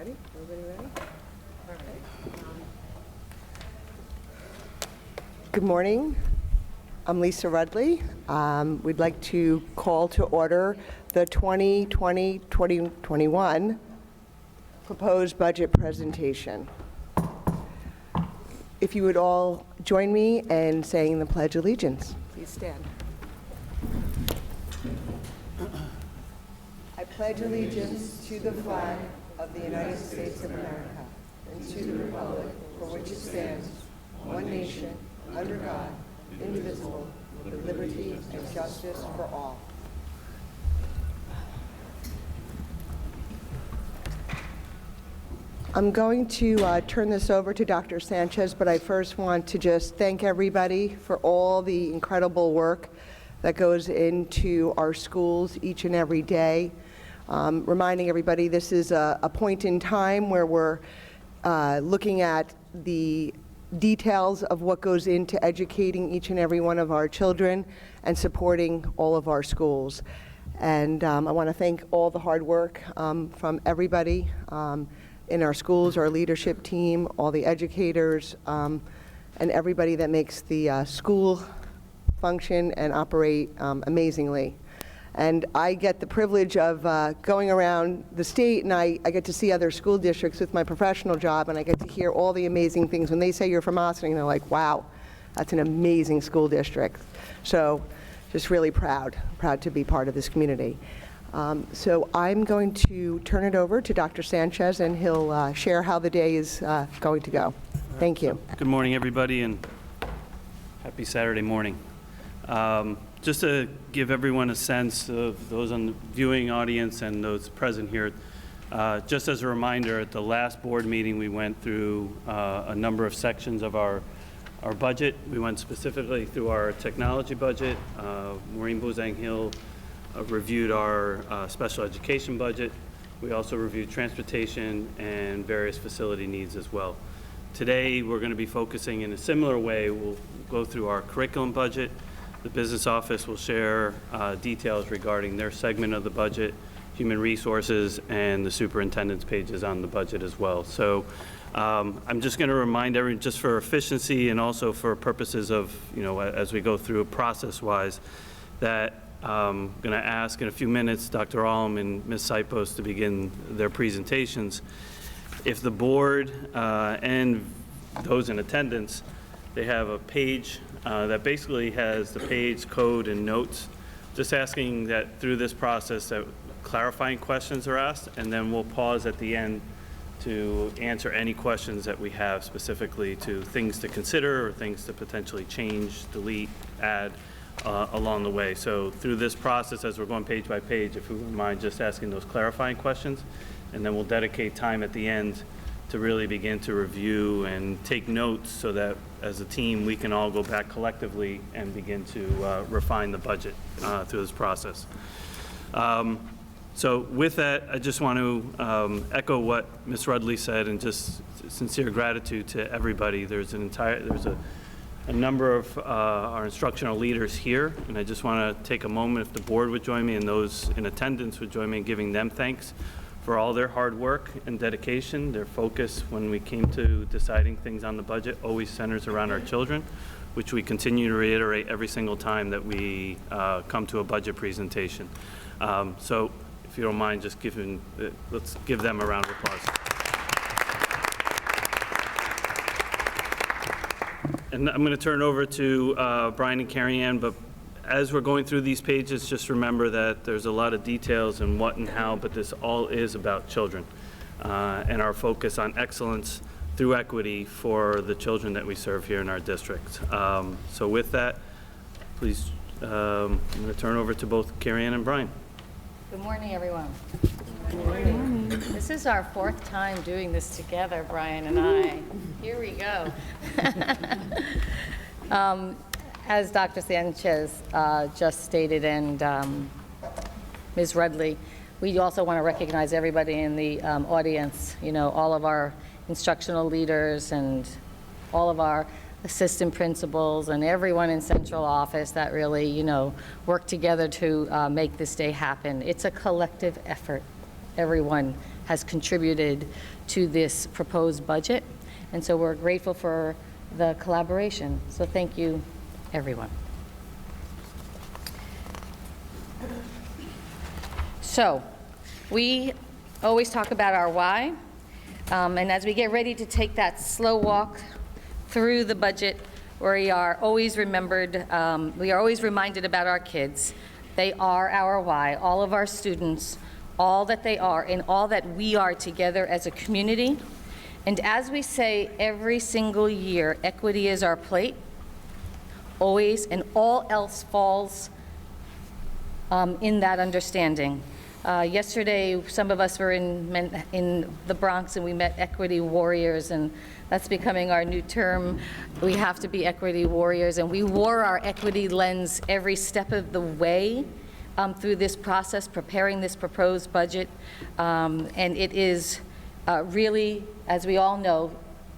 Ready? Everybody ready? All right. Good morning. I'm Lisa Rudley. We'd like to call to order the 2020-2021 proposed budget presentation. If you would all join me in saying the Pledge of Allegiance. Please stand. I pledge allegiance to the flag of the United States of America and to the republic for which it stands, one nation, under God, indivisible, with liberty and justice for all. I'm going to turn this over to Dr. Sanchez, but I first want to just thank everybody for all the incredible work that goes into our schools each and every day. Reminding everybody this is a point in time where we're looking at the details of what goes into educating each and every one of our children and supporting all of our schools. And I want to thank all the hard work from everybody in our schools, our leadership team, all the educators, and everybody that makes the school function and operate amazingly. And I get the privilege of going around the state, and I get to see other school districts with my professional job, and I get to hear all the amazing things. When they say you're from Ossining, they're like, wow, that's an amazing school district. So just really proud to be part of this community. So I'm going to turn it over to Dr. Sanchez, and he'll share how the day is going to go. Thank you. Good morning, everybody, and happy Saturday morning. Just to give everyone a sense of those on the viewing audience and those present here, just as a reminder, at the last board meeting, we went through a number of sections of our budget. We went specifically through our technology budget. Maureen Bozang-Hill reviewed our special education budget. We also reviewed transportation and various facility needs as well. Today, we're going to be focusing in a similar way. We'll go through our curriculum budget. The business office will share details regarding their segment of the budget, human resources, and the superintendent's pages on the budget as well. So I'm just going to remind everyone, just for efficiency and also for purposes of, as we go through process-wise, that I'm going to ask in a few minutes Dr. Alm and Ms. Sipos to begin their presentations. If the board and those in attendance, they have a page that basically has the page, code, and notes. Just asking that through this process that clarifying questions are asked, and then we'll pause at the end to answer any questions that we have specifically to things to consider or things to potentially change, delete, add along the way. So through this process, as we're going page by page, if we wouldn't mind just asking those clarifying questions, and then we'll dedicate time at the end to really begin to review and take notes so that as a team we can all go back collectively and begin to refine the budget through this process. So with that, I just want to echo what Ms. Rudley said and just sincere gratitude to everybody. There's a number of our instructional leaders here, and I just want to take a moment if the board would join me and those in attendance would join me in giving them thanks for all their hard work and dedication. Their focus when we came to deciding things on the budget always centers around our children, which we continue to reiterate every single time that we come to a budget presentation. So if you don't mind, just let's give them a round of applause. And I'm going to turn it over to Brian and Carrie Ann, but as we're going through these pages, just remember that there's a lot of details and what and how, but this all is about children and our focus on excellence through equity for the children that we serve here in our district. So with that, please, I'm going to turn over to both Carrie Ann and Brian. Good morning, everyone. Good morning. This is our fourth time doing this together, Brian and I. Here we go. As Dr. Sanchez just stated and Ms. Rudley, we also want to recognize everybody in the audience, all of our instructional leaders and all of our assistant principals and everyone in central office that really, work together to make this day happen. It's a collective effort. Everyone has contributed to this proposed budget. And so we're grateful for the collaboration. So thank you, everyone. So we always talk about our why. And as we get ready to take that slow walk through the budget, we are always reminded about our kids. They are our why, all of our students, all that they are, and all that we are together as a community. And as we say every single year, equity is our plate, always, and all else falls in that understanding. Yesterday, some of us were in the Bronx, and we met equity warriors, and that's becoming our new term. We have to be equity warriors, and we wore our equity lens every step of the way through this process, preparing this proposed budget. And it is really, as we all know,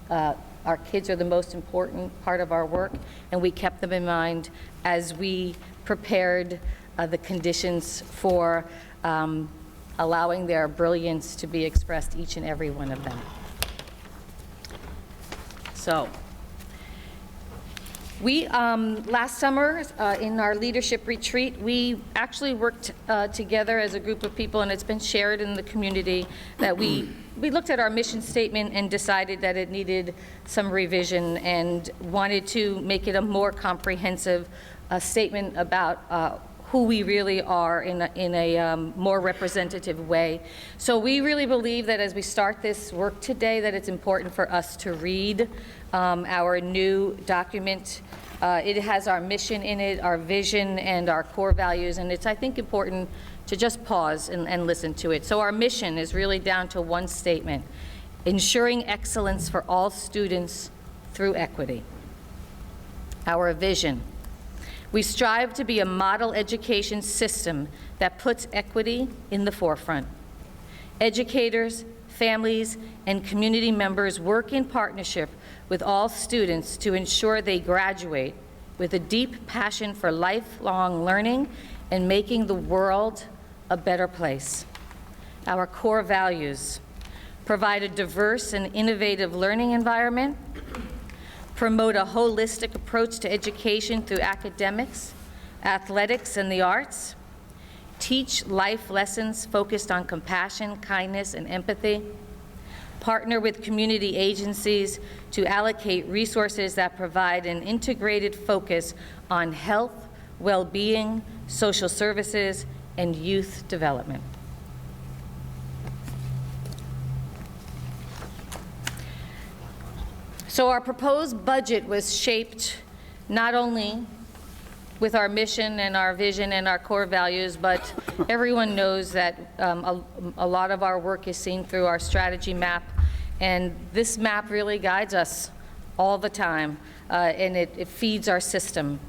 our kids are the most important part of our work, and we kept them in mind as we prepared the conditions for allowing their brilliance to be expressed, each and every one of them. So, we, last summer, in our leadership retreat, we actually worked together as a group of people, and it's been shared in the community, that we looked at our mission statement and decided that it needed some revision and wanted to make it a more comprehensive statement about who we really are in a more representative way. So we really believe that as we start this work today, that it's important for us to read our new document. It has our mission in it, our vision, and our core values, and it's, I think, important to just pause and listen to it. So our mission is really down to one statement: ensuring excellence for all students through equity. Our vision: we strive to be a model education system that puts equity in the forefront. Educators, families, and community members work in partnership with all students to ensure they graduate with a deep passion for lifelong learning and making the world a better place. Our core values: provide a diverse and innovative learning environment, promote a holistic approach to education through academics, athletics, and the arts, teach life lessons focused on compassion, kindness, and empathy, partner with community agencies to allocate resources that provide an integrated focus on health, well-being, social services, and youth development. So our proposed budget was shaped not only with our mission and our vision and our core values, but everyone knows that a lot of our work is seen through our strategy map, and this map really guides us all the time, and it feeds our system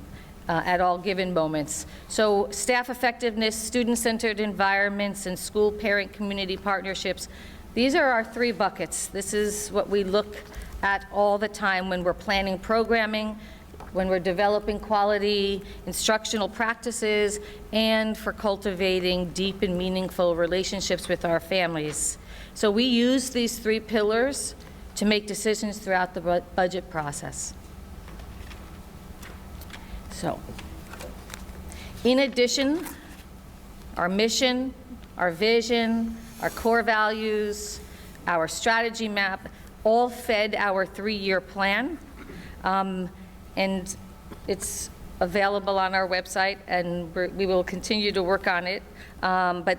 at all given moments. So staff effectiveness, student-centered environments, and school parent community partnerships, these are our three buckets. This is what we look at all the time when we're planning programming, when we're developing quality instructional practices, and for cultivating deep and meaningful relationships with our families. So we use these three pillars to make decisions throughout the budget process. So, in addition, our mission, our vision, our core values, our strategy map, all fed our 3-year plan, and it's available on our website, and we will continue to work on it, but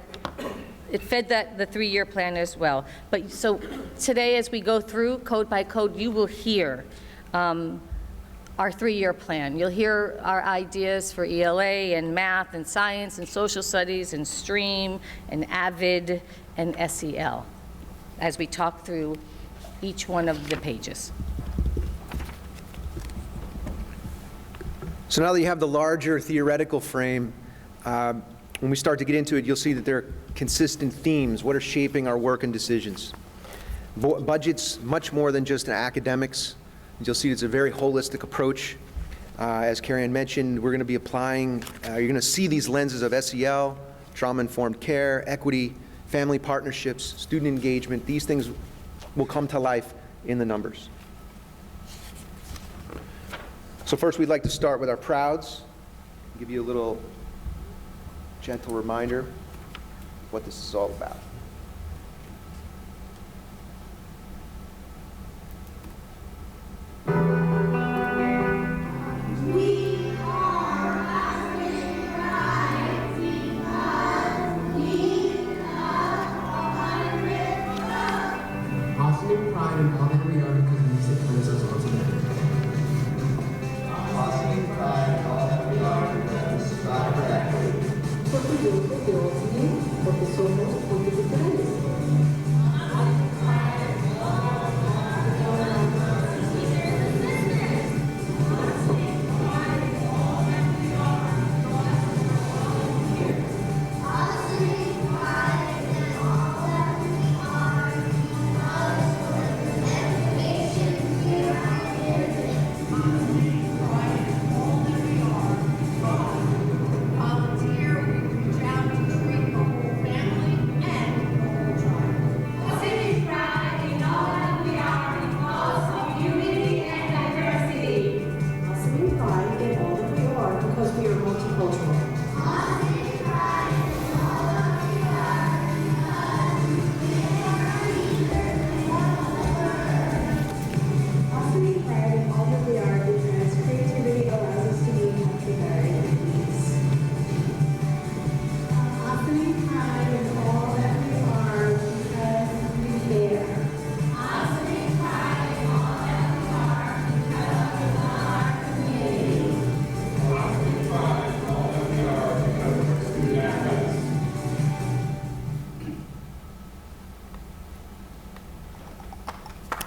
it fed the 3-year plan as well. But so today, as we go through code by code, you will hear our 3-year plan. You'll hear our ideas for ELA and math and science and social studies and STREAM and AVID and SEL as we talk through each one of the pages. So now that you have the larger theoretical frame, when we start to get into it, you'll see that there are consistent themes. What are shaping our work and decisions? Budget's much more than just an academics. You'll see it's a very holistic approach. As Carrie Ann mentioned, we're going to be applying, you're going to see these lenses of SEL, trauma-informed care, equity, family partnerships, student engagement, these things will come to life in the numbers. So first, we'd like to start with our prouds, give you a little gentle reminder of what this is all about. Ossining pride in all that we are because music brings us all together. Ossining pride in all that we are because strive for equity. Orgulloso de Ossining porque somos multiculturales.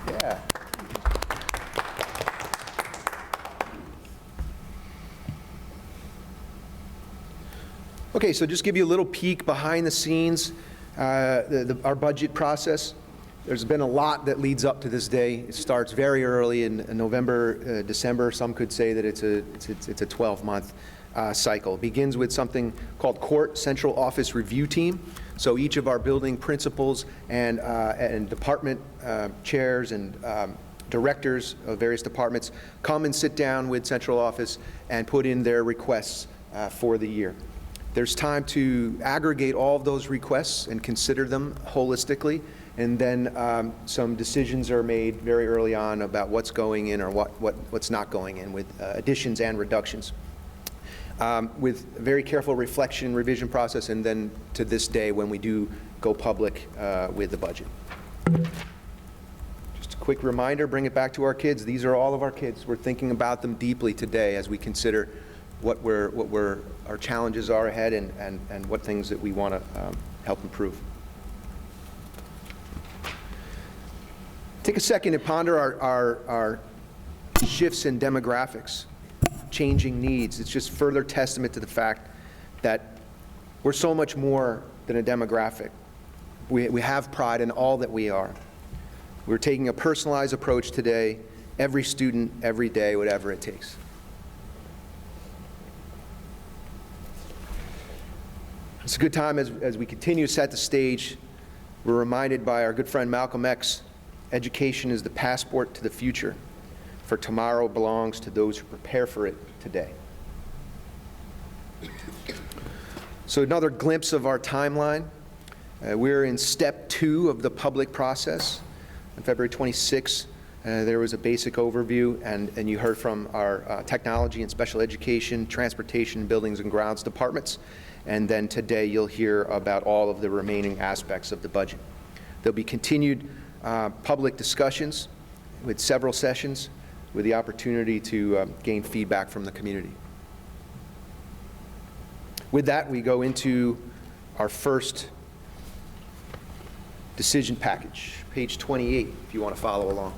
Yeah. Okay, so just give you a little peek behind the scenes, our budget process. There's been a lot that leads up to this day. It starts very early in November, December. Some could say that it's a 12-month cycle. It begins with something called Cohort, Central Office Review Team. So each of our building principals and department chairs and directors of various departments come and sit down with central office and put in their requests for the year. There's time to aggregate all of those requests and consider them holistically, and then some decisions are made very early on about what's going in or what's not going in, with additions and reductions. With very careful reflection and revision process, and then to this day when we do go public with the budget. Just a quick reminder, bring it back to our kids. These are all of our kids. We're thinking about them deeply today as we consider what our challenges are ahead and what things that we want to help improve. Take a second and ponder our shifts in demographics, changing needs. It's just further testament to the fact that we're so much more than a demographic. We have pride in all that we are. We're taking a personalized approach today, every student, every day, whatever it takes. It's a good time as we continue to set the stage. We're reminded by our good friend Malcolm X, education is the passport to the future, for tomorrow belongs to those who prepare for it today. So another glimpse of our timeline. We're in step 2 of the public process. On February 26th, there was a basic overview, and you heard from our technology and special education, transportation, buildings and grounds departments. And then today you'll hear about all of the remaining aspects of the budget. There'll be continued public discussions with several sessions with the opportunity to gain feedback from the community. With that, we go into our first decision package, page 28, if you want to follow along.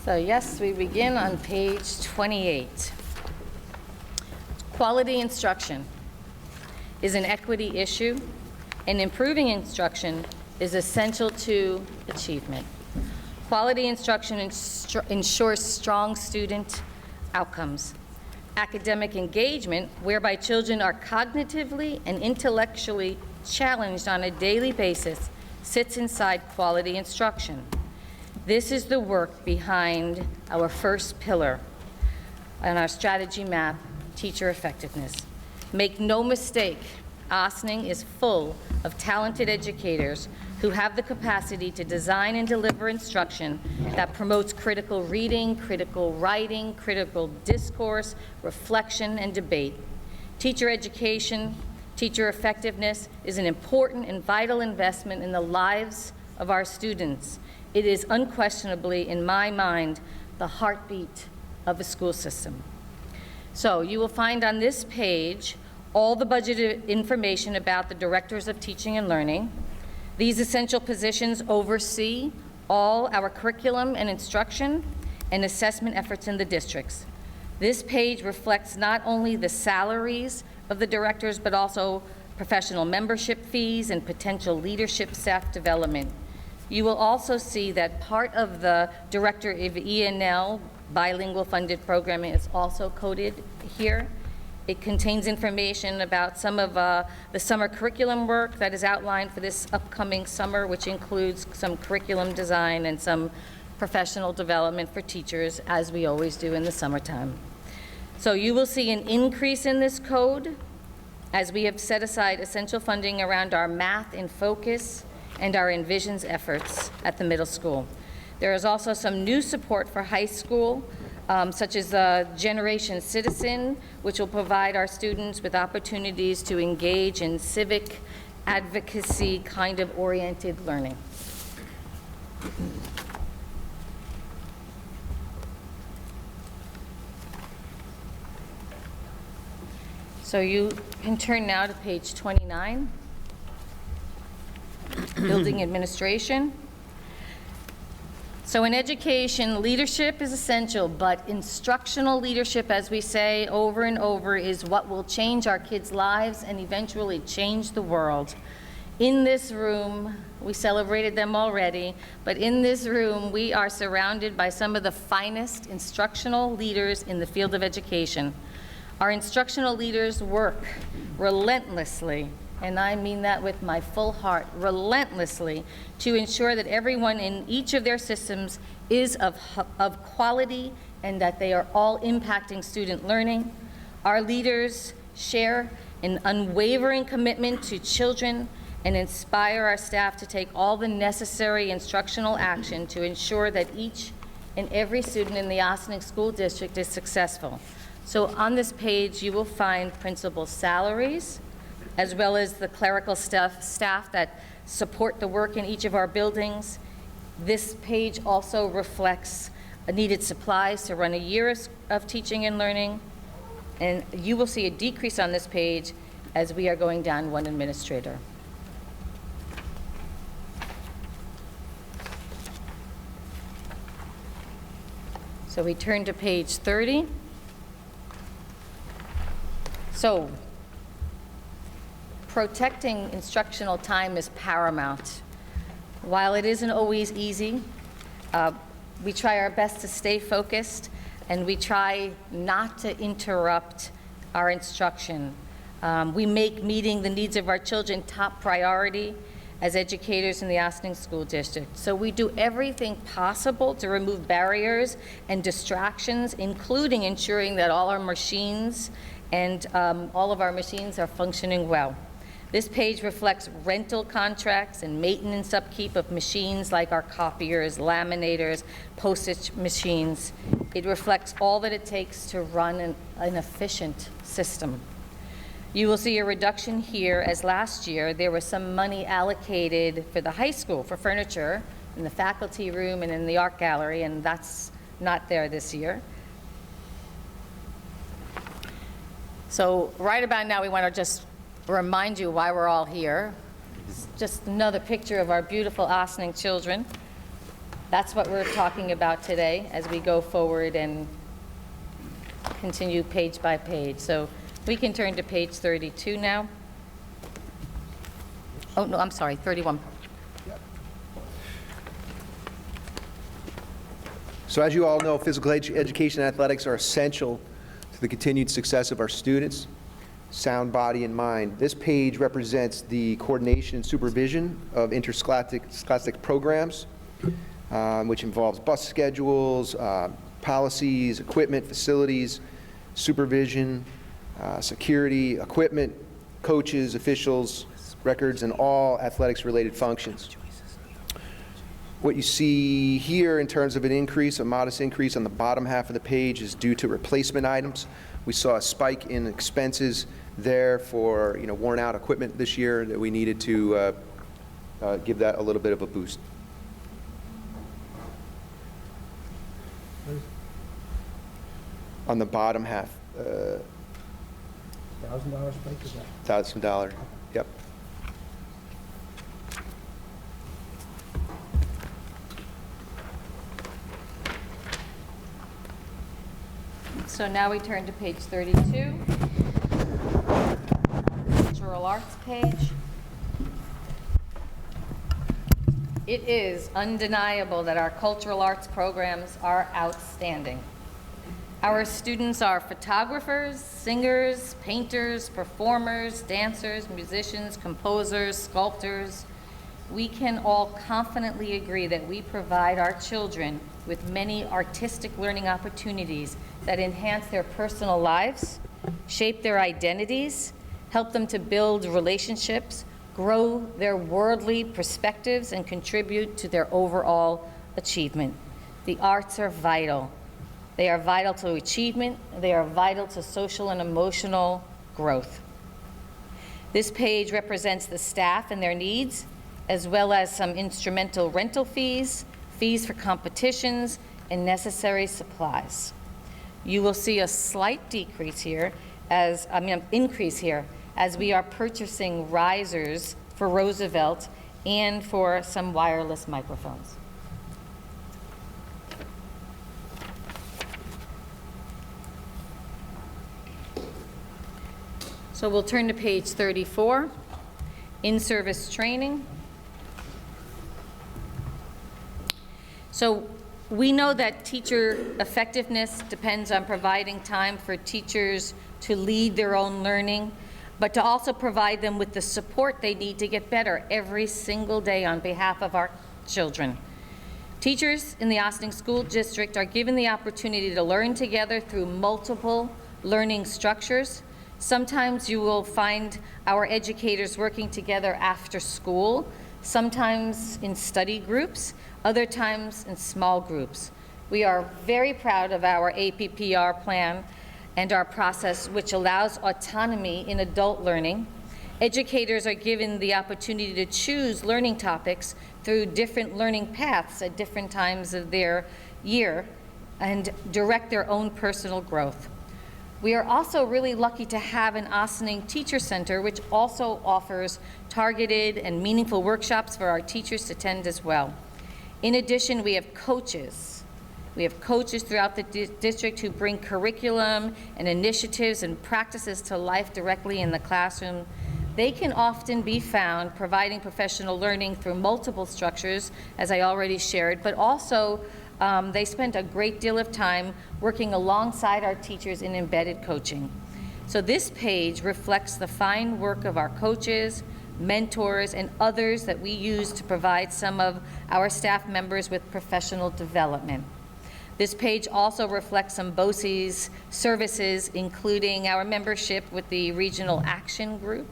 So yes, we begin on page 28. Quality instruction is an equity issue, and improving instruction is essential to achievement. Quality instruction ensures strong student outcomes. Academic engagement, whereby children are cognitively and intellectually challenged on a daily basis sits inside quality instruction. This is the work behind our first pillar on our strategy map, teacher effectiveness. Make no mistake, Ossining is full of talented educators who have the capacity to design and deliver instruction that promotes critical reading, critical writing, critical discourse, reflection, and debate. Teacher education, teacher effectiveness is an important and vital investment in the lives of our students. It is unquestionably, in my mind, the heartbeat of a school system. So you will find on this page all the budgeted information about the directors of teaching and learning. These essential positions oversee all our curriculum and instruction and assessment efforts in the districts. This page reflects not only the salaries of the directors, but also professional membership fees and potential leadership staff development. You will also see that part of the Director of E&L bilingual funded programming is also coded here. It contains information about some of the summer curriculum work that is outlined for this upcoming summer, which includes some curriculum design and some professional development for teachers, as we always do in the summertime. So you will see an increase in this code as we have set aside essential funding around our math in focus and our Envisions efforts at the middle school. There is also some new support for high school, such as Generation Citizen, which will provide our students with opportunities to engage in civic advocacy kind of oriented learning. So you can turn now to page 29, Building Administration. So in education, leadership is essential, but instructional leadership, as we say over and over, is what will change our kids' lives and eventually change the world. In this room, we celebrated them already, but in this room, we are surrounded by some of the finest instructional leaders in the field of education. Our instructional leaders work relentlessly, and I mean that with my full heart, relentlessly, to ensure that everyone in each of their systems is of quality and that they are all impacting student learning. Our leaders share an unwavering commitment to children and inspire our staff to take all the necessary instructional action to ensure that each and every student in the Ossining School District is successful. So on this page, you will find principal salaries, as well as the clerical staff that support the work in each of our buildings. This page also reflects needed supplies to run a year of teaching and learning. And you will see a decrease on this page as we are going down one administrator. So we turn to page 30. So, protecting instructional time is paramount. While it isn't always easy, we try our best to stay focused, and we try not to interrupt our instruction. We make meeting the needs of our children top priority as educators in the Ossining School District. So we do everything possible to remove barriers and distractions, including ensuring that all our machines and all of our machines are functioning well. This page reflects rental contracts and maintenance upkeep of machines like our copiers, laminators, postage machines. It reflects all that it takes to run an efficient system. You will see a reduction here, as last year there was some money allocated for the high school for furniture in the faculty room and in the art gallery, and that's not there this year. So right about now, we want to just remind you why we're all here. It's just another picture of our beautiful Ossining children. That's what we're talking about today as we go forward and continue page by page. So we can turn to page 32 now. Oh, no, I'm sorry, 31. So as you all know, physical education and athletics are essential to the continued success of our students. sound body and mind. This page represents the coordination and supervision of interscholastic programs, which involves bus schedules, policies, equipment, facilities, supervision, security, equipment, coaches, officials, records, and all athletics-related functions. What you see here in terms of an increase, a modest increase on the bottom half of the page, is due to replacement items. We saw a spike in expenses there for worn out equipment this year that we needed to give that a little bit of a boost. On the bottom half, $1,000 spike is that? $1,000, yep. So now we turn to page 32, cultural arts page. It is undeniable that our cultural arts programs are outstanding. Our students are photographers, singers, painters, performers, dancers, musicians, composers, sculptors. We can all confidently agree that we provide our children with many artistic learning opportunities that enhance their personal lives, shape their identities, help them to build relationships, grow their worldly perspectives, and contribute to their overall achievement. The arts are vital. They are vital to achievement. They are vital to social and emotional growth. This page represents the staff and their needs, as well as some instrumental rental fees, fees for competitions, and necessary supplies. You will see a slight increase here as we are purchasing risers for Roosevelt and for some wireless microphones. So we'll turn to page 34, in-service training. So we know that teacher effectiveness depends on providing time for teachers to lead their own learning, but to also provide them with the support they need to get better every single day on behalf of our children. Teachers in the Ossining School District are given the opportunity to learn together through multiple learning structures. Sometimes you will find our educators working together after school, sometimes in study groups, other times in small groups. We are very proud of our APPR plan and our process, which allows autonomy in adult learning. Educators are given the opportunity to choose learning topics through different learning paths at different times of their year and direct their own personal growth. We are also really lucky to have an Ossining Teacher Center, which also offers targeted and meaningful workshops for our teachers to attend as well. In addition, we have coaches. We have coaches throughout the district who bring curriculum and initiatives and practices to life directly in the classroom. They can often be found providing professional learning through multiple structures, as I already shared, but also they spend a great deal of time working alongside our teachers in embedded coaching. So this page reflects the fine work of our coaches, mentors, and others that we use to provide some of our staff members with professional development. This page also reflects some Boces services, including our membership with the Regional Action Group.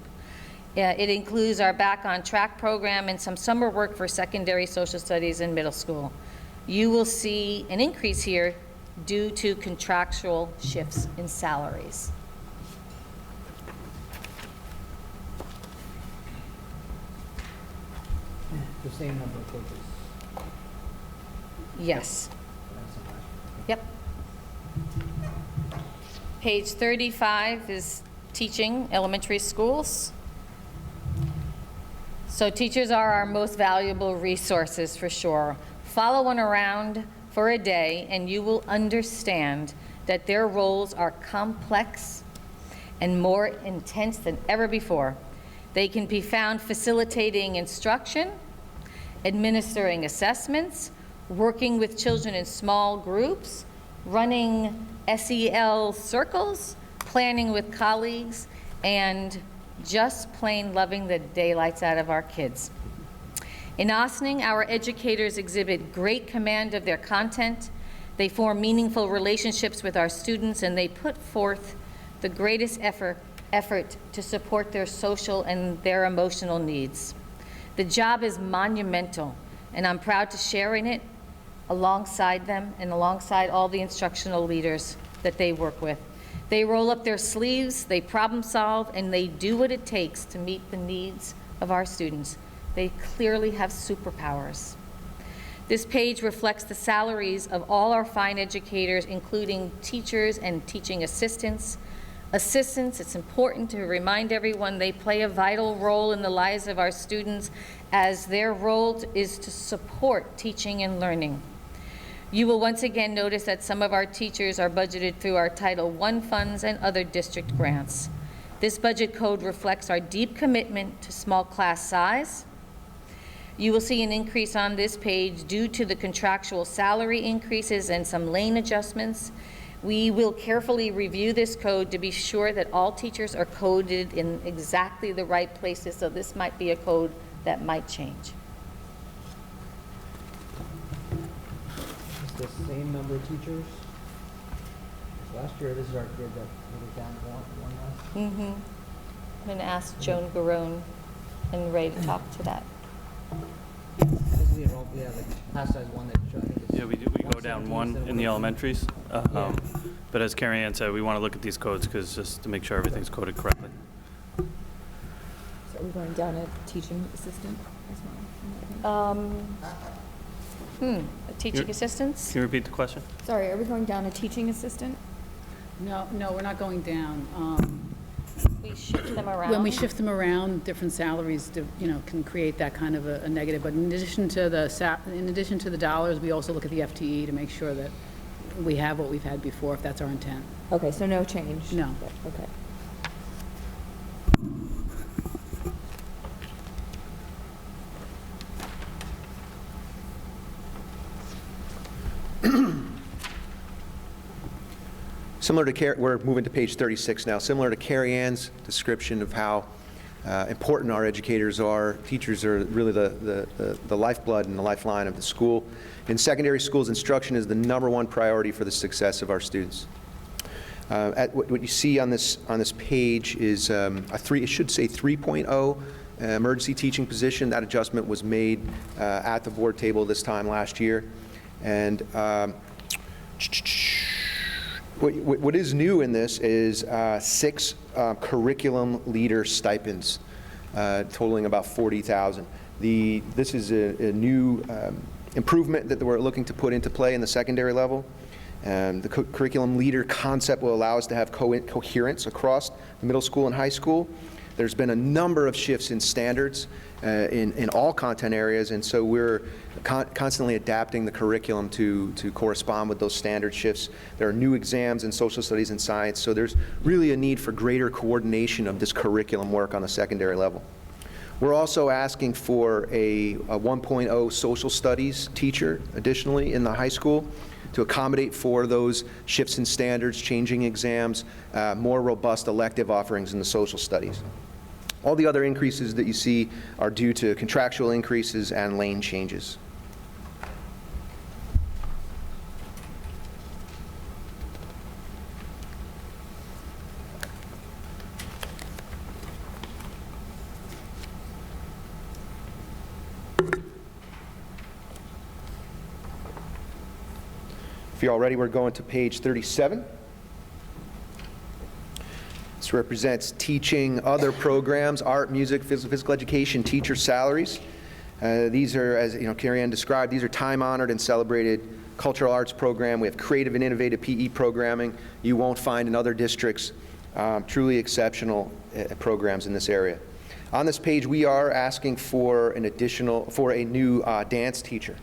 It includes our Back on Track program and some summer work for secondary social studies and middle school. You will see an increase here due to contractual shifts in salaries. The same number of coaches. Yes. That's not much. Yep. Page 35 is teaching elementary schools. So teachers are our most valuable resources for sure. Follow one around for a day and you will understand that their roles are complex and more intense than ever before. They can be found facilitating instruction, administering assessments, working with children in small groups, running SEL circles, planning with colleagues, and just plain loving the daylights out of our kids. In Ossining, our educators exhibit great command of their content, they form meaningful relationships with our students, and they put forth the greatest effort to support their social and their emotional needs. The job is monumental, and I'm proud to share in it alongside them and alongside all the instructional leaders that they work with. They roll up their sleeves, they problem solve, and they do what it takes to meet the needs of our students. They clearly have superpowers. This page reflects the salaries of all our fine educators, including teachers and teaching assistants. Assistants, it's important to remind everyone they play a vital role in the lives of our students, as their role is to support teaching and learning. You will once again notice that some of our teachers are budgeted through our Title I funds and other district grants. This budget code reflects our deep commitment to small class size. You will see an increase on this page due to the contractual salary increases and some lane adjustments. We will carefully review this code to be sure that all teachers are coded in exactly the right places, so this might be a code that might change. It's the same number of teachers as last year. This is our kid that was down one last. I'm going to ask Joan Garone and Ray to talk to that. This is the enrollment, yeah, the class size one that I think is. Yeah, we go down one in the elementaries. But as Carrie Ann said, we want to look at these codes because just to make sure everything's coded correctly. So are we going down a teaching assistant as well? Teaching assistants? Can you repeat the question? Sorry, are we going down a teaching assistant? No, we're not going down. We shift them around. When we shift them around, different salaries, can create that kind of a negative. But in addition to the dollars, we also look at the FTE to make sure that we have what we've had before, if that's our intent. Okay, so no change? No. Okay. Similar to we're moving to page 36 now. Similar to Carrie Ann's description of how important our educators are, teachers are really the lifeblood and the lifeline of the school. In secondary schools, instruction is the #1 priority for the success of our students. What you see on this page is it should say 3.0 emergency teaching position. That adjustment was made at the board table this time last year, and what is new in this is 6 curriculum leader stipends, totaling about $40,000. This is a new improvement that we're looking to put into play in the secondary level. The curriculum leader concept will allow us to have coherence across the middle school and high school. There's been a number of shifts in standards in all content areas, and so we're constantly adapting the curriculum to correspond with those standard shifts. There are new exams in social studies and science, so there's really a need for greater coordination of this curriculum work on the secondary level. We're also asking for a 1.0 social studies teacher additionally in the high school to accommodate for those shifts in standards, changing exams, more robust elective offerings in the social studies. All the other increases that you see are due to contractual increases and lane changes. If you're all ready, we're going to page 37. This represents teaching other programs, art, music, physical education, teacher salaries. These are, as Carrie Ann described, these are time-honored and celebrated cultural arts program. We have creative and innovative PE programming. You won't find in other districts truly exceptional programs in this area. On this page, we are asking for a new dance teacher.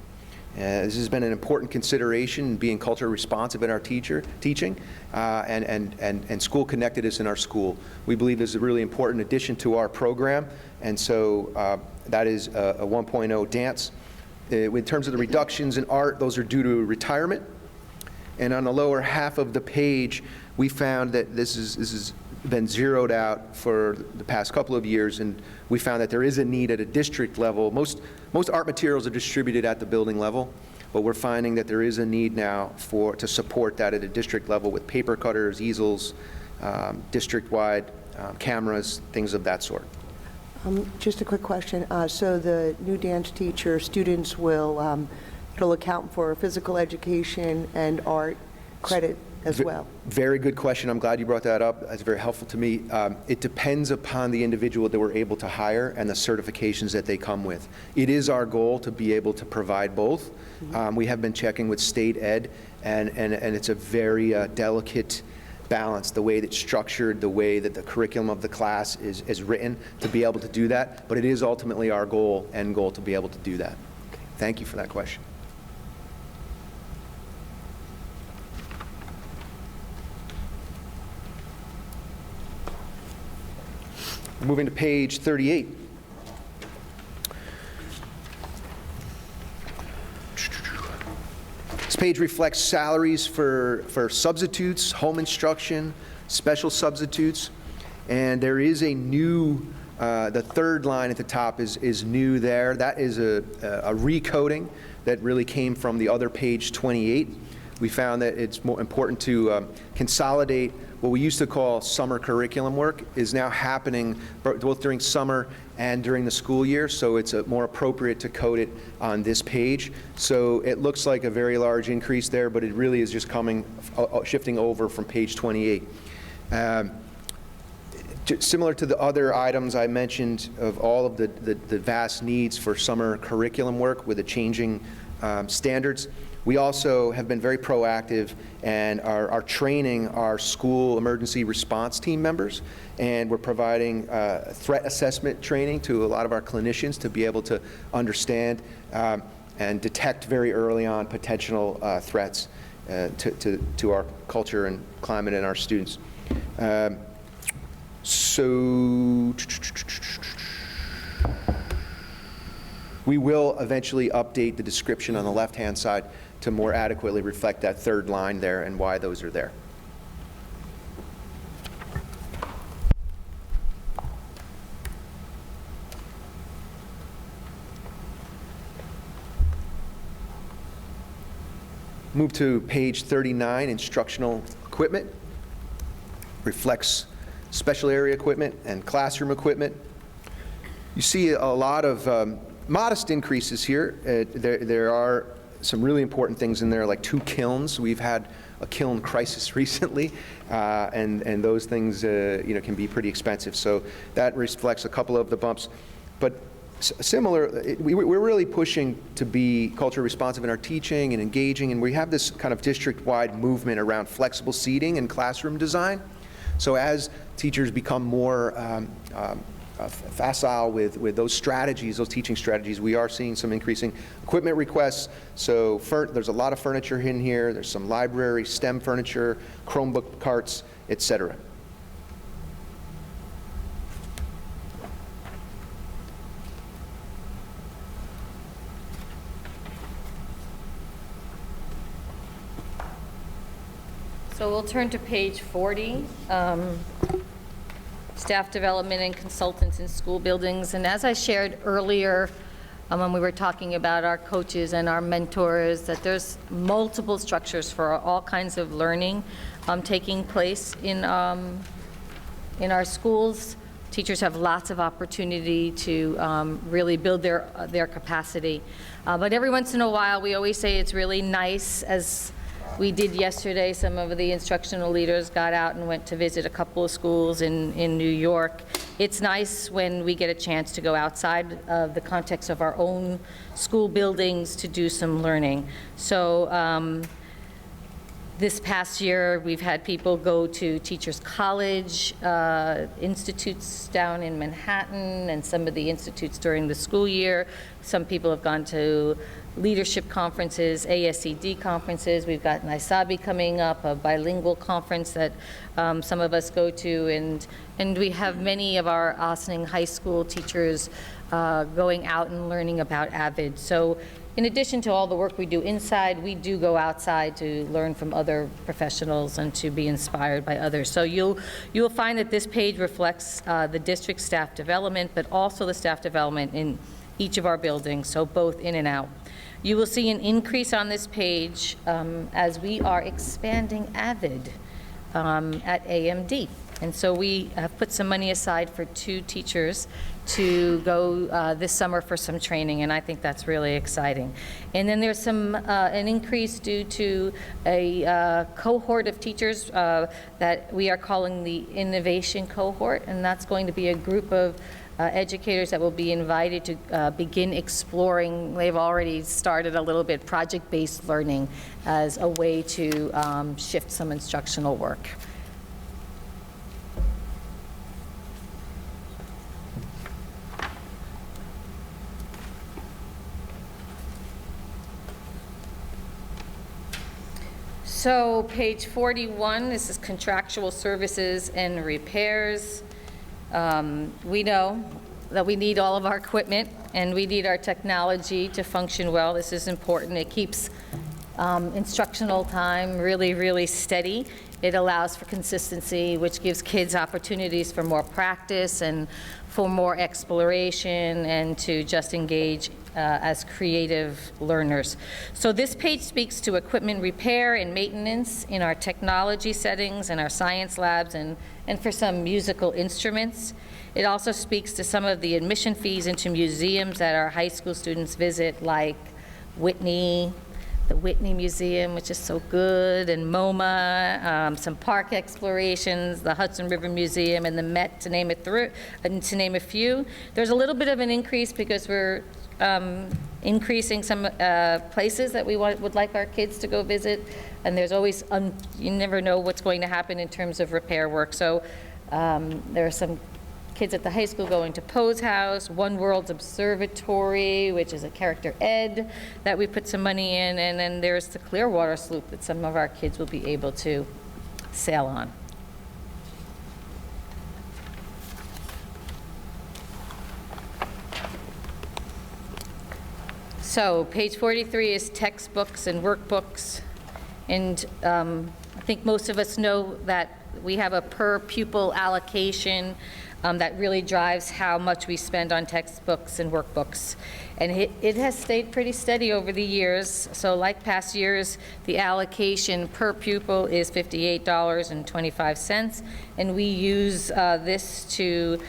This has been an important consideration in being culturally responsive in our teaching and school connectedness in our school. We believe this is a really important addition to our program, and so that is a 1.0 dance. In terms of the reductions in art, those are due to retirement. And on the lower half of the page, we found that this is been zeroed out for the past couple of years, and we found that there is a need at a district level. Most art materials are distributed at the building level, but we're finding that there is a need now to support that at a district level with paper cutters, easels, district-wide cameras, things of that sort. Just a quick question. So the new dance teacher, students will, it'll account for physical education and art credit as well? Very good question. I'm glad you brought that up. That's very helpful to me. It depends upon the individual that we're able to hire and the certifications that they come with. It is our goal to be able to provide both. We have been checking with state ed, and it's a very delicate balance, the way that's structured, the way that the curriculum of the class is written, to be able to do that. But it is ultimately our end goal to be able to do that. Thank you for that question. Moving to page 38. This page reflects salaries for substitutes, home instruction, special substitutes, and there is a new, the third line at the top is new there. That is a recoding that really came from the other page 28. We found that it's more important to consolidate what we used to call summer curriculum work is now happening both during summer and during the school year, so it's more appropriate to code it on this page. So it looks like a very large increase there, but it really is just shifting over from page 28. Similar to the other items I mentioned of all of the vast needs for summer curriculum work with the changing standards, we also have been very proactive and are training our school emergency response team members, and we're providing threat assessment training to a lot of our clinicians to be able to understand and detect very early on potential threats to our culture and climate and our students. So we will eventually update the description on the left-hand side to more adequately reflect that third line there and why those are there. Move to page 39, instructional equipment. Reflects special area equipment and classroom equipment. You see a lot of modest increases here. There are some really important things in there, like 2 kilns. We've had a kiln crisis recently, and those things can be pretty expensive. So that reflects a couple of the bumps. But similar, we're really pushing to be culture responsive in our teaching and engaging, and we have this kind of district-wide movement around flexible seating and classroom design. So as teachers become more facile with those strategies, those teaching strategies, we are seeing some increasing equipment requests. So there's a lot of furniture in here. There's some library, STEM furniture, Chromebook carts, etc. So we'll turn to page 40. Staff development and consultants in school buildings. And as I shared earlier, when we were talking about our coaches and our mentors, that there's multiple structures for all kinds of learning taking place in our schools. Teachers have lots of opportunity to really build their capacity. But every once in a while, we always say it's really nice, as we did yesterday. Some of the instructional leaders got out and went to visit a couple of schools in New York. It's nice when we get a chance to go outside of the context of our own school buildings to do some learning. So this past year, we've had people go to Teachers College institutes down in Manhattan, and some of the institutes during the school year. Some people have gone to leadership conferences, ASCD conferences. We've got NISABI coming up, a bilingual conference that some of us go to, and we have many of our Ossining High School teachers going out and learning about AVID. So in addition to all the work we do inside, we do go outside to learn from other professionals and to be inspired by others. So you'll find that this page reflects the district staff development, but also the staff development in each of our buildings, so both in and out. You will see an increase on this page as we are expanding AVID at AMD. And so we have put some money aside for 2 teachers to go this summer for some training, and I think that's really exciting. And then there's an increase due to a cohort of teachers that we are calling the Innovation Cohort, and that's going to be a group of educators that will be invited to begin exploring, they've already started a little bit, project-based learning as a way to shift some instructional work. So page 41, this is contractual services and repairs. We know that we need all of our equipment and we need our technology to function well. This is important. It keeps instructional time really, really steady. It allows for consistency, which gives kids opportunities for more practice and for more exploration and to just engage as creative learners. So this page speaks to equipment repair and maintenance in our technology settings and our science labs and for some musical instruments. It also speaks to some of the admission fees into museums that our high school students visit, like Whitney, the Whitney Museum, which is so good, and MoMA, some park explorations, the Hudson River Museum, and the Met, to name a few. There's a little bit of an increase because we're increasing some places that we would like our kids to go visit, and there's always, you never know what's going to happen in terms of repair work. So there are some kids at the high school going to Poe's House, One World's Observatory, which is a character ed that we put some money in, and then there's the Clearwater Sloop that some of our kids will be able to sail on. So page 43 is textbooks and workbooks, and I think most of us know that we have a per pupil allocation that really drives how much we spend on textbooks and workbooks. And it has stayed pretty steady over the years. So like past years, the allocation per pupil is $58.25, and we use this to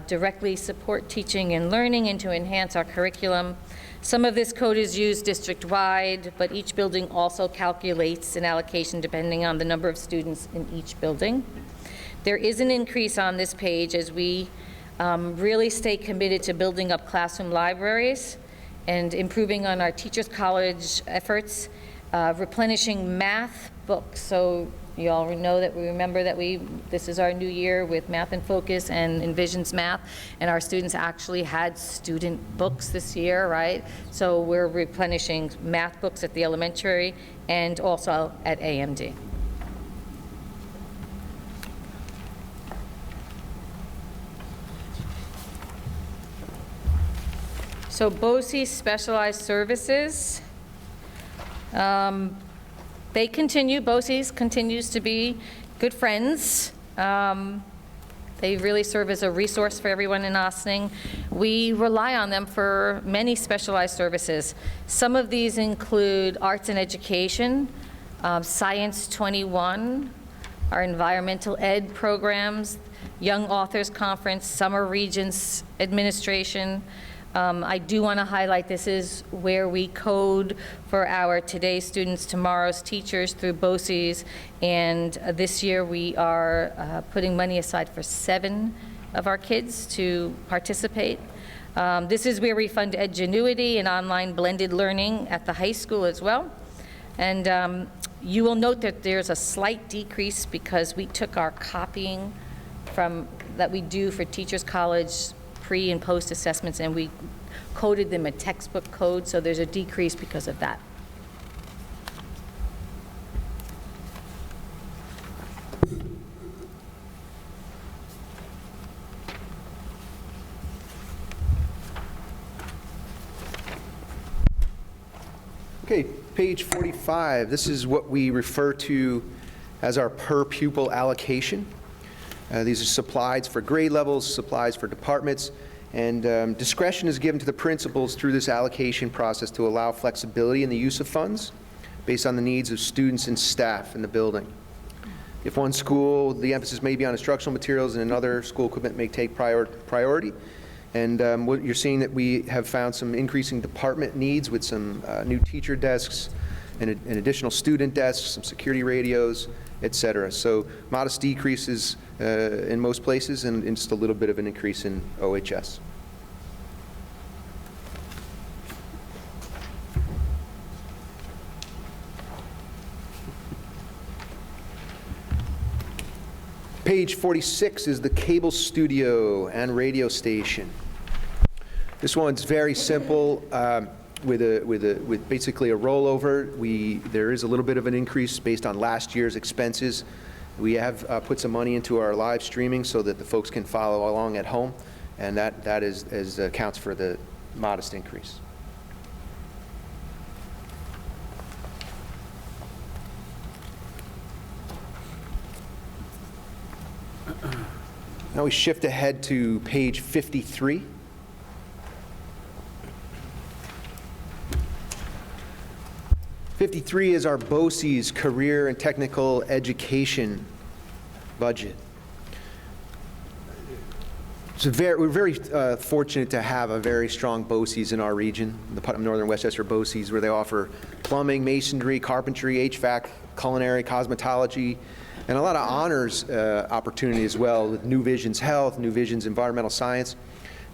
directly support teaching and learning and to enhance our curriculum. Some of this code is used district-wide, but each building also calculates an allocation depending on the number of students in each building. There is an increase on this page as we really stay committed to building up classroom libraries and improving on our Teachers College efforts, replenishing math books. So you all know that we remember that this is our new year with Math in Focus and Envisions Math, and our students actually had student books this year, right? So we're replenishing math books at the elementary and also at AMD. So Boces Specialized Services, they continue, Boces continues to be good friends. They really serve as a resource for everyone in Ossining. We rely on them for many specialized services. Some of these include arts and education, Science 21, our environmental ed programs, Young Authors Conference, Summer Regents Administration. I do want to highlight this is where we code for our today's students, tomorrow's teachers through Boces, and this year we are putting money aside for 7 of our kids to participate. This is where we fund Edgenuity and online blended learning at the high school as well. And you will note that there's a slight decrease because we took our copying that we do for Teachers College pre and post assessments, and we coded them a textbook code, so there's a decrease because of that. Okay, page 45. This is what we refer to as our per pupil allocation. These are supplies for grade levels, supplies for departments, and discretion is given to the principals through this allocation process to allow flexibility in the use of funds based on the needs of students and staff in the building. If one school, the emphasis may be on instructional materials, and another school equipment may take priority. And what you're seeing that we have found some increasing department needs with some new teacher desks and additional student desks, some security radios, et cetera. So modest decreases in most places and just a little bit of an increase in OHS. Page 46 is the cable studio and radio station. This one's very simple, with basically a rollover. There is a little bit of an increase based on last year's expenses. We have put some money into our live streaming so that the folks can follow along at home, and that accounts for the modest increase. Now we shift ahead to page 53. '53 is our Boces Career and Technical Education budget. We're very fortunate to have a very strong Boces in our region, the Putnam Northern Westchester Boces, where they offer plumbing, masonry, carpentry, HVAC, culinary, cosmetology, and a lot of honors opportunity as well with New Visions Health, New Visions Environmental Science.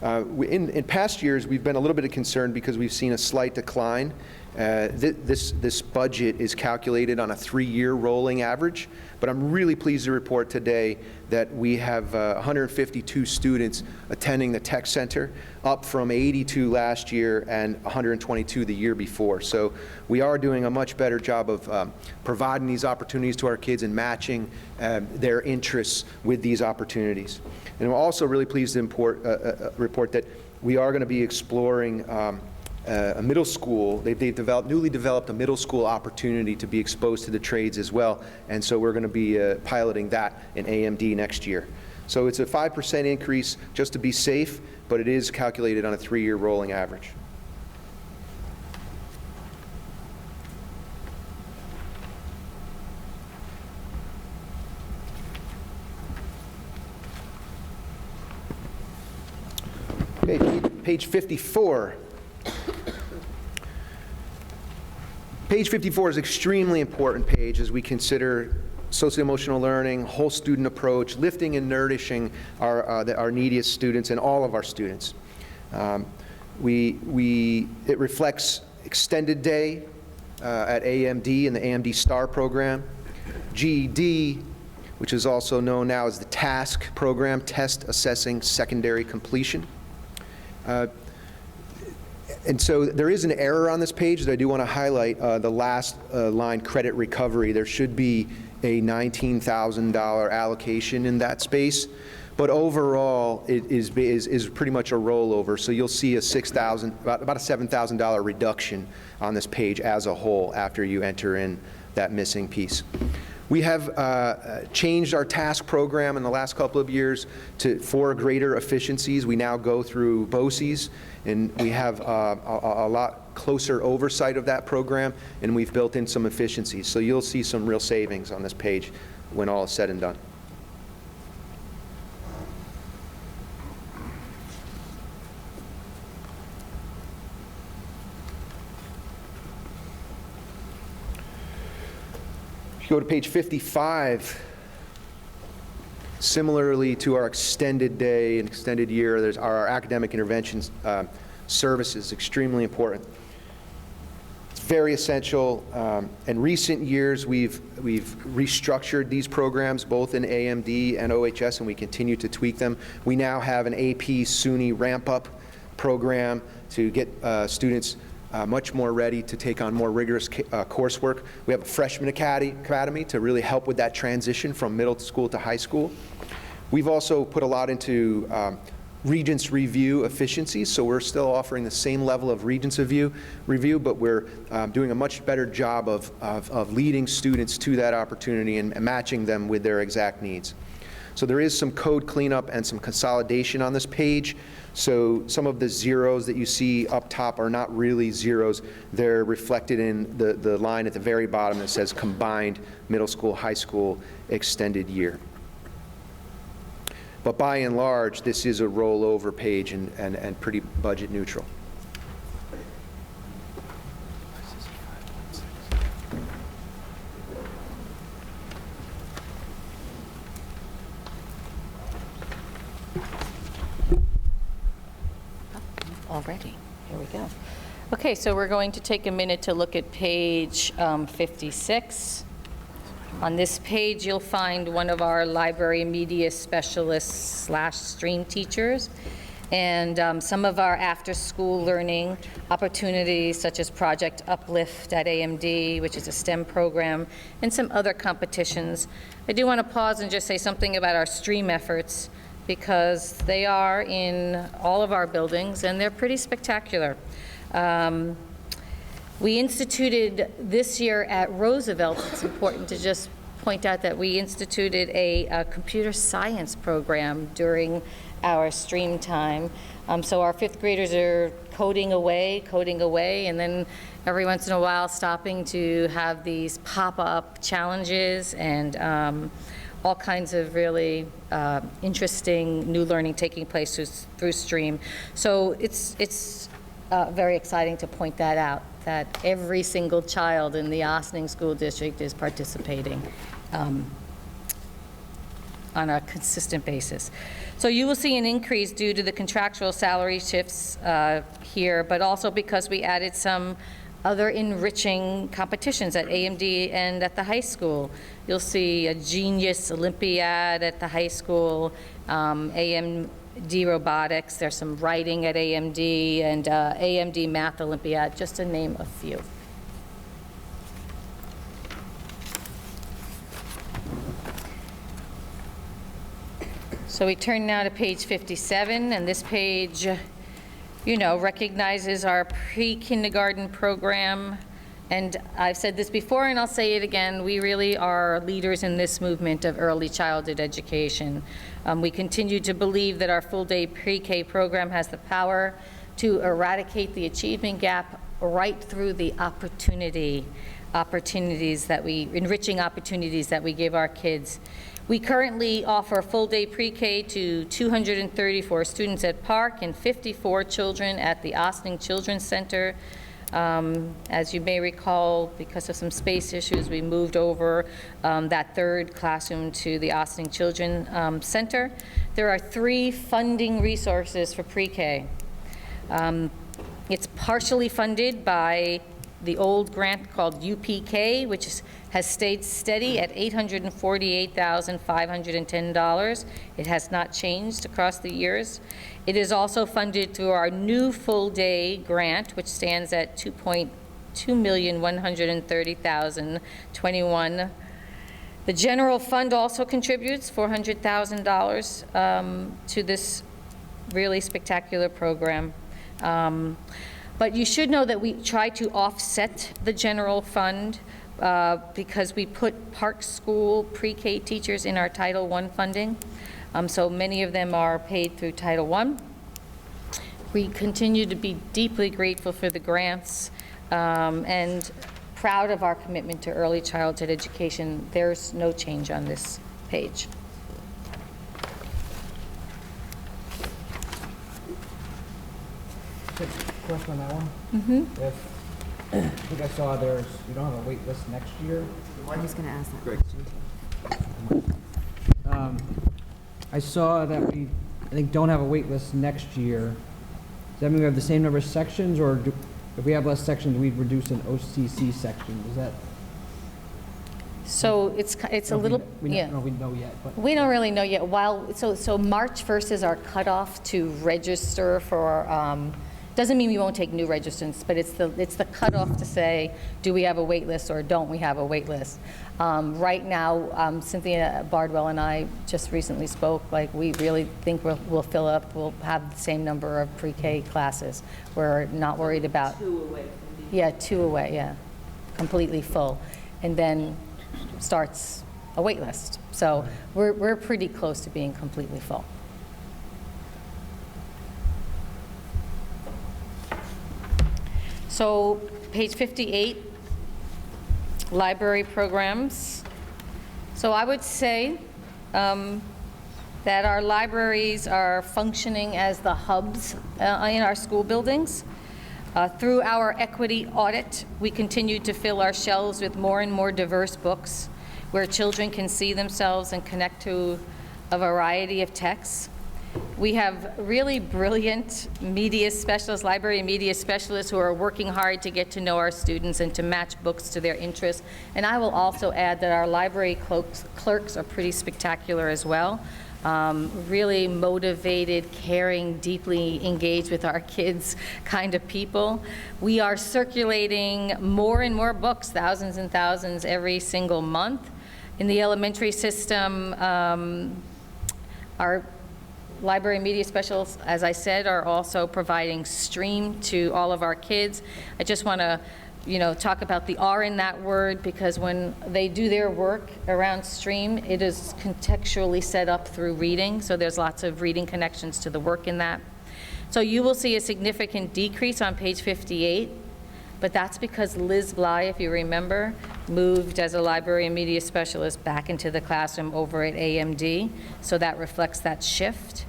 In past years, we've been a little bit concerned because we've seen a slight decline. This budget is calculated on a 3-year rolling average, but I'm really pleased to report today that we have 152 students attending the Tech Center, up from 82 last year and 122 the year before. So we are doing a much better job of providing these opportunities to our kids and matching their interests with these opportunities. And we're also really pleased to report that we are going to be exploring a middle school. They've newly developed a middle school opportunity to be exposed to the trades as well, and so we're going to be piloting that in AMD next year. So it's a 5% increase just to be safe, but it is calculated on a 3-year rolling average. Okay, page 54. Page 54 is an extremely important page as we consider socio-emotional learning, whole student approach, lifting and nourishing our neediest students and all of our students. It reflects extended day at AMD and the AMD STAR program, GED, which is also known now as the TASK program, Test Assessing Secondary Completion. And so there is an error on this page that I do want to highlight. The last line, credit recovery, there should be a $19,000 allocation in that space, but overall it is pretty much a rollover. So you'll see a about a $7,000 reduction on this page as a whole after you enter in that missing piece. We have changed our task program in the last couple of years for greater efficiencies. We now go through Boces, and we have a lot closer oversight of that program, and we've built in some efficiencies. So you'll see some real savings on this page when all is said and done. Go to page 55. Similarly to our extended day and extended year, there's our academic interventions services, extremely important. It's very essential. In recent years, we've restructured these programs both in AMD and OHS, and we continue to tweak them. We now have an AP SUNY ramp-up program to get students much more ready to take on more rigorous coursework. We have a freshman academy to really help with that transition from middle school to high school. We've also put a lot into Regents review efficiencies, so we're still offering the same level of Regents review, but we're doing a much better job of leading students to that opportunity and matching them with their exact needs. So there is some code cleanup and some consolidation on this page. So some of the zeros that you see up top are not really zeros. They're reflected in the line at the very bottom that says combined middle school, high school, extended year. But by and large, this is a rollover page and pretty budget neutral. Already, here we go. Okay, so we're going to take a minute to look at page 56. On this page, you'll find one of our library media specialists / stream teachers, and some of our after-school learning opportunities, such as Project Uplift at AMD, which is a STEM program, and some other competitions. I do want to pause and just say something about our stream efforts, because they are in all of our buildings, and they're pretty spectacular. We instituted this year at Roosevelt, it's important to just point out that we instituted a computer science program during our stream time. So our 5th graders are coding away, and then every once in a while stopping to have these pop-up challenges and all kinds of really interesting new learning taking place through stream. So it's very exciting to point that out, that every single child in the Ossining School District is participating on a consistent basis. So you will see an increase due to the contractual salary shifts here, but also because we added some other enriching competitions at AMD and at the high school. You'll see a Genius Olympiad at the high school, AMD Robotics, there's some writing at AMD, and AMD Math Olympiad, just to name a few. So we turn now to page 57, and this page, you know, recognizes our pre-kindergarten program. And I've said this before, and I'll say it again, we really are leaders in this movement of early childhood education. We continue to believe that our full-day pre-K program has the power to eradicate the achievement gap right through the enriching opportunities that we give our kids. We currently offer full-day pre-K to 234 students at Park and 54 children at the Ossining Children's Center. As you may recall, because of some space issues, we moved over that 3rd classroom to the Ossining Children's Center. There are 3 funding resources for pre-K. It's partially funded by the old grant called UPK, which has stayed steady at $848,510. It has not changed across the years. It is also funded through our new full-day grant, which stands at $2,130,021. The general fund also contributes $400,000 to this really spectacular program. But you should know that we try to offset the general fund because we put Park School pre-K teachers in our Title I funding. So many of them are paid through Title I. We continue to be deeply grateful for the grants and proud of our commitment to early childhood education. There's no change on this page. Question on that one? Mm-hmm. If, I think I saw you don't have a wait list next year. I was going to ask that Great. question. I saw that we, I think, don't have a wait list next year. Does that mean we have the same number of sections, or if we have less sections, we'd reduce an OCC section? Is that? So it's a little, yeah. No, we know yet, but. We don't really know yet. So March 1st is our cutoff to register for Doesn't mean we won't take new registrants, but it's the cutoff to say, do we have a wait list or don't we have a wait list? Right now, Cynthia Bardwell and I just recently spoke, like, we really think we'll fill up, we'll have the same number of pre-K classes. We're not worried about. 2 away from being. Yeah, 2 away, yeah, completely full. And then starts a wait list. So we're pretty close to being completely full. So page 58, library programs. So I would say that our libraries are functioning as the hubs in our school buildings. Through our equity audit, we continue to fill our shelves with more and more diverse books where children can see themselves and connect to a variety of texts. We have really brilliant media specialists, library and media specialists, who are working hard to get to know our students and to match books to their interests. And I will also add that our library clerks are pretty spectacular as well. Really motivated, caring, deeply engaged with our kids kind of people. We are circulating more and more books, thousands and thousands every single month. In the elementary system, our library media specialists, as I said, are also providing stream to all of our kids. I just want to, talk about the R in that word, because when they do their work around stream, it is contextually set up through reading, so there's lots of reading connections to the work in that. So you will see a significant decrease on page 58, but that's because Liz Bly, if you remember, moved as a library and media specialist back into the classroom over at AMD, so that reflects that shift.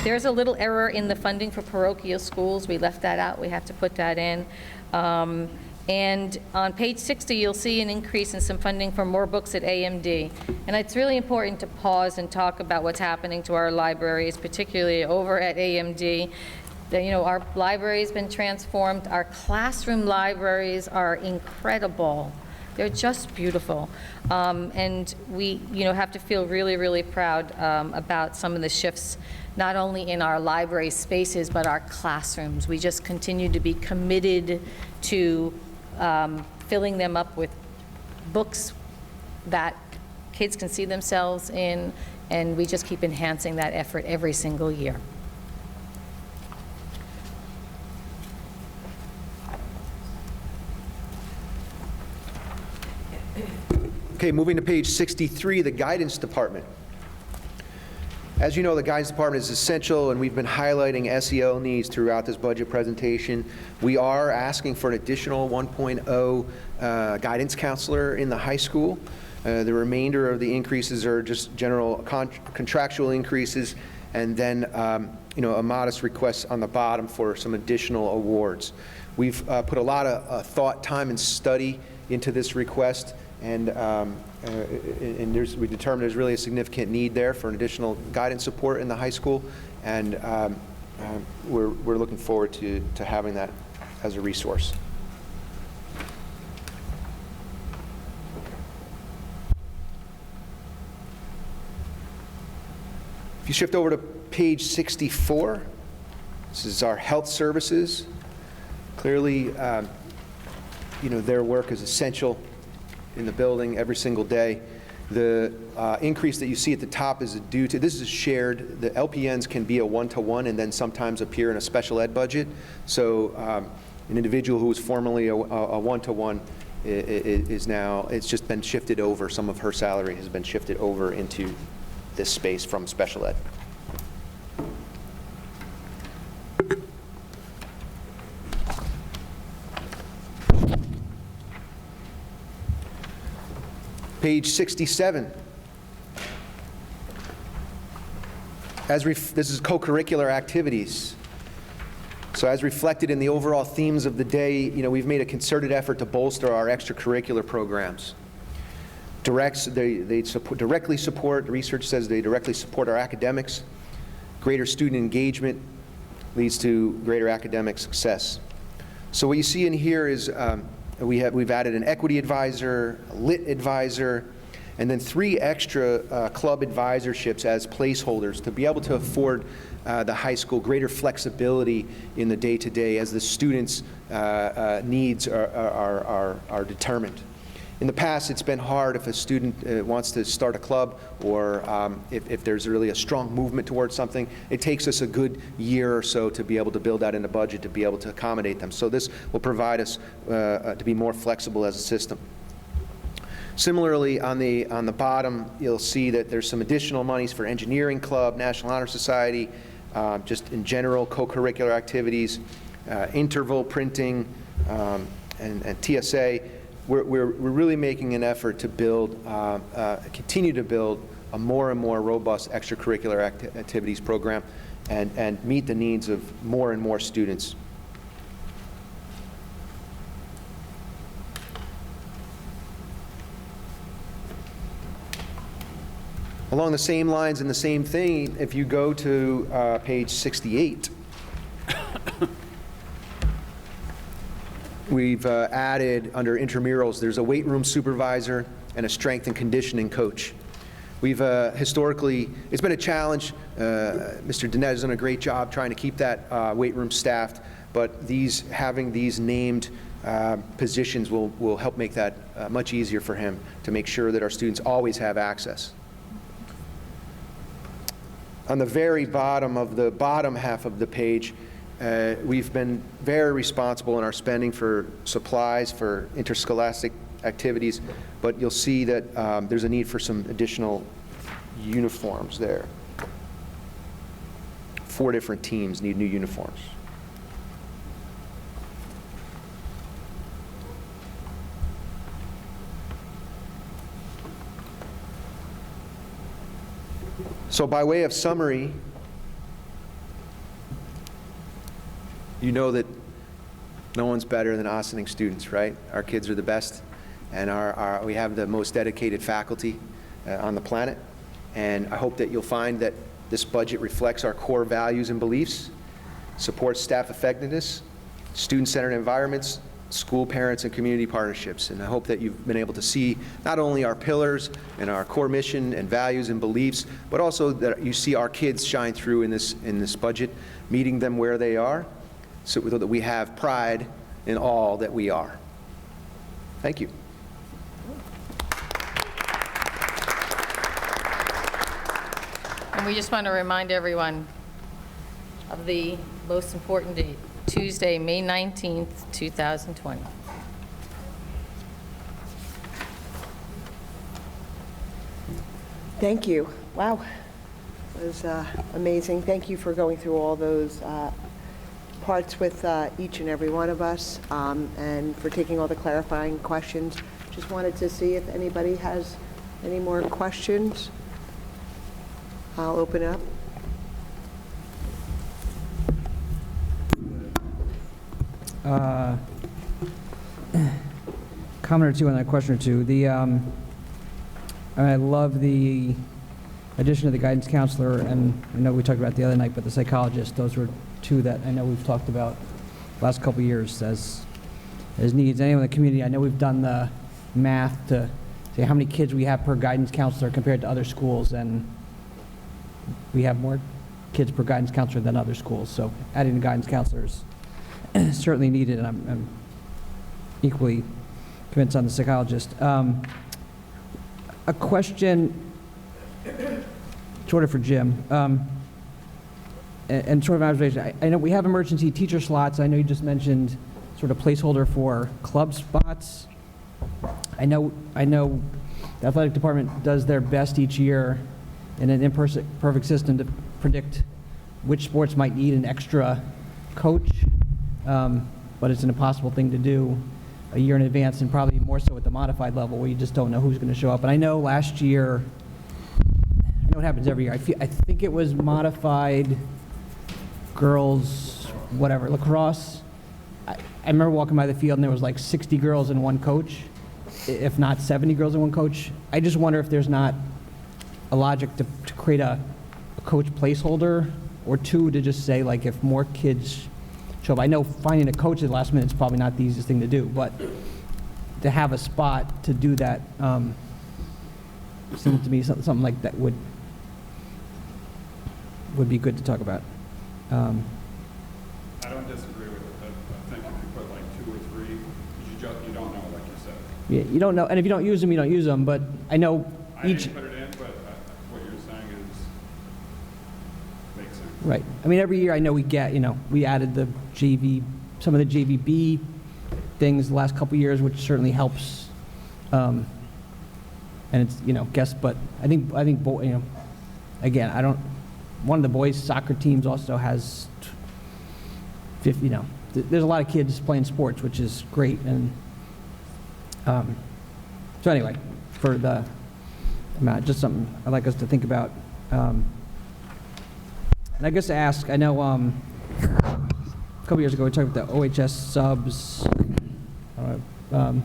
There's a little error in the funding for parochial schools. We left that out. We have to put that in. And on page 60, you'll see an increase in some funding for more books at AMD. And it's really important to pause and talk about what's happening to our libraries, particularly over at AMD. Our library has been transformed. Our classroom libraries are incredible. They're just beautiful. And we, have to feel really, really proud about some of the shifts, not only in our library spaces, but our classrooms. We just continue to be committed to filling them up with books that kids can see themselves in, and we just keep enhancing that effort every single year. Okay, moving to page 63, the guidance department. As you know, the guidance department is essential, and we've been highlighting SEL needs throughout this budget presentation. We are asking for an additional 1.0 guidance counselor in the high school. The remainder of the increases are just general contractual increases, and then a modest request on the bottom for some additional awards. We've put a lot of thought, time, and study into this request. And we determined there's really a significant need there for an additional guidance support in the high school, and we're looking forward to having that as a resource. If you shift over to page 64, this is our health services. Clearly, their work is essential in the building every single day. The increase that you see at the top is due to, this is shared, the LPNs can be a one-to-one and then sometimes appear in a special ed budget. So an individual who was formerly a one-to-one is now, it's just been shifted over, some of her salary has been shifted over into this space from special ed. Page 67. This is co-curricular activities. So as reflected in the overall themes of the day, we've made a concerted effort to bolster our extracurricular programs. Directly support, the research says they directly support our academics. Greater student engagement leads to greater academic success. So what you see in here is we've added an equity advisor, a lit advisor, and then 3 extra club advisorships as placeholders to be able to afford the high school greater flexibility in the day-to-day as the students' needs are determined. In the past, it's been hard if a student wants to start a club, or if there's really a strong movement towards something. It takes us a good year or so to be able to build that in the budget to be able to accommodate them. So this will provide us to be more flexible as a system. Similarly, on the bottom, you'll see that there's some additional monies for engineering club, National Honor Society, just in general co-curricular activities, interval printing, and TSA. We're really making an effort to build, continue to build a more and more robust extracurricular activities program and meet the needs of more and more students. Along the same lines and the same thing, if you go to page 68, we've added under intramurals, there's a weight room supervisor and a strength and conditioning coach. We've historically, it's been a challenge. Mr. Dennett has done a great job trying to keep that weight room staffed, but having these named positions will help make that much easier for him to make sure that our students always have access. On the very bottom of the bottom half of the page, we've been very responsible in our spending for supplies for interscholastic activities, but you'll see that there's a need for some additional uniforms there. 4 different teams need new uniforms. So by way of summary, you know that no one's better than Ossining students, right? Our kids are the best, and we have the most dedicated faculty on the planet. And I hope that you'll find that this budget reflects our core values and beliefs, supports staff effectiveness, student-centered environments, school parents, and community partnerships. And I hope that you've been able to see not only our pillars and our core mission and values and beliefs, but also that you see our kids shine through in this budget, meeting them where they are, so that we have pride in all that we are. Thank you. And we just want to remind everyone of the most important date, Tuesday, May 19th, 2020. Thank you. Wow. It was amazing. Thank you for going through all those parts with each and every one of us, and for taking all the clarifying questions. Just wanted to see if anybody has any more questions. I'll open up. Comment or two on that question or two. I love the addition of the guidance counselor, and I know we talked about the other night, but the psychologist. Those were 2 that I know we've talked about last couple of years as needs. Anyone in the community, I know we've done the math to say how many kids we have per guidance counselor compared to other schools, and we have more kids per guidance counselor than other schools. So adding the guidance counselors certainly needed, and I'm equally convinced on the psychologist. A question sort of for Jim, and sort of an observation. I know we have emergency teacher slots. I know you just mentioned sort of placeholder for club spots. I know the athletic department does their best each year in an imperfect system to predict which sports might need an extra coach, but it's an impossible thing to do a year in advance, and probably more so at the modified level where you just don't know who's going to show up. And I know last year, I know it happens every year, I think it was modified girls, whatever, lacrosse. I remember walking by the field and there was like 60 girls and 1 coach, if not 70 girls and 1 coach. I just wonder if there's not a logic to create a coach placeholder or 2 to just say, like, if more kids show up. I know finding a coach at the last minute is probably not the easiest thing to do, but to have a spot to do that seems to me something like that would be good to talk about. I don't disagree with it, but I think if you put like 2 or 3, you don't know, like you said. You don't know, and if you don't use them, you don't use them, but I know I each, didn't put it in, but what you're saying makes sense. right. I mean, every year I know we get, we added the JV, some of the JVB things the last couple of years, which certainly helps. And it's, guess, but I think, again, one of the boys' soccer teams also has 50, there's a lot of kids playing sports, which is great. And so anyway, for the amount, just something I'd like us to think about. And I guess to ask, I know a couple years ago we talked about the OHS subs. And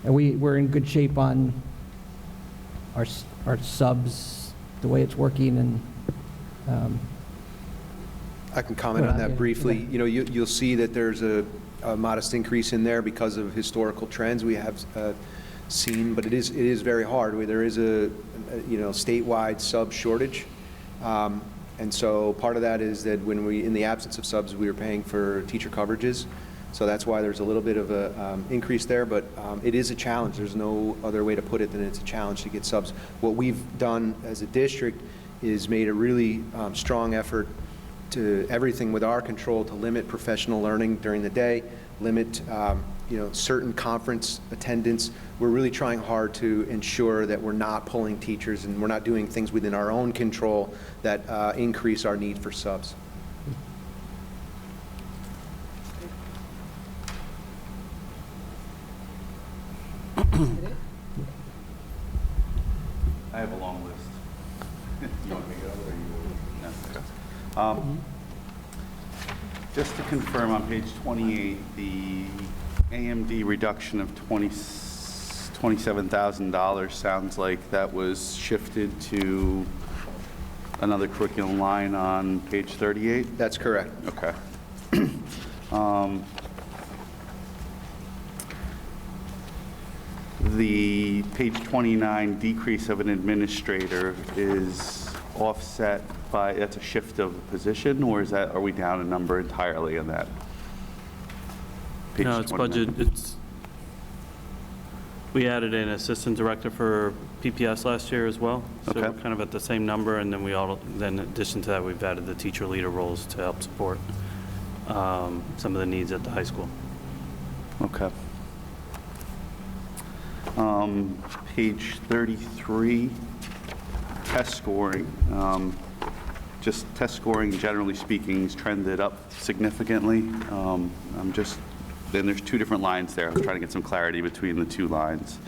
we're in good shape on our subs, the way it's working, and I can comment on that briefly. You'll see that there's a modest increase in there because of historical trends we have seen, but it is very hard. There is a statewide sub shortage, and so part of that is that in the absence of subs, we were paying for teacher coverages. So that's why there's a little bit of a increase there, but it is a challenge. There's no other way to put it than it's a challenge to get subs. What we've done as a district is made a really strong effort to everything with our control to limit professional learning during the day, limit certain conference attendance. We're really trying hard to ensure that we're not pulling teachers and we're not doing things within our own control that increase our need for subs. I have a long list. You want me to go or you? No. Just to confirm, on page 28, the AMD reduction of $27,000 sounds like that was shifted to another curriculum line on page 38? That's correct. Okay. The page 29 decrease of an administrator is offset by, that's a shift of a position, or are we down a number entirely on that? Page No, it's 29. budget. We added an assistant director for PPS last year as well. So Okay. we're kind of at the same number, and then in addition to that, we've added the teacher leader roles to help support some of the needs at the high school. Okay. Page 33, test scoring. Just test scoring, generally speaking, has trended up significantly. Then there's 2 different lines there. I was trying to get some clarity between the 2 lines.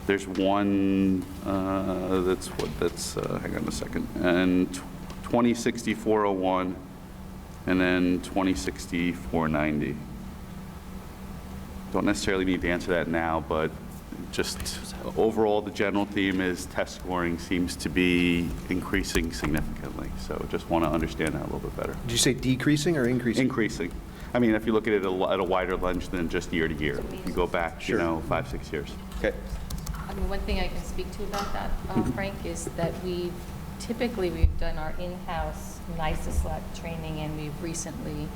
There's one hang on a second, and 2060-401, and then 2060-490. Don't necessarily need to answer that now, but just overall, the general theme is test scoring seems to be increasing significantly. So just want to understand that a little bit better. Did you say decreasing or increasing? Increasing. I mean, if you look at it at a wider lens than just year to year, you go back, Sure. 5-6 years. Okay. I mean, one thing I can speak to about that, Frank, is that we've done our in-house NISA training, and we've recently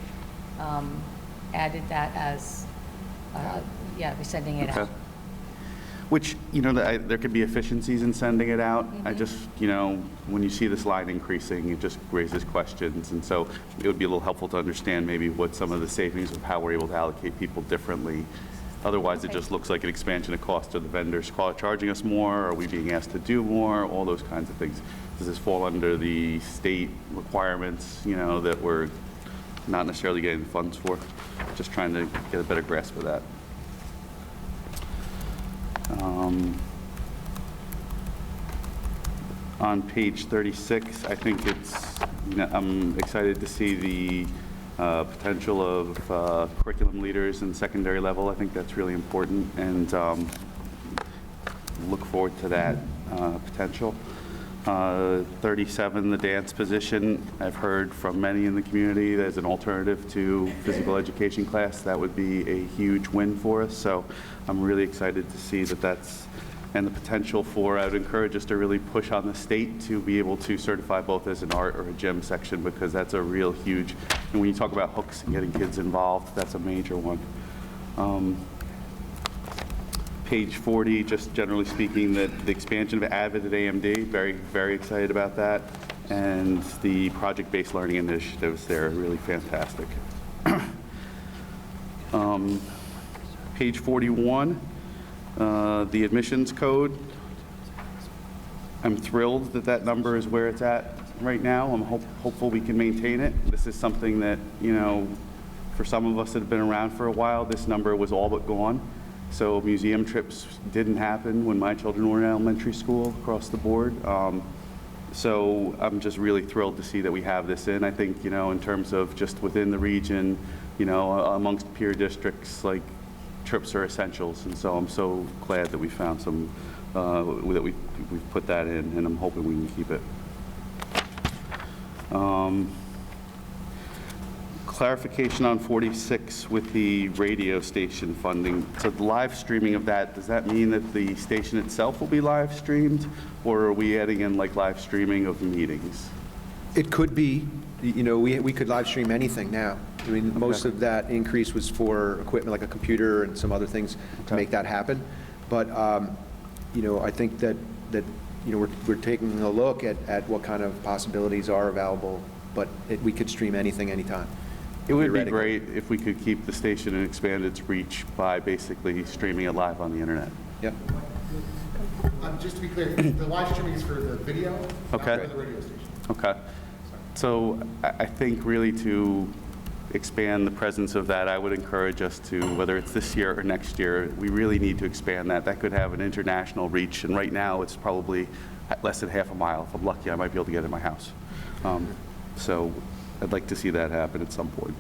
added that as, we're sending it out. Okay. Which, there could be efficiencies in sending it out. I just, when you see this line increasing, it just raises questions. And so it would be a little helpful to understand maybe what some of the savings of how we're able to allocate people differently. Otherwise, it just looks like an expansion of cost. Are the vendors charging us more? Are we being asked to do more? All those kinds of things. Does this fall under the state requirements, that we're not necessarily getting funds for? Just trying to get a better grasp of that. On page 36, I think I'm excited to see the potential of curriculum leaders in secondary level. I think that's really important, and look forward to that potential. 37, the dance position. I've heard from many in the community that as an alternative to physical education class, that would be a huge win for us. So I'm really excited to see that that's and the potential for, I would encourage us to really push on the state to be able to certify both as an art or a gym section, because that's a real huge, and when you talk about hooks and getting kids involved, that's a major one. Page 40, just generally speaking, that the expansion of AVID at AMD, very, very excited about that. And the project-based learning initiatives there are really fantastic. Page 41, the admissions code. I'm thrilled that that number is where it's at right now. I'm hopeful we can maintain it. This is something that, you know, for some of us that have been around for a while, this number was all but gone. So museum trips didn't happen when my children were in elementary school across the board. So I'm just really thrilled to see that we have this in. I think, you know, in terms of just within the region, you know, amongst peer districts, like, trips are essentials. And so I'm so glad that we found some, that we've put that in, and I'm hoping we can keep it. Clarification on 46 with the radio station funding. So the live streaming of that, does that mean that the station itself will be live streamed, or are we adding in like live streaming of meetings? It could be, you know, we could live stream anything now. I mean, most of that increase was for equipment like a computer and some other things to make that happen. But, you know, I think that you know, we're taking a look at what kind of possibilities are available, but we could stream anything, anytime. It would be great if we could keep the station and expand its reach by basically streaming it live on the internet. Yep. Just to be clear, the live streaming is for the video, okay, not for the radio station. Okay. So I think really to expand the presence of that, I would encourage us to, whether it's this year or next year, we really need to expand that. That could have an international reach, and right now it's probably at less than half a mile. If I'm lucky, I might be able to get it in my house. So I'd like to see that happen at some point.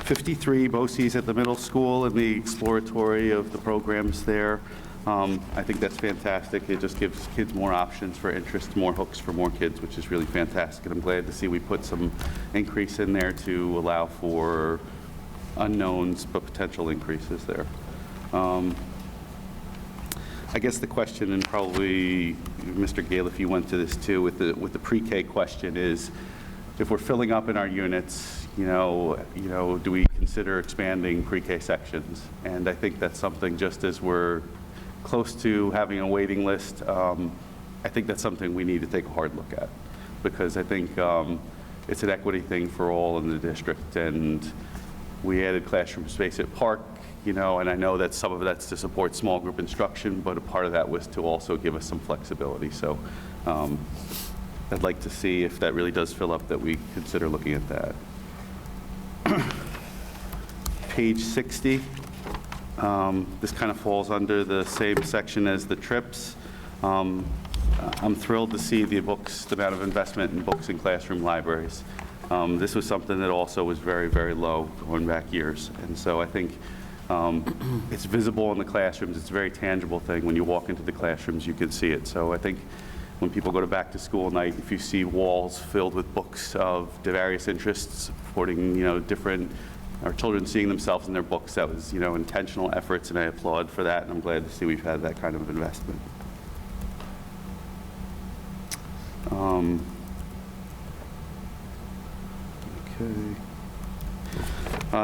53, Boces at the middle school and the exploratory of the programs there. I think that's fantastic. It just gives kids more options for interest, more hooks for more kids, which is really fantastic. And I'm glad to see we put some increase in there to allow for unknowns, but potential increases there. I guess the question, and probably Mr. Gale, if you went to this too, with the pre-K question is, if we're filling up in our units, you know, do we consider expanding pre-K sections? And I think that's something, just as we're close to having a waiting list, I think that's something we need to take a hard look at, because I think it's an equity thing for all in the district. And we added classroom space at Park, you know, and I know that some of that's to support small group instruction, but a part of that was to also give us some flexibility. So I'd like to see if that really does fill up, that we consider looking at that. Page 60, this kind of falls under the same section as the trips. I'm thrilled to see the books, the amount of investment in books in classroom libraries. This was something that also was very, very low going back years. And so I think it's visible in the classrooms. It's a very tangible thing. When you walk into the classrooms, you can see it. So I think when people go to back to school night, if you see walls filled with books of the various interests, supporting, you know, our children seeing themselves in their books, that was, you know, intentional efforts, and I applaud for that, and I'm glad to see we've had that kind of investment.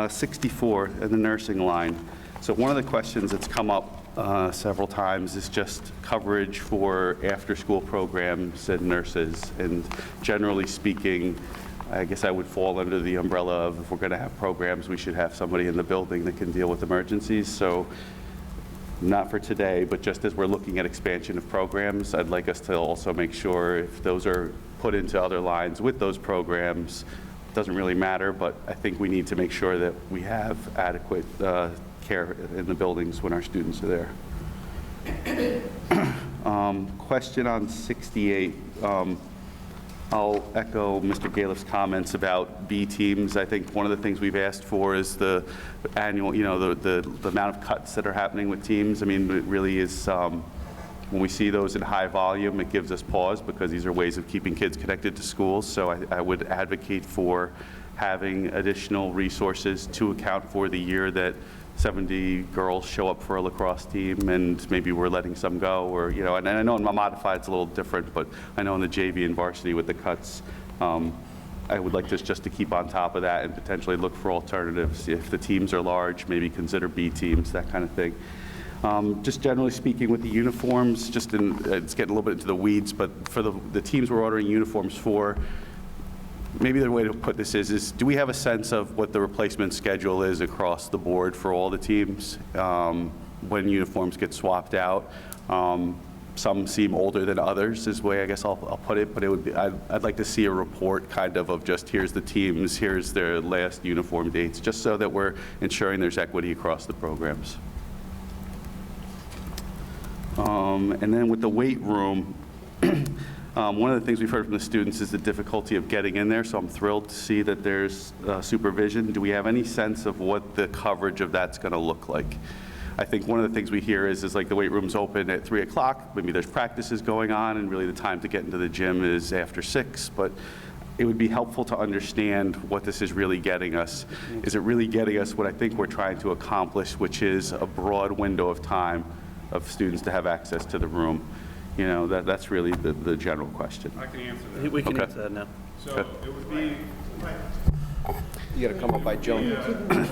64, and the nursing line. So one of the questions that's come up several times is just coverage for after-school programs and nurses. And generally speaking, I guess I would fall under the umbrella of, if we're going to have programs, we should have somebody in the building that can deal with emergencies. So not for today, but just as we're looking at expansion of programs, I'd like us to also make sure if those are put into other lines with those programs, it doesn't really matter, but I think we need to make sure that we have adequate care in the buildings when our students are there. Question on 68. I'll echo Mr. Galiff's comments about B teams. I think one of the things we've asked for is the annual, you know, the amount of cuts that are happening with teams. I mean, it really is, when we see those in high volume, it gives us pause, because these are ways of keeping kids connected to schools. So I would advocate for having additional resources to account for the year that 70 girls show up for a lacrosse team, and maybe we're letting some go, or, you know, and I know in my modified it's a little different, but I know in the JV and varsity with the cuts, I would like just to keep on top of that and potentially look for alternatives. If the teams are large, maybe consider B teams, that kind of thing. Just generally speaking with the uniforms, it's getting a little bit into the weeds, but for the teams we're ordering uniforms for, maybe the way to put this is do we have a sense of what the replacement schedule is across the board for all the teams when uniforms get swapped out? Some seem older than others is the way I guess I'll put it, but it would be, I'd like to see a report kind of just here's the teams, here's their last uniform dates, just so that we're ensuring there's equity across the programs. And then with the weight room, one of the things we've heard from the students is the difficulty of getting in there, so I'm thrilled to see that there's supervision. Do we have any sense of what the coverage of that's going to look like? I think one of the things we hear is like the weight room's open at 3 o'clock, maybe there's practices going on, and really the time to get into the gym is after 6, but it would be helpful to understand what this is really getting us. Is it really getting us what I think we're trying to accomplish, which is a broad window of time of students to have access to the room? You know, that's really the general question. I can answer that. We can Okay. answer that now. So it would be, You got to come up by Joan.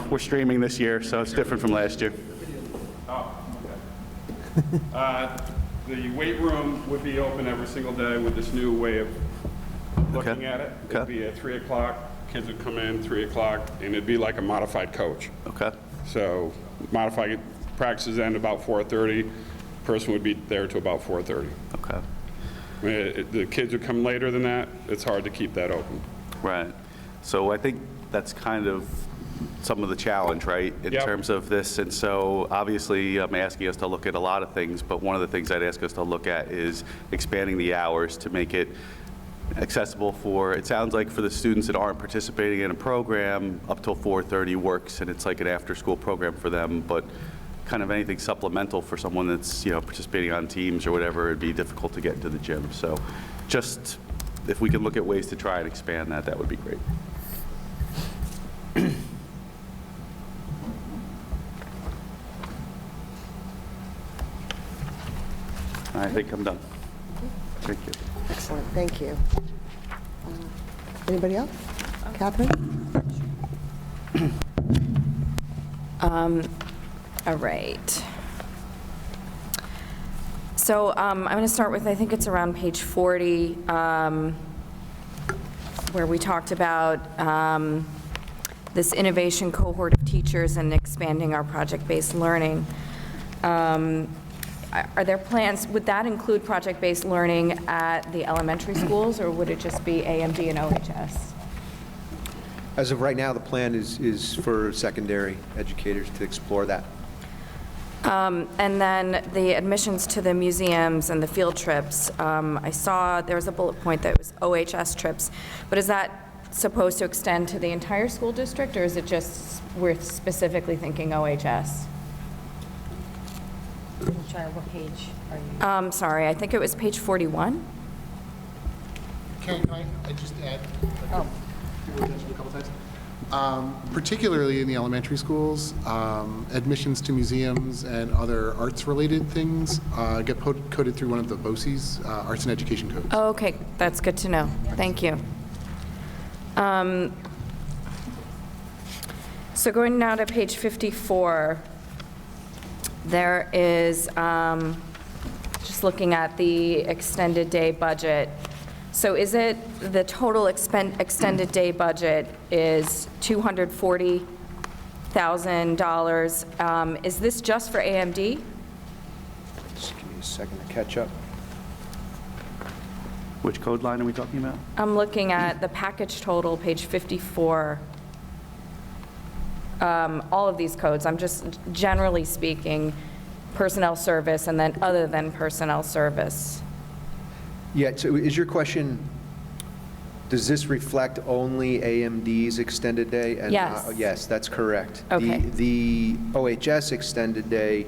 We're streaming this year, so it's different from last year. oh, okay. The weight room would be open every single day with this new way of looking Okay. at it. Okay. It'd be at 3 o'clock, kids would come in 3 o'clock, and it'd be like a modified coach. Okay. So modified practices end about 4:30. Person would be there to about 4:30. Okay. I mean, the kids who come later than that, it's hard to keep that open. Right. So I think that's kind of some of the challenge, right, in Yep. terms of this. And so obviously I'm asking us to look at a lot of things, but one of the things I'd ask us to look at is expanding the hours to make it accessible for, it sounds like for the students that aren't participating in a program, up till 4:30 works, and it's like an after-school program for them, but kind of anything supplemental for someone that's, you know, participating on teams or whatever, it'd be difficult to get into the gym. So just, if we can look at ways to try and expand that, that would be great. I think I'm done. Thank you. Excellent, thank you. Anybody else? Catherine? All right. So I'm going to start with, I think it's around page 40, where we talked about this innovation cohort of teachers and expanding our project-based learning. Are there plans, would that include project-based learning at the elementary schools, or would it just be AMD and OHS? As of right now, the plan is for secondary educators to explore that. And then the admissions to the museums and the field trips, I saw there was a bullet point that was OHS trips, but is that supposed to extend to the entire school district, or is it just we're specifically thinking OHS? I'm sorry, what page are you? Sorry, I think it was page 41. Karen, can I just add? Oh. People attention a couple times. Particularly in the elementary schools, admissions to museums and other arts-related things get coded through one of the Boces, Arts and Education codes. Oh, okay, that's good to know. Thank you. So going now to page 54, there is, just looking at the extended day budget. So is it, the total extended day budget is $240,000. Is this just for AMD? Just give me a second to catch up. Which code line are we talking about? I'm looking at the package total, page 54. All of these codes, I'm just generally speaking, personnel service and then other than personnel service. Yeah, so is your question, does this reflect only AMD's extended day? And, Yes. Yes, that's correct. Okay. The OHS extended day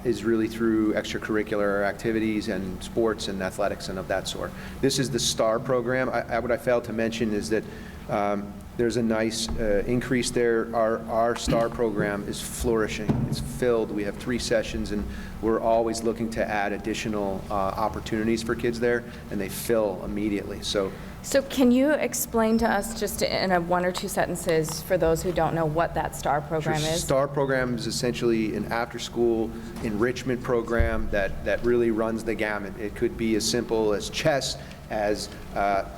is really through extracurricular activities and sports and athletics and of that sort. This is the STAR program. What I failed to mention is that There's a nice increase there. Our STAR program is flourishing. It's filled. We have 3 sessions, and we're always looking to add additional opportunities for kids there, and they fill immediately. So can you explain to us, just in a 1 or 2 sentences, for those who don't know what that STAR program is? STAR program is essentially an after-school enrichment program that really runs the gamut. It could be as simple as chess, as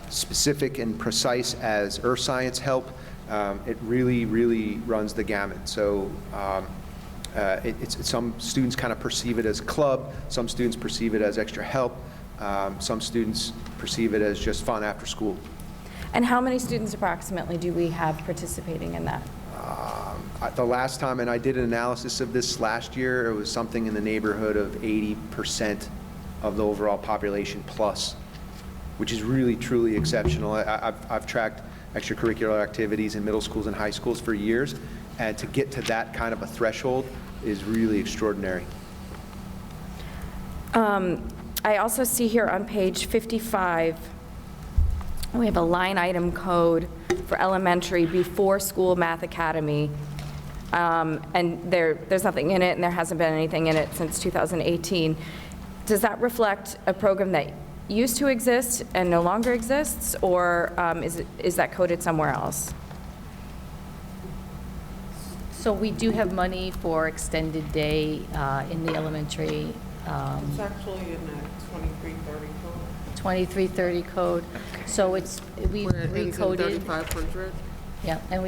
specific and precise as earth science help. It really, really runs the gamut. So some students kind of perceive it as club, some students perceive it as extra help, some students perceive it as just fun after school. And how many students approximately do we have participating in that? The last time, and I did an analysis of this last year, it was something in the neighborhood of 80% of the overall population plus, which is really, truly exceptional. I've tracked extracurricular activities in middle schools and high schools for years, and to get to that kind of a threshold is really extraordinary. I also see here on page 55, we have a line item code for elementary before school math academy. And there's nothing in it, and there hasn't been anything in it since 2018. Does that reflect a program that used to exist and no longer exists, or is that coded somewhere else? So we do have money for extended day in the elementary. It's actually in that 2330 code. 2330 code. So we've Where it ends in recoded. 3500. Yeah, and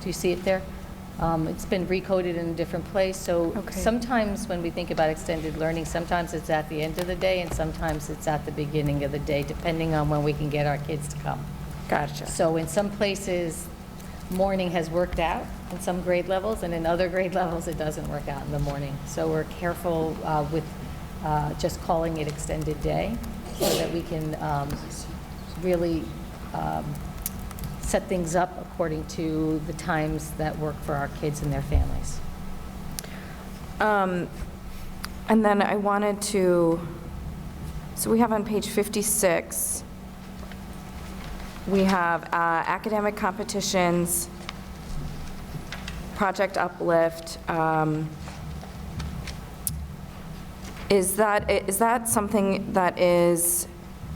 do you see it there? It's been recoded in a different place, so Okay. sometimes when we think about extended learning, sometimes it's at the end of the day, and sometimes it's at the beginning of the day, depending on when we can get our kids to come. Gotcha. So in some places, morning has worked out in some grade levels, and in other grade levels, it doesn't work out in the morning. So we're careful with just calling it extended day, so that we can really set things up according to the times that work for our kids and their families. And then I wanted to, so we have on page 56, we have academic competitions, Project Uplift. Is that something that is,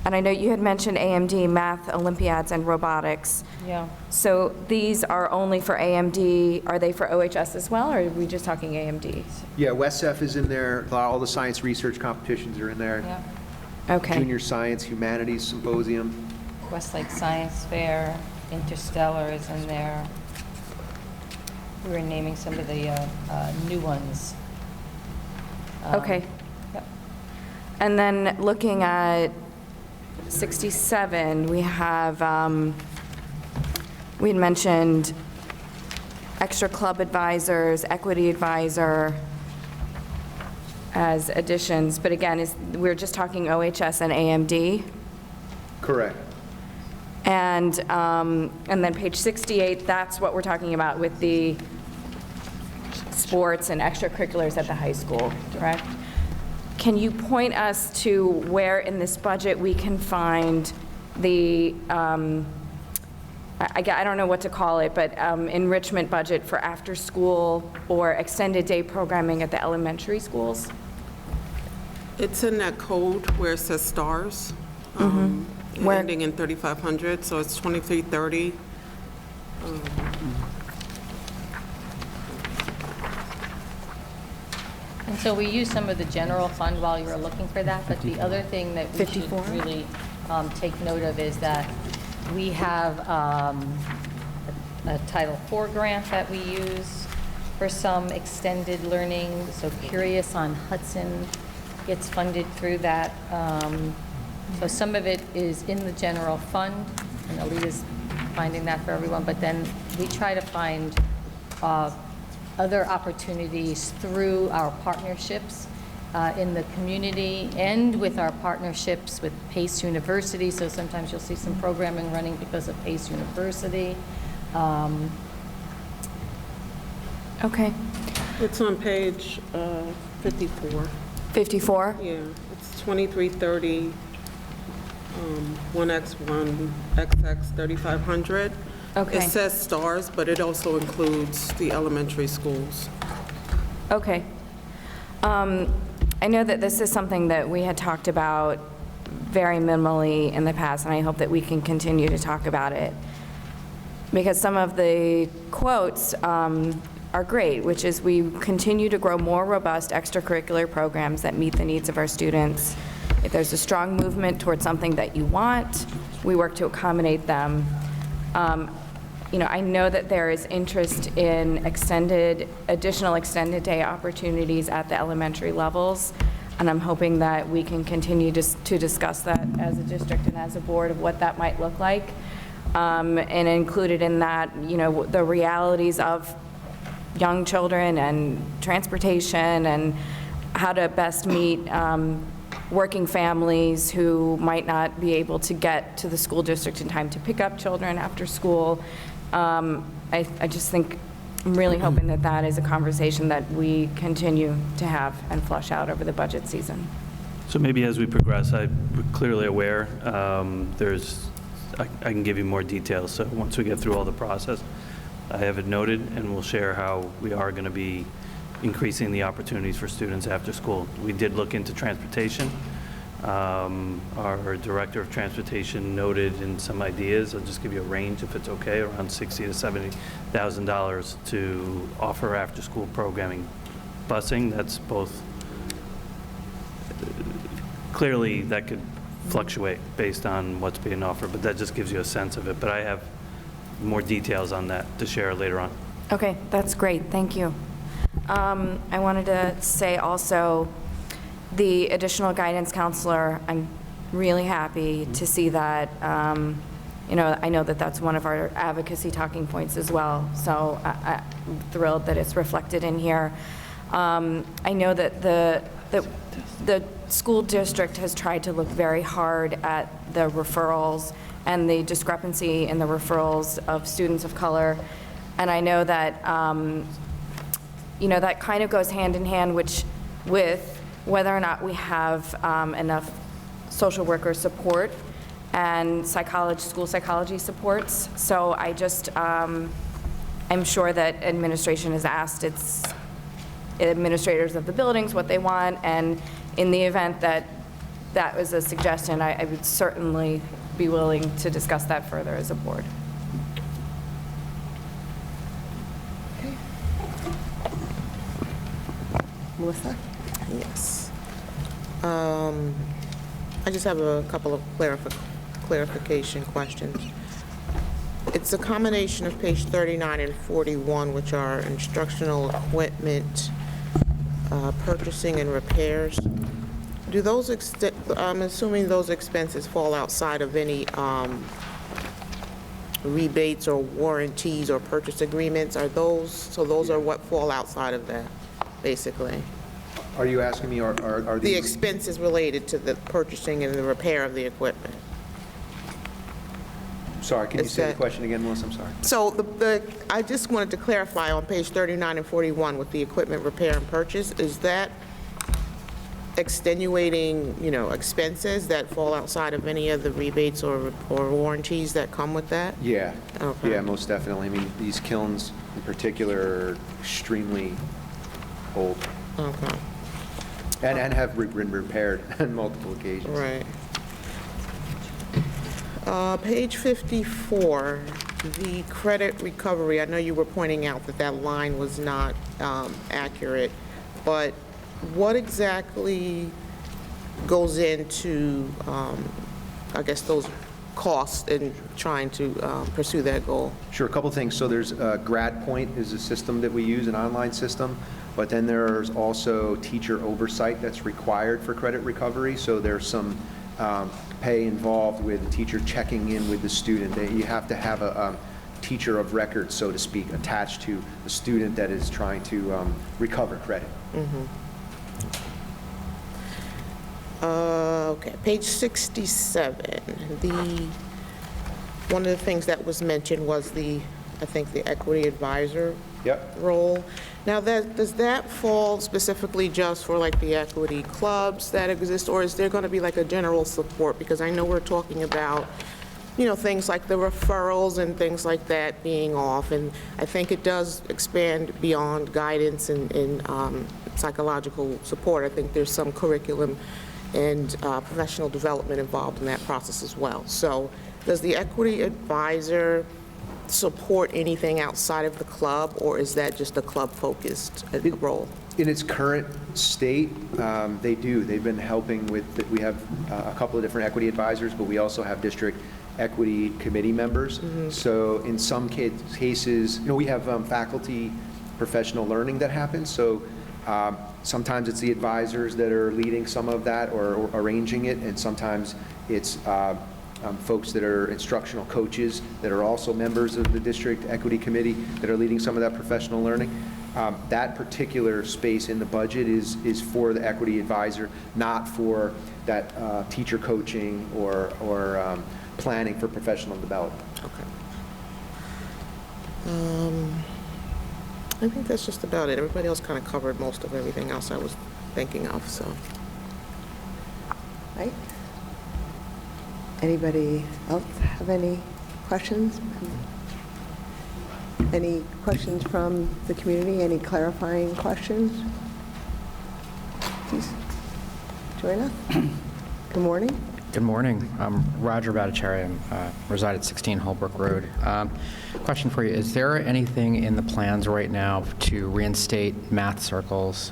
and I know you had mentioned AMD, Math Olympiads, and Robotics. Yeah. So these are only for AMD. Are they for OHS as well, or are we just talking AMD? Yeah, WestF is in there. All the science research competitions are in there. Yeah. Okay. Junior Science Humanities Symposium. Westlake Science Fair, Interstellar is in there. We were naming some of the new ones. Okay. Yep. And then looking at 67, we have, we had mentioned extra club advisors, equity advisor as additions, but again, we're just talking OHS and AMD. Correct. And then page 68, that's what we're talking about with the sports and extracurriculars at the high school, correct? Can you point us to where in this budget we can find the, I don't know what to call it, but enrichment budget for after-school or extended day programming at the elementary schools? It's in that code where it says stars, Where- ending in 3500, so it's 2330. And so we use some of the general fund while you were looking for that, but the other thing that we should 54? really take note of is that we have a Title IV grant that we use for some extended learning, so Curious on Hudson gets funded through that. So some of it is in the general fund, and Alita's finding that for everyone, but then we try to find other opportunities through our partnerships in the community and with our partnerships with Pace University. So sometimes you'll see some programming running because of Pace University. Okay. It's on page 54. 54? Yeah, it's 2330. 1X, 1XX, 3500. Okay. It says stars, but it also includes the elementary schools. Okay. I know that this is something that we had talked about very minimally in the past, and I hope that we can continue to talk about it. Because some of the quotes are great, which is we continue to grow more robust extracurricular programs that meet the needs of our students. If there's a strong movement towards something that you want, we work to accommodate them. You know, I know that there is interest in additional extended day opportunities at the elementary levels, and I'm hoping that we can continue to discuss that as a district and as a board of what that might look like. And included in that, you know, the realities of young children and transportation and how to best meet working families who might not be able to get to the school district in time to pick up children after school. I just think, I'm really hoping that that is a conversation that we continue to have and flush out over the budget season. So maybe as we progress, I'm clearly aware, I can give you more details, so once we get through all the process, I have it noted, and we'll share how we are going to be increasing the opportunities for students after school. We did look into transportation. Our Director of Transportation noted in some ideas, I'll just give you a range if it's okay, around $60,000 to $70,000 to offer after-school programming. Busing, that's both, clearly that could fluctuate based on what's being offered, but that just gives you a sense of it. But I have more details on that to share later on. Okay, that's great, thank you. I wanted to say also, the additional guidance counselor, I'm really happy to see that, you know, I know that that's one of our advocacy talking points as well, so I'm thrilled that it's reflected in here. I know that the school district has tried to look very hard at the referrals and the discrepancy in the referrals of students of color, and I know that, you know, that kind of goes hand in hand with whether or not we have enough social worker support and school psychology supports. So I just, I'm sure that administration has asked its administrators of the buildings what they want, and in the event that that was a suggestion, I would certainly be willing to discuss that further as a board. Melissa? Yes. I just have a couple of clarification questions. It's a combination of page 39 and 41, which are instructional equipment, purchasing and repairs. Do those, I'm assuming those expenses fall outside of any rebates or warranties or purchase agreements? Are those, so those are what fall outside of that, basically? Are you asking me, are The these? expenses related to the purchasing and the repair of the equipment. Sorry, can you Is say the that- question again, Melissa? I'm sorry. So I just wanted to clarify on page 39 and 41 with the equipment repair and purchase, is that extenuating, you know, expenses that fall outside of any of the rebates or warranties that come with that? Yeah. Okay. Yeah, most definitely. I mean, these kilns in particular are extremely old Okay, and have been repaired on multiple occasions. right. Page 54, the credit recovery, I know you were pointing out that that line was not accurate, but what exactly goes into, I guess, those costs in trying to pursue that goal? Sure, a couple things. So there's Grad Point is a system that we use, an online system, but then there's also teacher oversight that's required for credit recovery. So there's some pay involved with the teacher checking in with the student. You have to have a teacher of record, so to speak, attached to the student that is trying to recover credit. Okay, page 67, one of the things that was mentioned was the I think, the equity advisor Yep. role. Now, does that fall specifically just for like the equity clubs that exist, or is there going to be like a general support? Because I know we're talking about, things like the referrals and things like that being off, and I think it does expand beyond guidance and psychological support. I think there's some curriculum and professional development involved in that process as well. So does the equity advisor support anything outside of the club, or is that just a club-focused role? In its current state, they do. They've been helping with, we have a couple of different equity advisors, but we also have district equity committee members. So in some cases, we have faculty professional learning that happens. So sometimes it's the advisors that are leading some of that or arranging it, and sometimes it's folks that are instructional coaches that are also members of the district equity committee that are leading some of that professional learning. That particular space in the budget is for the equity advisor, not for that teacher coaching or planning for professional development. Okay. I think that's just about it. Everybody else kind of covered most of everything else I was thinking of, so. Right? Anybody else have any questions? Any questions from the community? Any clarifying questions? Please join us. Good morning. Good morning. I'm Roger Bhattacharya. I reside at 16 Holbrook Road. Question for you. Is there anything in the plans right now to reinstate math circles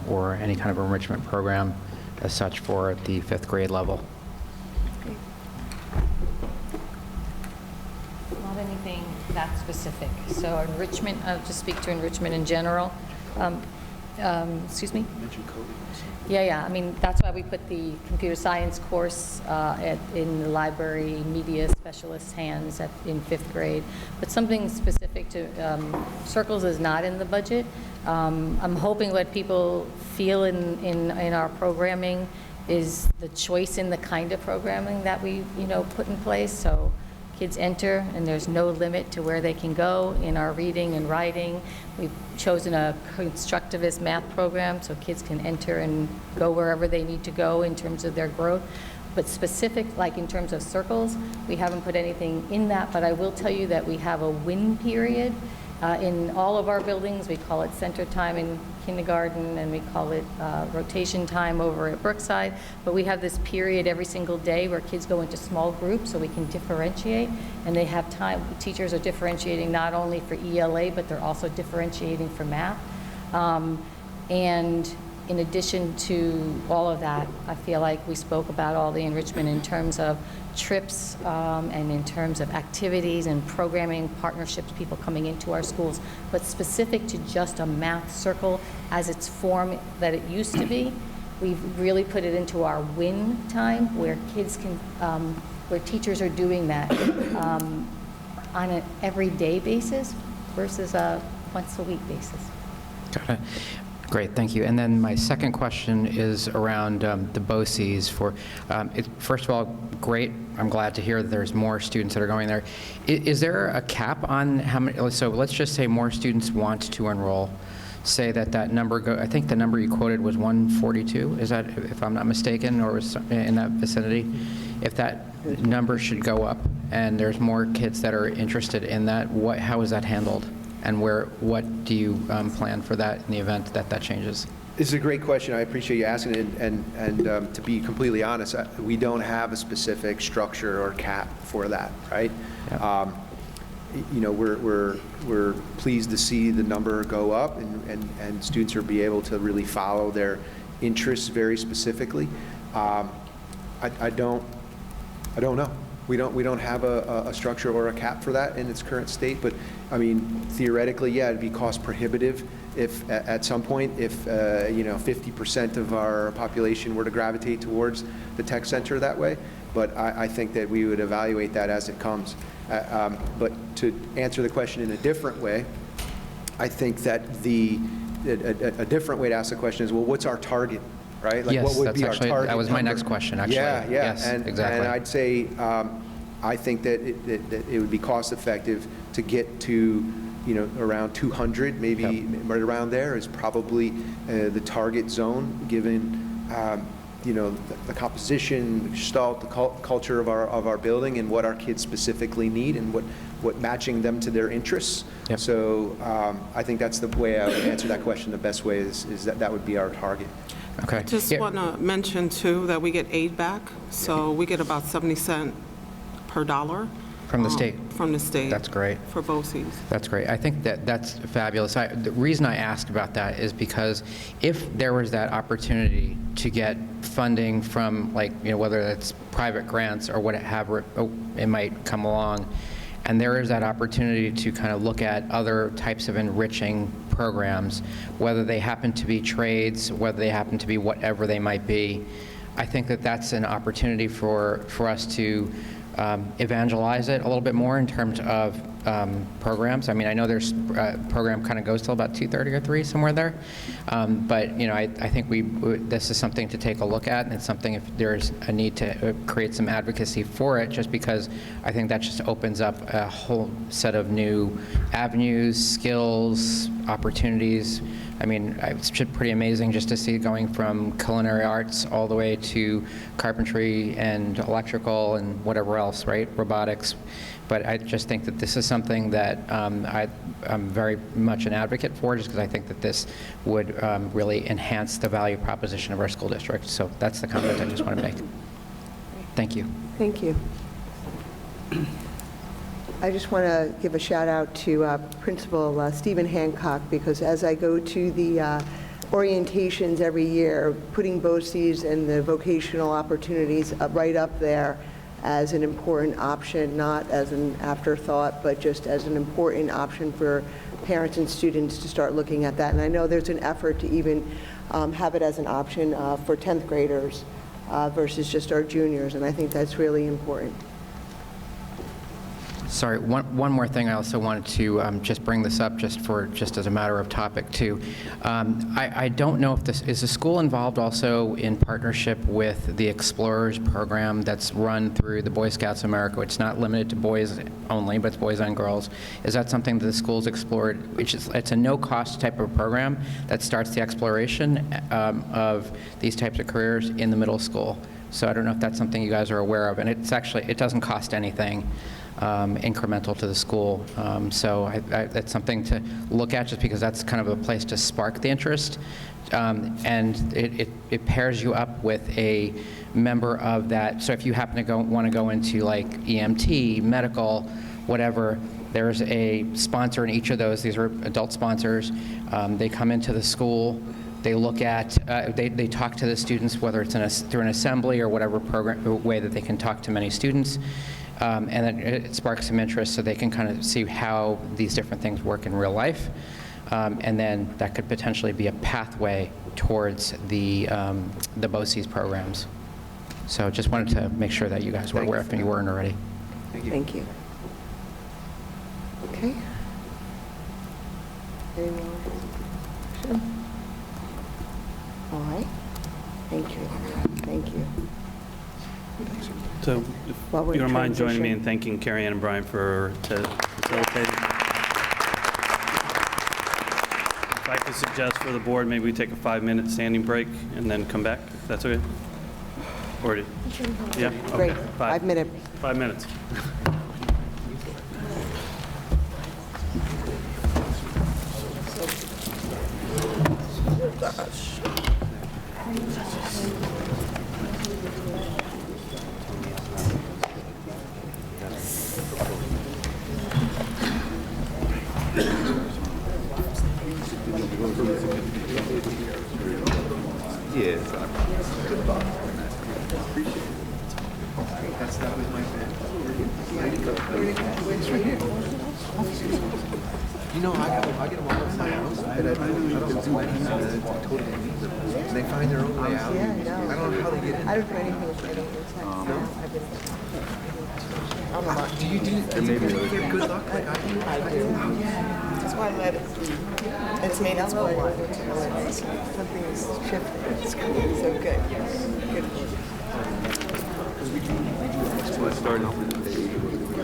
or any kind of enrichment program as such for the 5th grade level? Not anything that specific. So enrichment, I'll just speak to enrichment in general. Excuse me? You mentioned coding. Yeah. I mean, that's why we put the computer science course in the library media specialist's hands in 5th grade. But something specific to circles is not in the budget. I'm hoping what people feel in our programming is the choice in the kind of programming that we, put in place. So kids enter, and there's no limit to where they can go in our reading and writing. We've chosen a constructivist math program, so kids can enter and go wherever they need to go in terms of their growth. But specific, like in terms of circles, we haven't put anything in that, but I will tell you that we have a win period in all of our buildings. We call it center time in kindergarten, and we call it rotation time over at Brookside. But we have this period every single day where kids go into small groups so we can differentiate, and they have time. Teachers are differentiating not only for ELA, but they're also differentiating for math. And in addition to all of that, I feel like we spoke about all the enrichment in terms of trips and in terms of activities and programming partnerships, people coming into our schools. But specific to just a math circle as its form that it used to be, we've really put it into our win time where kids can, where teachers are doing that on an everyday basis versus a once-a-week basis. Got it. Great, thank you. And then my second question is around the Boces. First of all, great. I'm glad to hear that there's more students that are going there. Is there a cap on how many? So let's just say more students want to enroll. Say that number, I think the number you quoted was 142. Is that, if I'm not mistaken, or was in that vicinity? If that number should go up and there's more kids that are interested in that, how is that handled? And what do you plan for that in the event that changes? This is a great question. I appreciate you asking it. And to be completely honest, we don't have a specific structure or cap for that, right? Yeah. We're pleased to see the number go up, and students will be able to really follow their interests very specifically. I don't know. We don't have a structure or a cap for that in its current state, but I mean, theoretically, yeah, it'd be cost prohibitive if at some point, if 50% of our population were to gravitate towards the tech center that way. But I think that we would evaluate that as it comes. But to answer the question in a different way, I think that a different way to ask the question is, well, what's our target? Right? Like, yes, what would be our target that was my number? next question, actually. Yeah. Yes, and, exactly. And I'd say, I think that it would be cost effective to get to, around 200, maybe right around there is probably the target zone, given the composition, the gestalt, the culture of our building, and what our kids specifically need, and what matching them to their interests. Yep. So I think that's the way I would answer that question. The best way is that would be our target. Okay. Just want to mention, too, that we get aid back. So we get about 70 cents per dollar. From the state? From the state. That's great. For Boces. That's great. I think that's fabulous. The reason I asked about that is because if there was that opportunity to get funding from, whether it's private grants or whatever it might come along, and there is that opportunity to kind of look at other types of enriching programs, whether they happen to be trades, whether they happen to be whatever they might be, I think that that's an opportunity for us to evangelize it a little bit more in terms of programs. I mean, I know there's program kind of goes till about 2:30 or 3, somewhere there. But I think this is something to take a look at, and it's something if there's a need to create some advocacy for it, just because I think that just opens up a whole set of new avenues, skills, opportunities. I mean, it's pretty amazing just to see going from culinary arts all the way to carpentry and electrical and whatever else, right? Robotics. But I just think that this is something that I'm very much an advocate for, just because I think that this would really enhance the value proposition of our school district. So that's the comment I just want to make. Thank you. Thank you. I just want to give a shout out to Principal Stephen Hancock, because as I go to the orientations every year, putting Boces and the vocational opportunities right up there as an important option, not as an afterthought, but just as an important option for parents and students to start looking at that. And I know there's an effort to even have it as an option for 10th graders versus just our juniors, and I think that's really important. Sorry, one more thing. I also wanted to just bring this up just as a matter of topic too. I don't know if is the school involved also in partnership with the Explorers program that's run through the Boy Scouts of America. It's not limited to boys only, but it's boys and girls. Is that something that the school's explored? It's a no-cost type of program that starts the exploration of these types of careers in the middle school. So I don't know if that's something you guys are aware of, and it doesn't cost anything. Incremental to the school. So that's something to look at, just because that's kind of a place to spark the interest. And it pairs you up with a member of that. So if you happen to want to go into like EMT, medical, whatever, there's a sponsor in each of those. These are adult sponsors. They come into the school. They look at, they talk to the students, whether it's through an assembly or whatever way that they can talk to many students. And then it sparks some interest, so they can kind of see how these different things work in real life. And then that could potentially be a pathway towards the Boces programs. So just wanted to make sure that you guys were aware if you weren't already. Thank you. Thank you. Okay. Any more questions? All right. Thank you. Thank you. So While if we're you don't mind joining me transitioning. in thanking Carrie Ann and Brian for facilitating. If I could suggest for the board, maybe we take a 5-minute standing break and then come back, if that's okay? Or, yeah? Great. Okay. 5 minutes. 5 minutes. You know, I get them all at my house, and I don't do anything to totally leave them. They find their own way out. Yeah, I know. I don't know how they get in. I don't do anything with any insects. I've been. I'm not. Do you get good luck like I do? I do. That's why I let it. It's made its way. Something's shifting. It's good. So good. Good. Because we do starting off with the No,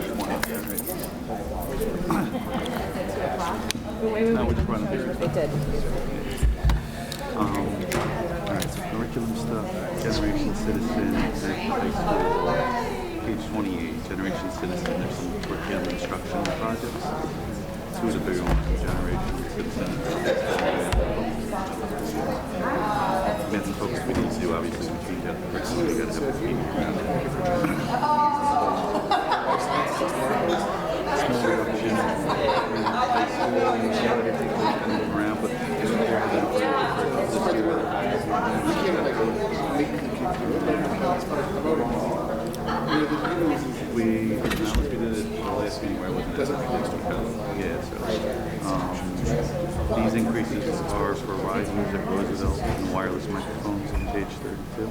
we're just running through. It did. All right, so curriculum stuff, Generation Citizen, high school, page 28, Generation Citizen, there's some curriculum instruction projects. Two of the bigger ones, Generation Citizen. We had some focus we need to do, obviously, we change out the curriculum, we gotta have a meeting around it. Small reduction, high school, around, but we did it the last meeting where I wasn't these increases are for risers at Roosevelt and wireless microphones on page 32.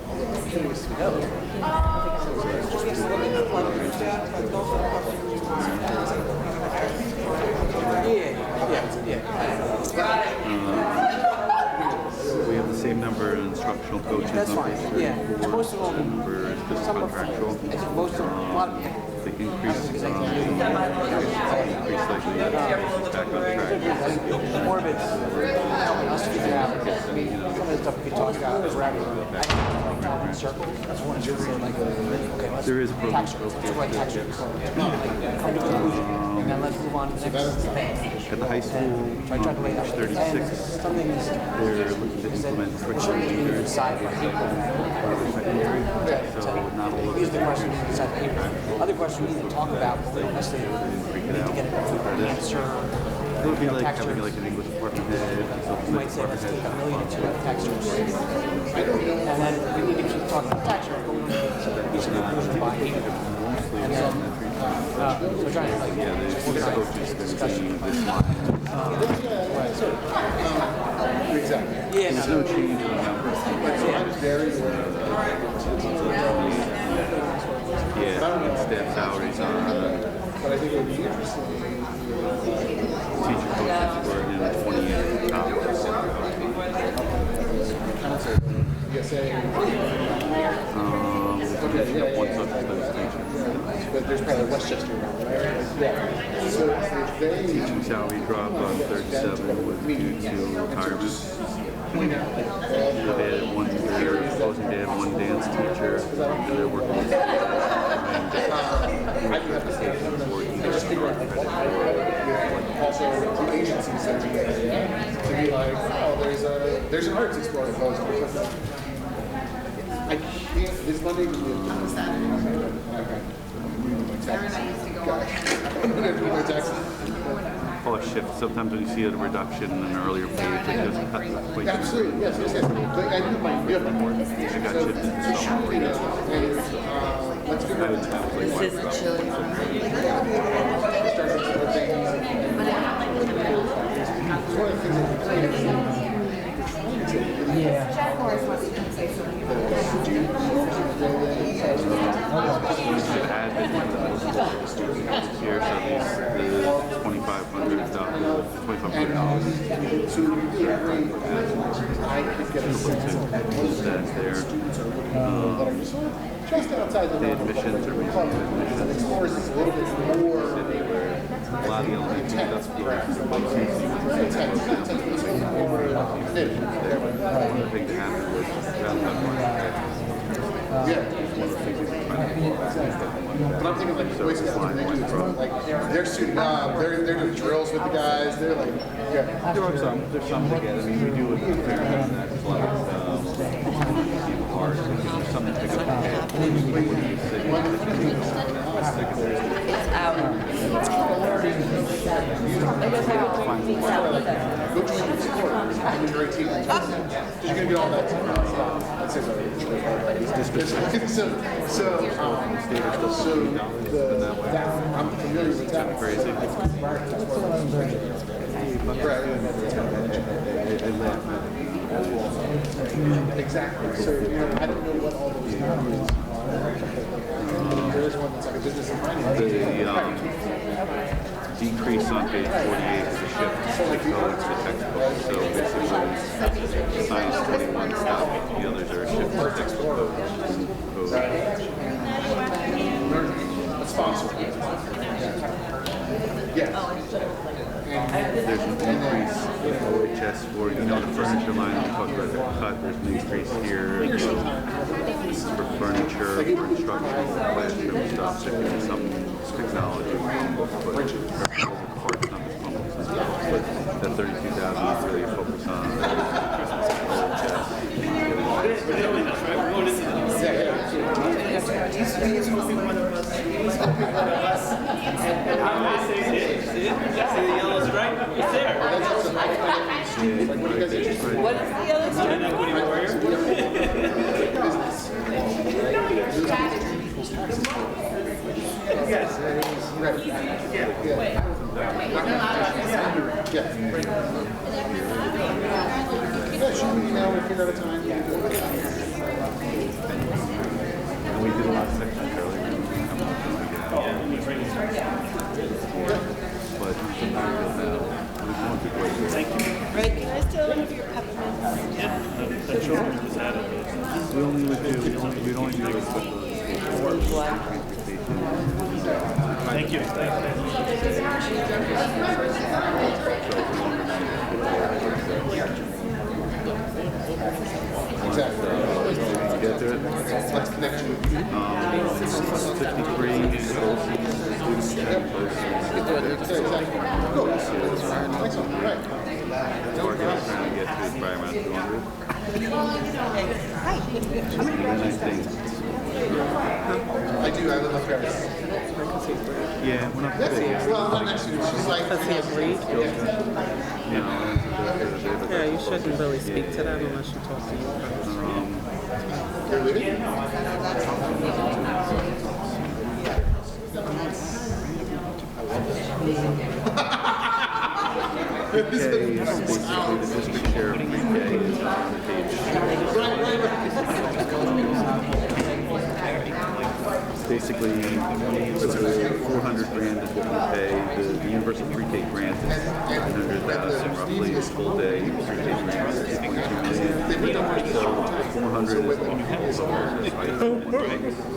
We have the same number of instructional coaches on page 34. The number is just contractual. The increase increase likely back on track. More of it's helping us figure out, I mean, some of the stuff we could talk about forever. Circle, that's one is really like, okay, let's. There is a program. Let's write tax rates. Come to a conclusion, and then let's move on to the next thing. At the high school, page 36, they're looking to implement curriculum leaders for secondary. So not all of These are the questions we decide to paper. Other questions we need to talk about, but we don't necessarily need to get an answer. It would be like having like an English department head. You might say, let's take $1 million or $2 out of tax rates. And then we need to keep talking about tax rates, but we don't need to each conclusion by April. And then, we're trying to like, organize this discussion. Exactly. Yeah, There's no change in the numbers. Yeah, staff salaries but I think it would be interesting. Teacher coaches were in 28 at the top. Council, ESA. One subject those teachers. But there's probably Westchester now, right? Yeah. So if they. Teaching salary drop on 37 was due to retirements. They've added one, they're proposing to add one dance teacher, and they're working with applications for also the agencies that we have to be like, oh, there's an arts explorer post. I can't, this Monday can be a Saturday. Okay. My taxes. Cost shift. Sometimes when you see a reduction in an earlier page, it doesn't cut the point. Absolutely, yes. But I knew my real report. It got shifted to somewhere. Let's figure out This is chilly. Here, so these $2,500. That's there. Just outside the admissions are reasonable. Explorers is a little bit more. A lot of the elementary stuff One thing to happen was but I'm thinking like voices like they're suiting up, they're doing drills with the guys, they're like there's some to get. I mean, we do a fair amount of that. There's a lot of hard. There's something to pick up. Go join the support. You're 18. You're gonna get all that. I'm familiar with that. Crazy. Exactly. So I don't know what all those numbers are. There's one that's like a business and finance. The decrease on page 48 is a shift to textbook. So basically, science 21 stuff. The others are a shift to textbook code. There's an increase in OHS for, the furniture line, we talked about that cut, there's an increase here for furniture, for instructional, classroom stuff, some technology, part-time but that 32,000 is really a focus on What is the yellow stripe? And we did a lot of sections earlier. But thank you. Right, can I still have your peppermints? We only would do, we'd only do it with Thank you. Exactly. Get to it. Let's connect you. 53 Target is trying to get to is by around 200. And then I think, I do, I live up there. yeah, we're not Well, not next to you, she's like. Has he agreed? yeah, Yeah, you shouldn't really speak to that unless you talk to you. You're leaving? basically the district share of pre-K is on page. Basically, the 400 grand is what we pay. The universal pre-K grant is 900,000 roughly. Full day pre-K grant is 2 million. So 400 is all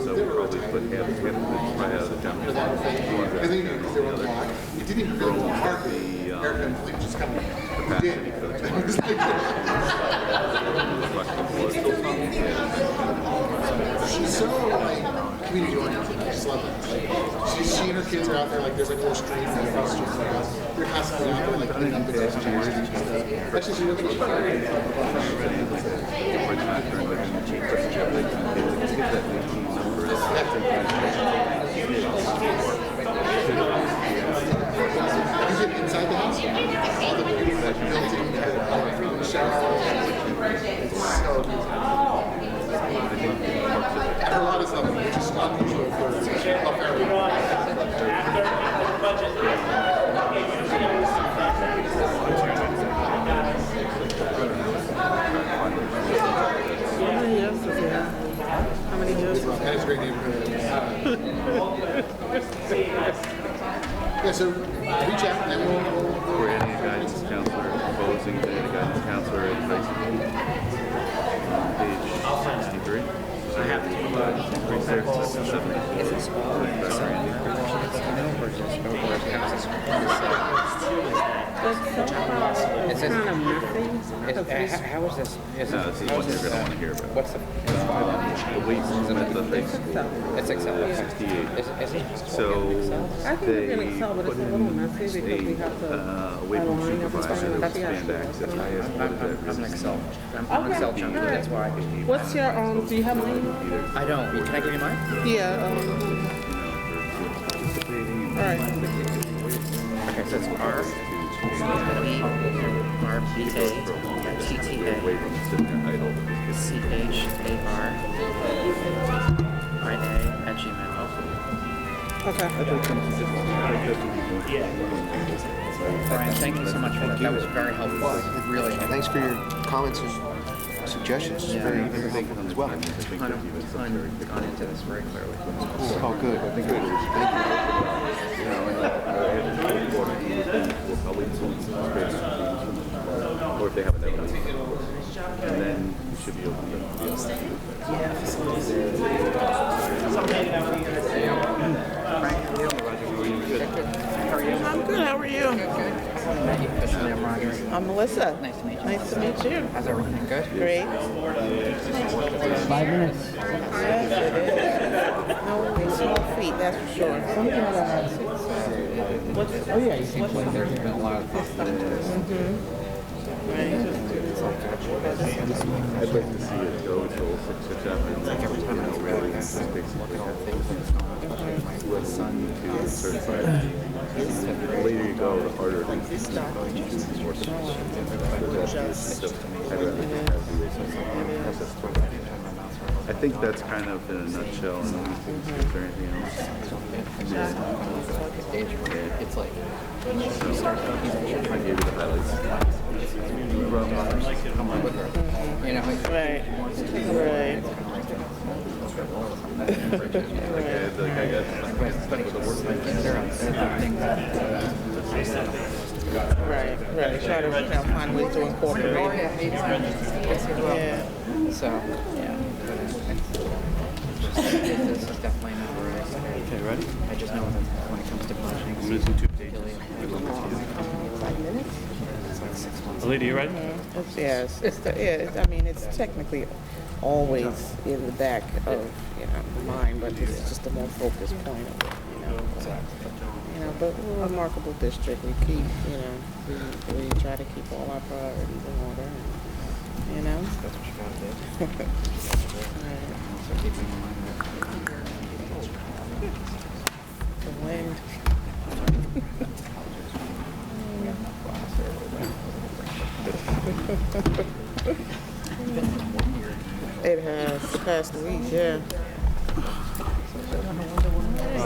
so we'll probably put half of it right out of the general fund. I think they were black. It didn't even go to the park. Just kind of did. She's so like community oriented. I just love that. Like, she and her kids are out there. Like there's like a little street and across the street. They're constantly out there like putting up the actually she really good. Inside the house, all the beauty that built in there, the shower, it's so beautiful. And a lot of stuff, which is unusual for how fair we are. How many years does he have? How many years? That is a great neighborhood. Yeah, so reach out and we'll For any guidance counselor proposing to any guidance counselor at high school, page 63. I have to increase there to 7. Is it salary It says, how is this? This is what you're going to want to hear about. What's the weight room at the high school. It's Excel. 68. Is it? So I think they it's in Excel, but it's a little messy because we have to weight room align supervisor everything. to expand access. I asked what is that I'm an Excel. I'm Okay, Excel junkie, alright. that's why. What's your, do you have mine? I don't. Can I give you mine? Yeah, all right. Okay, so it's R. RPA, TTA, CHAR, Okay. Brian, thank you so much for that. That was very helpful. Really helpful. Thanks for your comments and suggestions. It's very helpful as well. Ton gone into this very clearly. Oh, good. Good. Thank Or if they have an evidence. And then you should be able to do Brian, I'm Roger. I'm Melissa. Nice to meet you. Nice to meet you. How's everything? Good? Great. 5 minutes. Yes, it is. No small feet, that's for sure. Oh, yeah. It seems like there's been a lot of thought put into this. I'd like to see it go until 6 or 7. It's like every time I look at it, I look at all the things that's going on, especially my son to certified. The later you go, the harder it is. I'd rather I think that's kind of in a nutshell. Is there anything else? It's like, I gave you the highlights. you know, Right. Right. Right, right. Try to find ways to incorporate. yeah. So, yeah. This is definitely not where Okay, ready? I just know that when it comes to budgeting, I'm missing 2 pages. 5 minutes? it's like 6 months. Alita, you ready? Yes, I mean, it's technically always in the back of, the mind, but it's just a more focused point of it, but we're a remarkable district. We keep, we try to keep all our priorities in order, That's what you gotta do. Also keeping in mind The wind. It has the past week, yeah.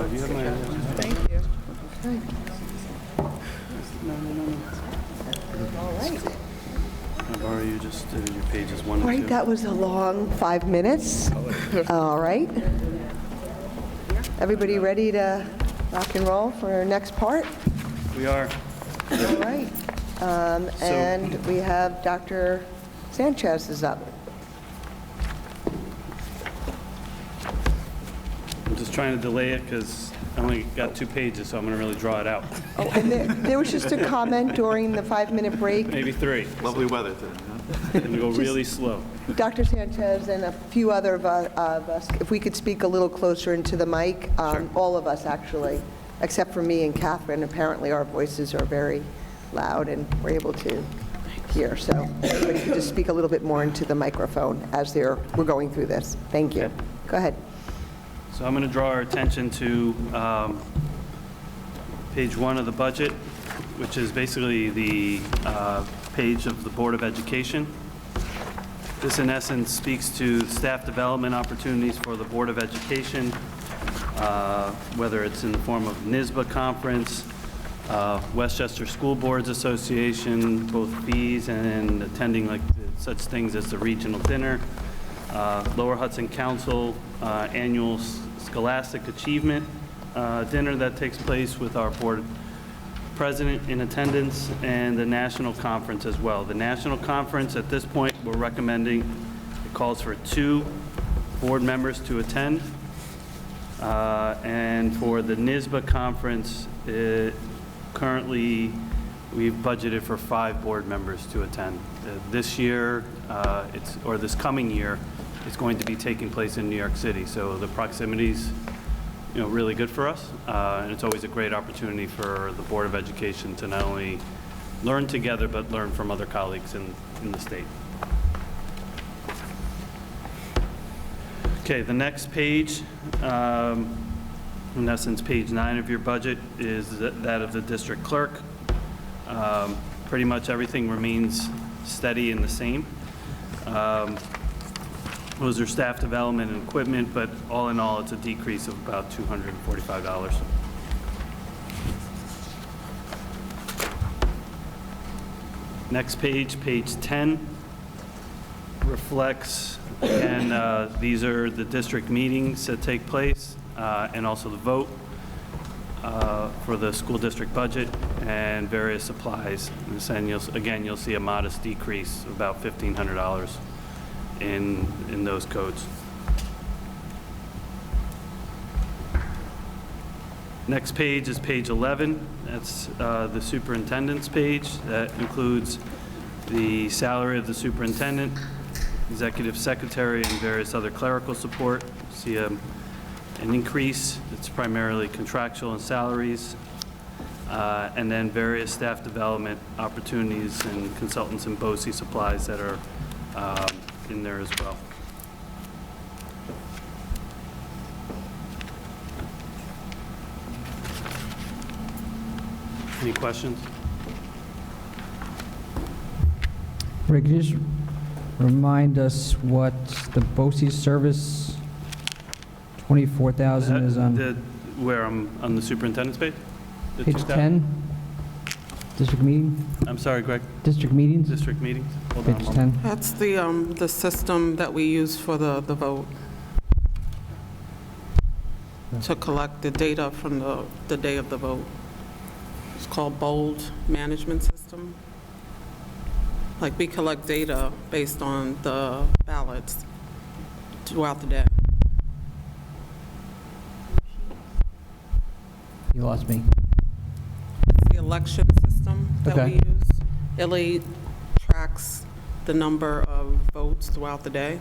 Do you have my... Thank you. All right. I'll borrow you just your pages 1 All and 2. right, that was a long 5 minutes. All right. Everybody ready to rock and roll for our next part? We are. All right. And we have Dr. Sanchez is up. I'm just trying to delay it because I only got 2 pages, so I'm going to really draw it out. Oh, and there was just a comment during the 5-minute break. Maybe 3. Lovely weather today, huh? I'm going to go really slow. Dr. Sanchez and a few other of us, if we could speak a little closer into the mic, all of us actually, except for me and Catherine, apparently our voices are very loud and we're able to hear. So if we could just speak a little bit more into the microphone as we're going through this. Thank you. Go ahead. So I'm going to draw our attention to page 1 of the budget, which is basically the page of the Board of Education. This, in essence, speaks to staff development opportunities for the Board of Education, whether it's in the form of NYSBA conference, Westchester School Boards Association, both fees and attending like such things as the regional dinner, Lower Hudson Council annual Scholastic Achievement dinner that takes place with our board president in attendance, and the national conference as well. The national conference, at this point, we're recommending, it calls for 2 board members to attend. And for the NYSBA conference, currently, we've budgeted for 5 board members to attend. This year, this coming year, it's going to be taking place in New York City. So the proximity's, really good for us. And it's always a great opportunity for the Board of Education to not only learn together, but learn from other colleagues in the state. Okay, the next page, in essence, page 9 of your budget is that of the district clerk. Pretty much everything remains steady and the same. Those are staff development and equipment, but all in all, it's a decrease of about $245. Next page, page 10, reflects, and these are the district meetings that take place, and also the vote for the school district budget and various supplies. And you'll see a modest decrease of about $1,500 in those codes. Next page is page 11. That's the superintendent's page. That includes the salary of the superintendent, executive secretary, and various other clerical support. See an increase. It's primarily contractual and salaries, and then various staff development opportunities and consultants and BOCES supplies that are in there as well. Any questions? Rick, can you just remind us what the BOCES service, 24,000 is on? Where I'm on the superintendent's page? The Page 2,000? 10? District meeting? I'm sorry, Greg. District meetings? District meetings? Hold on a Page moment. 10. That's the system that we use for the vote, to collect the data from the day of the vote. It's called Bold Management System. Like, we collect data based on the ballots throughout the day. You lost me. It's the election system that we Okay. use. It really tracks the number of votes throughout the day.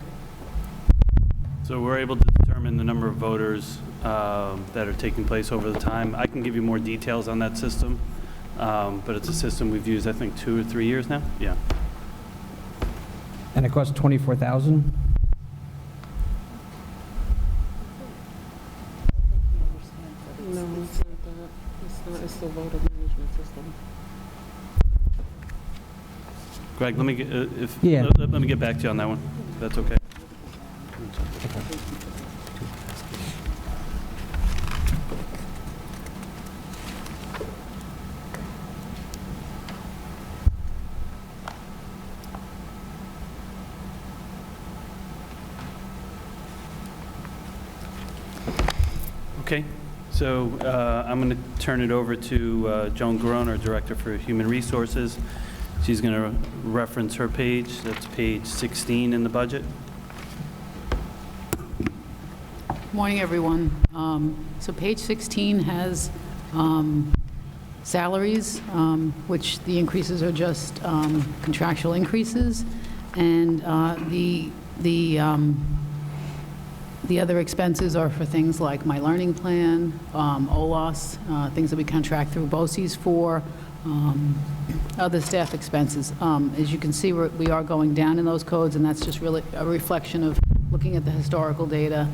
So we're able to determine the number of voters that are taking place over the time. I can give you more details on that system, but it's a system we've used, I think, 2 or 3 years now. Yeah. And it costs 24,000? No, it's not that. It's not, it's the voter management system. Greg, let me get, Yeah. let me get back to you on that one, if that's okay. Okay, so I'm going to turn it over to Joan Garone, our Director for Human Resources. She's going to reference her page. That's page 16 in the budget. Morning, everyone. So page 16 has salaries, which the increases are just contractual increases, and the other expenses are for things like My Learning Plan, OLOS, things that we contract through BOCES for, other staff expenses. As you can see, we are going down in those codes, and that's just really a reflection of looking at the historical data.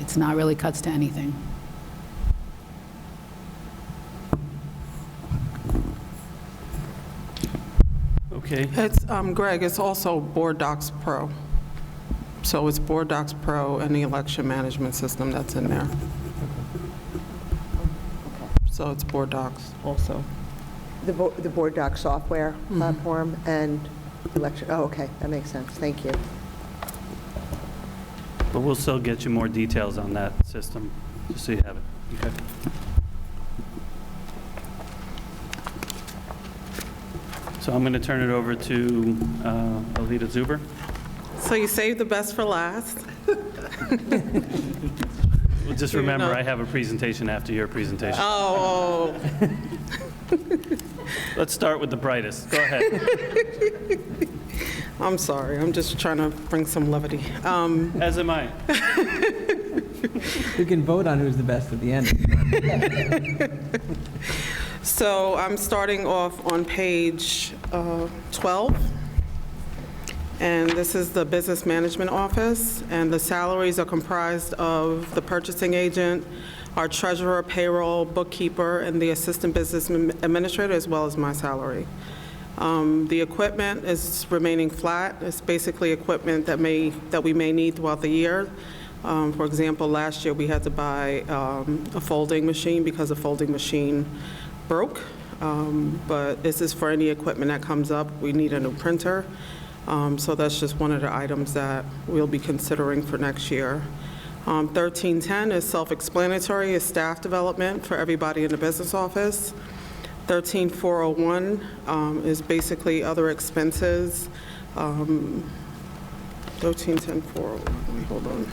It's not really cuts to anything. Okay. It's, Greg, it's also Board Docs Pro. So it's Board Docs Pro and the election management system that's in there. So it's Board Docs also. The Board Doc software platform and election, oh, okay, that makes sense, thank you. But we'll still get you more details on that system, just so you have it. Okay. So I'm going to turn it over to Alita Zuber. So you saved the best for last. Well, just remember, I have a presentation after your presentation. Oh. Let's start with the brightest. Go ahead. I'm sorry, I'm just trying to bring some levity. As am I. We can vote on who's the best at the end. So I'm starting off on page 12. And this is the Business Management Office, and the salaries are comprised of the purchasing agent, our treasurer, payroll, bookkeeper, and the assistant business administrator, as well as my salary. The equipment is remaining flat. It's basically equipment that we may need throughout the year. For example, last year we had to buy a folding machine because a folding machine broke. But this is for any equipment that comes up. We need a new printer. So that's just one of the items that we'll be considering for next year. 1310 is self-explanatory, is staff development for everybody in the business office. 13401 is basically other expenses. 1310401, hold on.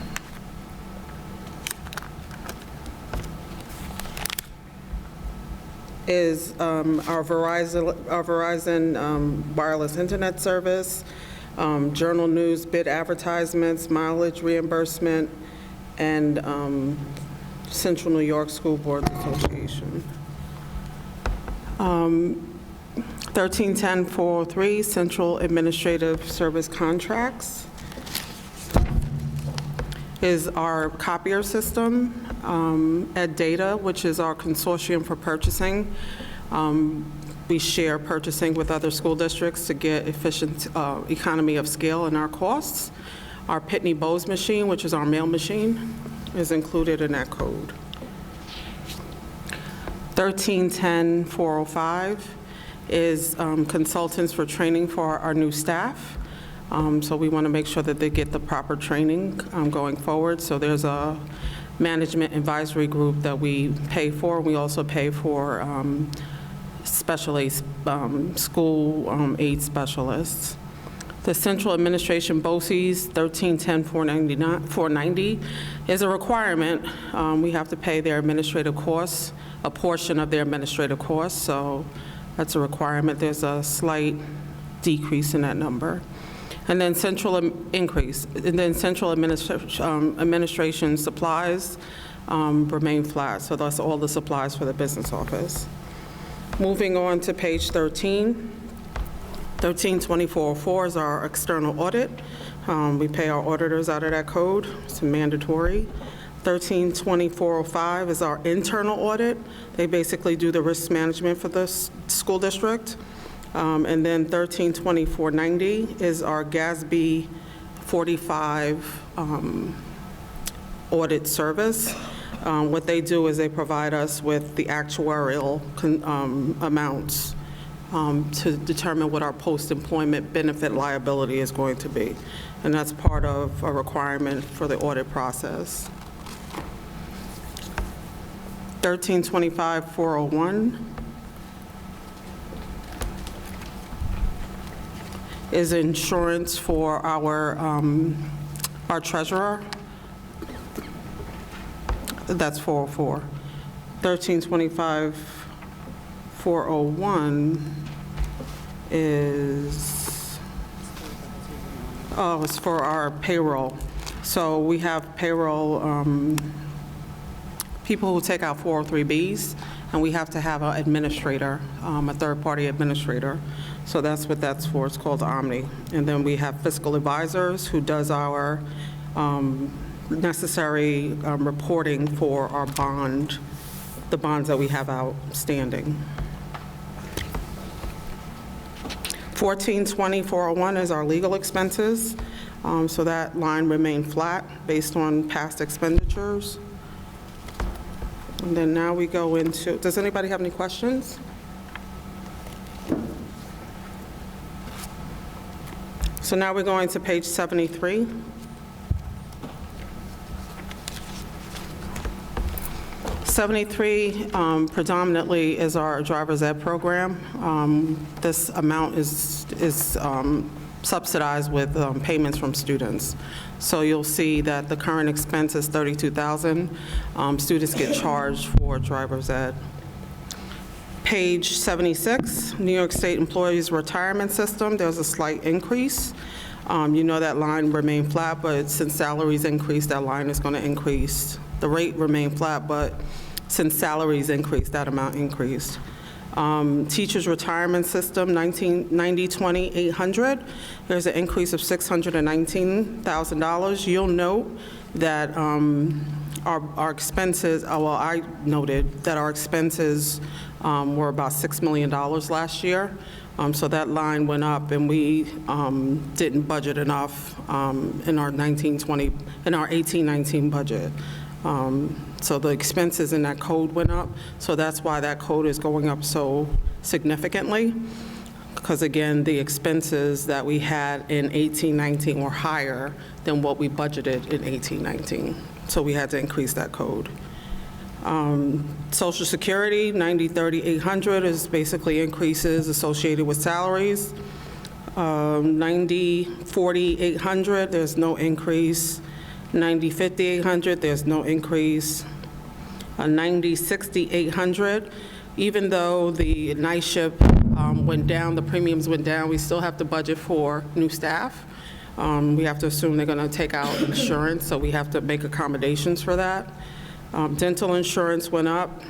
is our Verizon wireless internet service, journal news, bid advertisements, mileage reimbursement, and Central New York School Board Association. 1310-403, Central Administrative Service Contracts, is our copier system. Ed Data, which is our consortium for purchasing. We share purchasing with other school districts to get efficient economy of scale in our costs. Our Pitney Bowes machine, which is our mail machine, is included in that code. 1310-405 is consultants for training for our new staff. So we want to make sure that they get the proper training going forward. So there's a management advisory group that we pay for. We also pay for special aid, school aid specialists. The Central Administration Boces, 1310-490, is a requirement. We have to pay their administrative costs, a portion of their administrative costs, so that's a requirement. There's a slight decrease in that number. And then central increase. And then central administration supplies remain flat. So that's all the supplies for the business office. Moving on to page 13. 132404 is our external audit. We pay our auditors out of that code. It's mandatory. 132405 is our internal audit. They basically do the risk management for the school district. And then 132490 is our GASB 45 audit service. What they do is they provide us with the actuarial amounts to determine what our post-employment benefit liability is going to be. And that's part of a requirement for the audit process. 1325-401 is insurance for our treasurer. That's 404. 1325-401 is, it's for our payroll. So we have payroll people who take out 403Bs, and we have to have an administrator, a third-party administrator. So that's what that's for. It's called Omni. And then we have fiscal advisors who does our necessary reporting for our the bonds that we have outstanding. 1420-401 is our legal expenses. So that line remained flat based on past expenditures. And then now we go into, does anybody have any questions? So now we're going to page 73. Predominantly is our driver's ed program. This amount is subsidized with payments from students. So you'll see that the current expense is $32,000. Students get charged for driver's ed. Page 76, New York State Employees Retirement System, there's a slight increase. You know that line remained flat, but since salaries increased, that line is going to increase. The rate remained flat, but since salaries increased, that amount increased. Teachers Retirement System, 90-20-800. There's an increase of $619,000. You'll note that our expenses, well, I noted that our expenses were about $6 million last year. So that line went up, and we didn't budget enough in our 18-19 budget. So the expenses in that code went up. So that's why that code is going up so significantly. Because again, the expenses that we had in 18-19 were higher than what we budgeted in 18-19. So we had to increase that code. Social Security, 90-30-800 is basically increases associated with salaries. 90-40-800, there's no increase. 90-50-800, there's no increase. 90-60-800, Even though the night shift went down, the premiums went down, we still have to budget for new staff. We have to assume they're going to take out insurance, so we have to make accommodations for that. Dental insurance went up,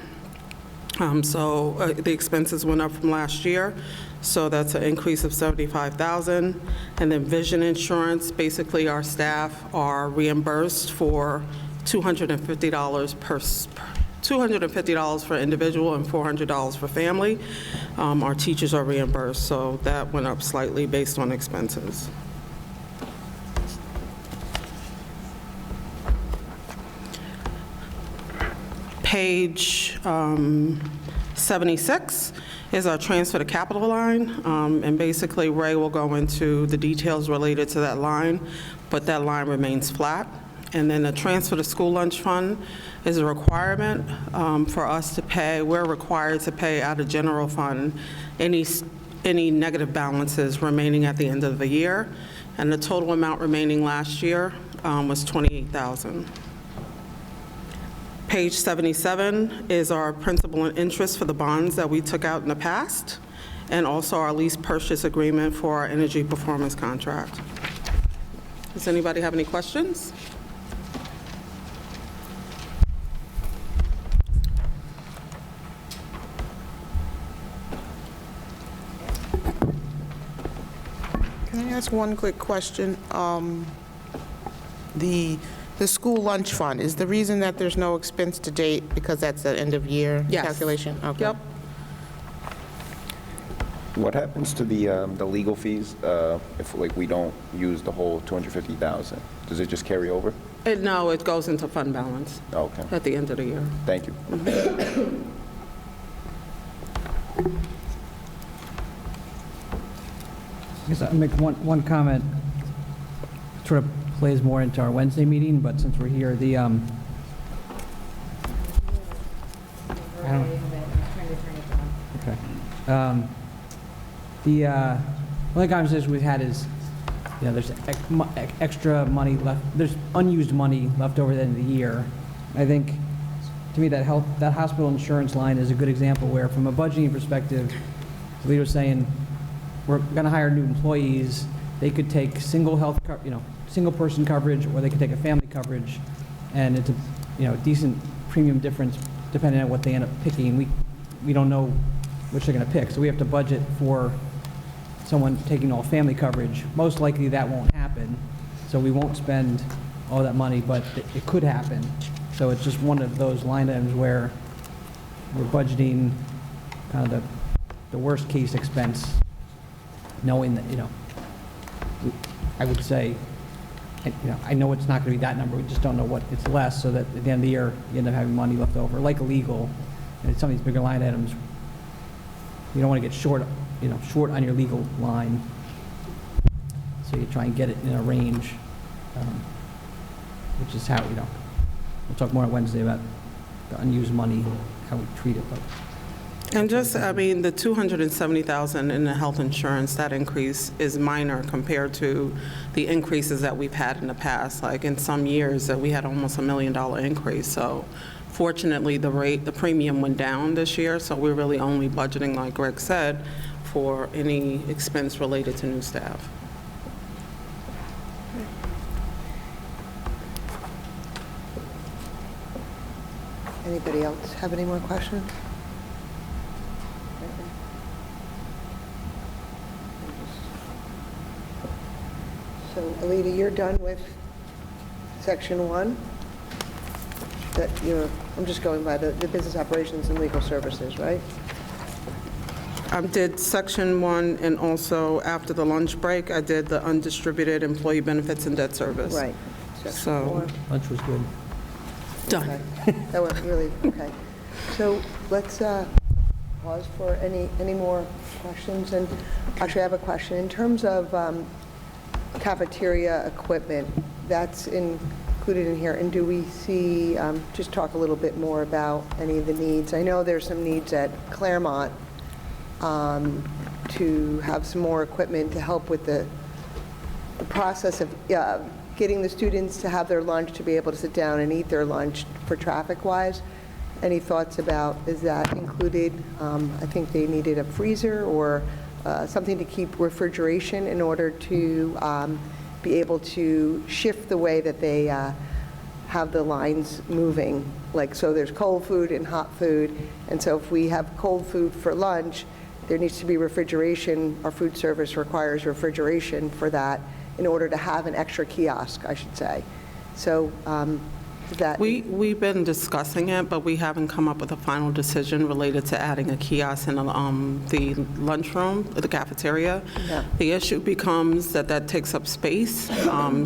so the expenses went up from last year, so that's an increase of $75,000. And then vision insurance, basically our staff are reimbursed for $250 for individual and $400 for family. Our teachers are reimbursed, so that went up slightly based on expenses. Page 76 is our transfer to capital line, and basically Ray will go into the details related to that line, but that line remains flat. And then the transfer to school lunch fund is a requirement for us to pay. We're required to pay out of general fund any negative balances remaining at the end of the year, and the total amount remaining last year was $28,000. Page 77 is our principal and interest for the bonds that we took out in the past, and also our lease purchase agreement for our energy performance contract. Does anybody have any questions? Can I ask one quick question? The school lunch fund, is the reason that there's no expense to date because that's the end of year Yes. calculation? Okay. Yep. What happens to the legal fees if like we don't use the whole 250,000? Does it just carry over? No, it goes into fund balance Okay. at the end of the year. Thank you. I guess I'll make one comment, sort of plays more into our Wednesday meeting, but since we're here, the, I don't, okay. The only conversation we've had is, you know, there's extra money left, there's unused money left over at the end of the year. I think, to me, that hospital insurance line is a good example where, from a budgeting perspective, the leader was saying, we're going to hire new employees. They could take single person coverage, or they could take a family coverage, and it's a decent premium difference depending on what they end up picking. We don't know which they're going to pick, so we have to budget for someone taking all family coverage. Most likely that won't happen, so we won't spend all that money, but it could happen. So it's just one of those line items where we're budgeting kind of the worst case expense, knowing that, I would say, I know it's not going to be that number, we just don't know what it's less, so that at the end of the year, you end up having money left over, like legal, and some of these bigger line items, you don't want to get short on your legal line, so you try and get it in a range, which is how, we'll talk more on Wednesday about the unused money, how we treat it, but. And just, the $270,000 in the health insurance, that increase is minor compared to the increases that we've had in the past. Like in some years that we had almost $1 million increase. So fortunately, the premium went down this year. So we're really only budgeting, like Greg said, for any expense related to new staff. Anybody else have any more questions? So, Alita, you're done with section 1? I'm just going by the business operations and legal services, right? I did section 1, and also after the lunch break, I did the undistributed employee benefits and debt service. Right. So, Lunch was good. done. Okay. That went really, okay. So let's pause for any more questions. And actually, I have a question. In terms of cafeteria equipment, that's included in here. And do we see, just talk a little bit more about any of the needs. I know there's some needs at Claremont to have some more equipment to help with the process of getting the students to have their lunch, to be able to sit down and eat their lunch for traffic-wise. any thoughts about, is that included? I think they needed a freezer or something to keep refrigeration in order to be able to shift the way that they have the lines moving. Like, so there's cold food and hot food, and so if we have cold food for lunch, there needs to be refrigeration. Our food service requires refrigeration for that in order to have an extra kiosk, I should say. So that... We've been discussing it, but we haven't come up with a final decision related to adding a kiosk in the lunchroom, the cafeteria. Yeah. The issue becomes that takes up space,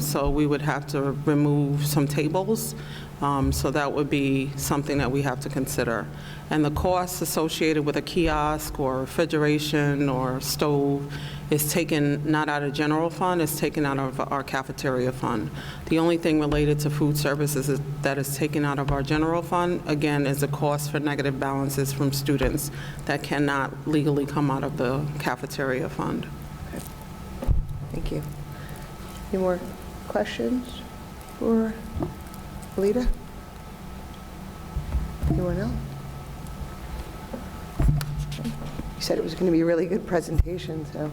so we would have to remove some tables. So that would be something that we have to consider. And the costs associated with a kiosk or refrigeration or stove is taken not out of general fund, it's taken out of our cafeteria fund. The only thing related to food services that is taken out of our general fund, again, is the cost for negative balances from students that cannot legally come out of the cafeteria fund. Okay. Thank you. Any more questions for Alita? Anyone else? You said it was going to be a really good presentation, so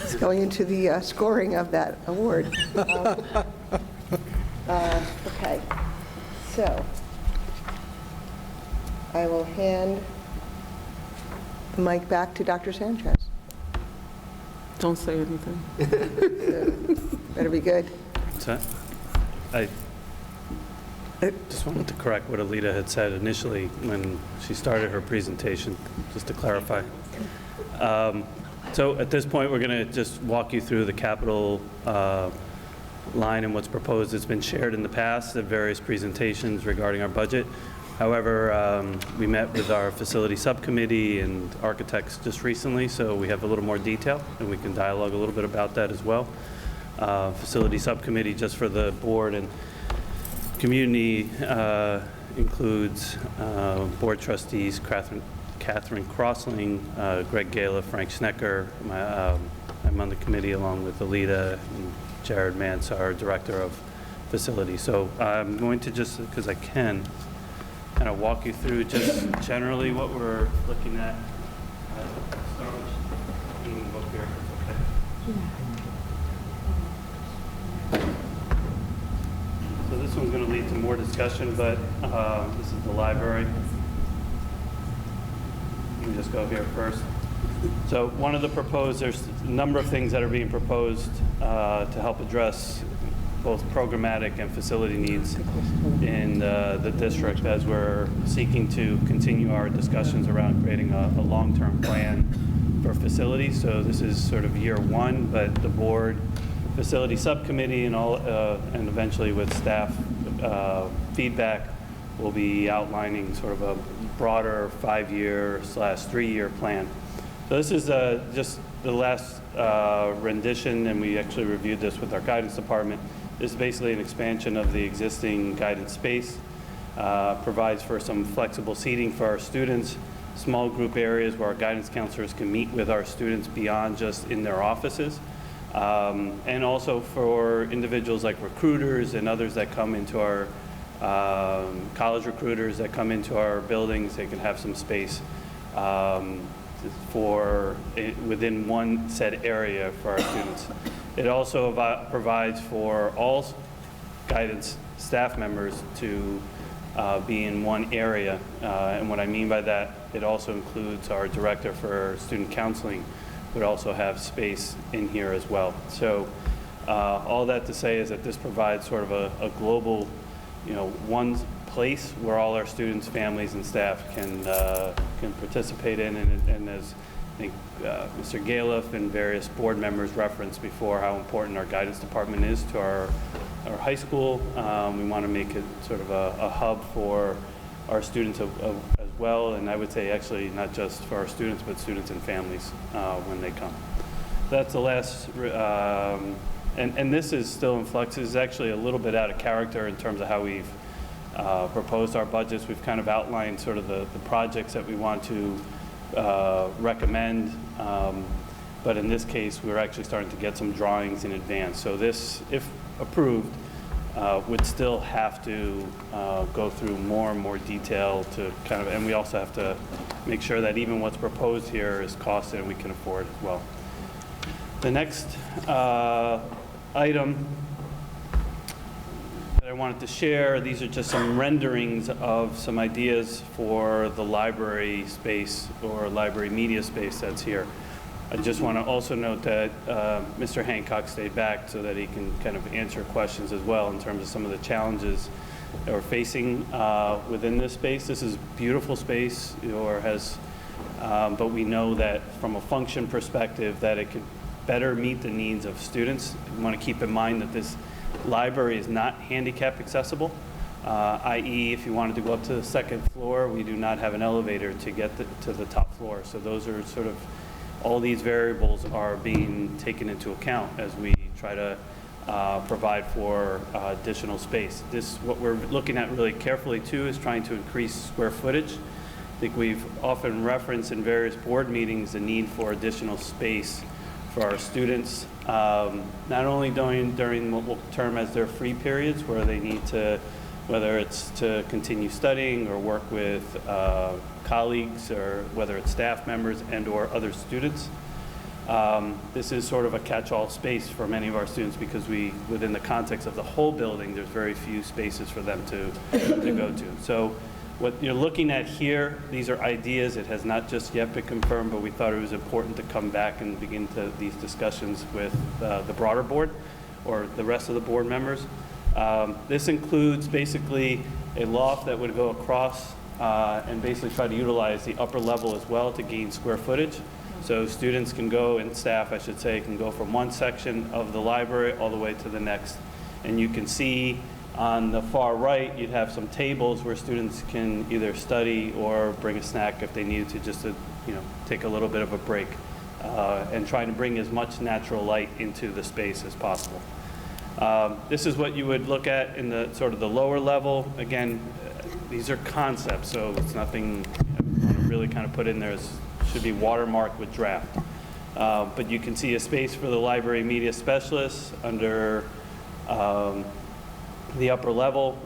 it's going into the scoring of that award. Okay, so I will hand the mic back to Dr. Sanchez. Don't say anything. So, better be good. So, I just wanted to correct what Alita had said initially when she started her presentation, just to clarify. So at this point, we're going to just walk you through the capital line and what's proposed. It's been shared in the past at various presentations regarding our budget. However, we met with our facility subcommittee and architects just recently, so we have a little more detail, and we can dialogue a little bit about that as well. Facility subcommittee, just for the board and community, includes board trustees Catherine Crossling, Greg Gala, Frank Schnecker. I'm on the committee along with Alita and Jared Mance, our director of facilities. So I'm going to just, because I can, kind of walk you through just generally what we're looking at. Start with, you can move up here, okay? So this one's going to lead to more discussion, but this is the library. Let me just go here first. So one of the proposed, there's a number of things that are being proposed to help address both programmatic and facility needs in the district as we're seeking to continue our discussions around creating a long-term plan for facilities. So this is sort of year one, but the board, facility subcommittee, and all, and eventually with staff feedback, will be outlining sort of a broader 5-year / 3-year plan. So this is just the last rendition, and we actually reviewed this with our guidance department. This is basically an expansion of the existing guidance space, provides for some flexible seating for our students, small group areas where our guidance counselors can meet with our students beyond just in their offices, and also for individuals like recruiters and others that come into our college recruiters that come into our buildings. They can have some space within one set area for our students. It also provides for all guidance staff members to be in one area. And what I mean by that, it also includes our director for student counseling would also have space in here as well. So all that to say is that this provides sort of a global, one place where all our students, families, and staff can participate in. And as I think Mr. Galiff and various board members referenced before, how important our guidance department is to our high school. We want to make it sort of a hub for our students as well, and I would say actually not just for our students, but students and families when they come. That's the last, and this is still in flux. This is actually a little bit out of character in terms of how we've proposed our budgets. We've kind of outlined sort of the projects that we want to recommend, but in this case, we're actually starting to get some drawings in advance. So this, if approved, would still have to go through more and more detail to kind of, and we also have to make sure that even what's proposed here is costed and we can afford as well. The next item that I wanted to share, these are just some renderings of some ideas for the library space or library media space that's here. I just want to also note that Mr. Hancock stayed back so that he can kind of answer questions as well in terms of some of the challenges that we're facing within this space. This is beautiful space, or has, but we know that from a function perspective that it could better meet the needs of students. You want to keep in mind that this library is not handicap accessible, i.e. if you wanted to go up to the second floor, we do not have an elevator to get to the top floor. So those are sort of, all these variables are being taken into account as we try to provide for additional space. What we're looking at really carefully too is trying to increase square footage. I think we've often referenced in various board meetings the need for additional space for our students, not only during what we'll term as their free periods where they need to, whether it's to continue studying or work with colleagues, or whether it's staff members and or other students. This is sort of a catch-all space for many of our students because within the context of the whole building, there's very few spaces for them to go to. So what you're looking at here, these are ideas. It has not just yet been confirmed, but we thought it was important to come back and begin these discussions with the broader board or the rest of the board members. This includes basically a loft that would go across and basically try to utilize the upper level as well to gain square footage. So students can go, and staff I should say, can go from one section of the library all the way to the next. And you can see on the far right, you'd have some tables where students can either study or bring a snack if they needed to, just to take a little bit of a break, and trying to bring as much natural light into the space as possible. This is what you would look at in the sort of the lower level. Again, these are concepts, so it's nothing I want to really kind of put in there. It should be watermarked with draft. But you can see a space for the library media specialists under the upper level.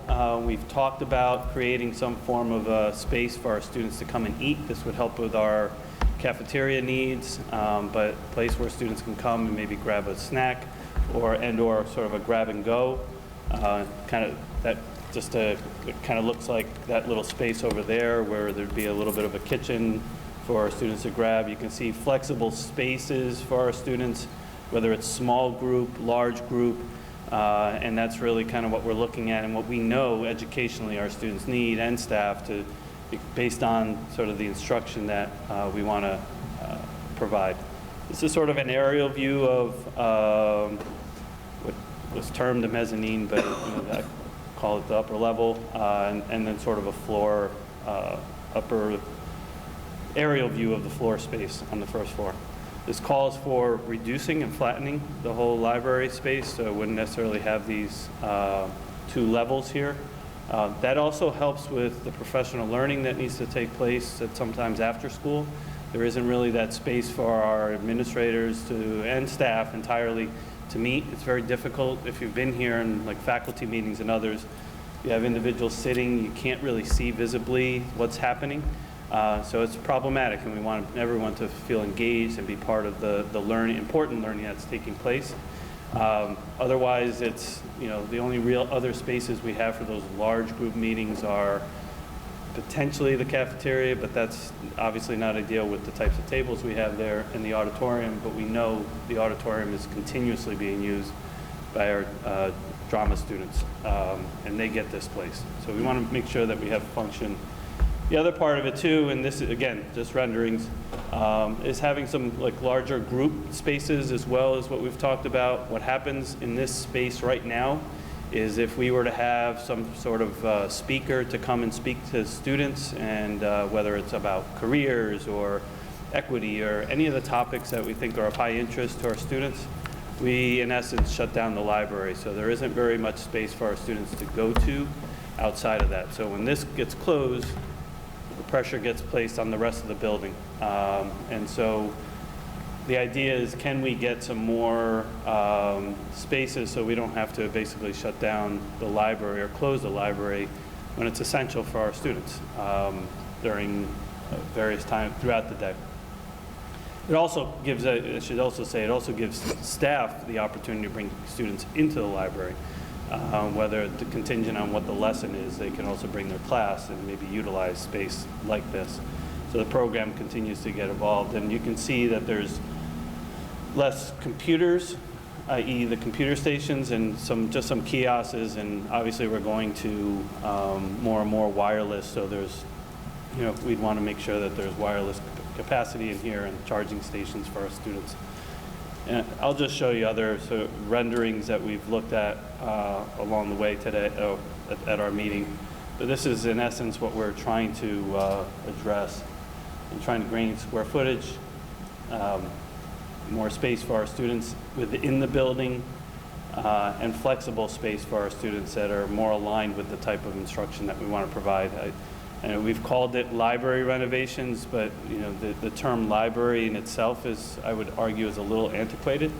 We've talked about creating some form of a space for our students to come and eat. This would help with our cafeteria needs, but a place where students can come and maybe grab a snack or sort of a grab and go. It kind of looks like that little space over there where there'd be a little bit of a kitchen for our students to grab. You can see flexible spaces for our students, whether it's small group, large group, and that's really kind of what we're looking at and what we know educationally our students need and staff to, based on sort of the instruction that we want to provide. This is sort of an aerial view of what was termed the mezzanine, but I call it the upper level, and then sort of a floor, upper aerial view of the floor space on the first floor. This calls for reducing and flattening the whole library space, so it wouldn't necessarily have these two levels here. That also helps with the professional learning that needs to take place at sometimes after school. There isn't really that space for our administrators and staff entirely to meet. It's very difficult if you've been here in like faculty meetings and others. You have individuals sitting, you can't really see visibly what's happening. So it's problematic, and we want everyone to feel engaged and be part of the important learning that's taking place. Otherwise, it's, the only real other spaces we have for those large group meetings are potentially the cafeteria, but that's obviously not ideal with the types of tables we have there in the auditorium, but we know the auditorium is continuously being used by our drama students, and they get this place. So we want to make sure that we have function. The other part of it too, and this is again just renderings, is having some larger group spaces as well as what we've talked about. What happens in this space right now is if we were to have some sort of speaker to come and speak to students, and whether it's about careers or equity or any of the topics that we think are of high interest to our students, we in essence shut down the library. So there isn't very much space for our students to go to outside of that. So when this gets closed, the pressure gets placed on the rest of the building. And so The idea is, can we get some more spaces so we don't have to basically shut down the library or close the library when it's essential for our students during various times throughout the day. It also gives, I should also say, it also gives staff the opportunity to bring students into the library. Whether the contingent on what the lesson is, they can also bring their class and maybe utilize space like this. So the program continues to get evolved, and you can see that there's less computers, i.e. the computer stations, and just some kiosks, and obviously we're going to more and more wireless, so there's, we'd want to make sure that there's wireless capacity in here and charging stations for our students. And I'll just show you other sort of renderings that we've looked at along the way today at our meeting. But this is in essence what we're trying to address, and trying to gain square footage, more space for our students within the building, and flexible space for our students that are more aligned with the type of instruction that we want to provide. And we've called it library renovations, but the term library in itself is, I would argue, is a little antiquated.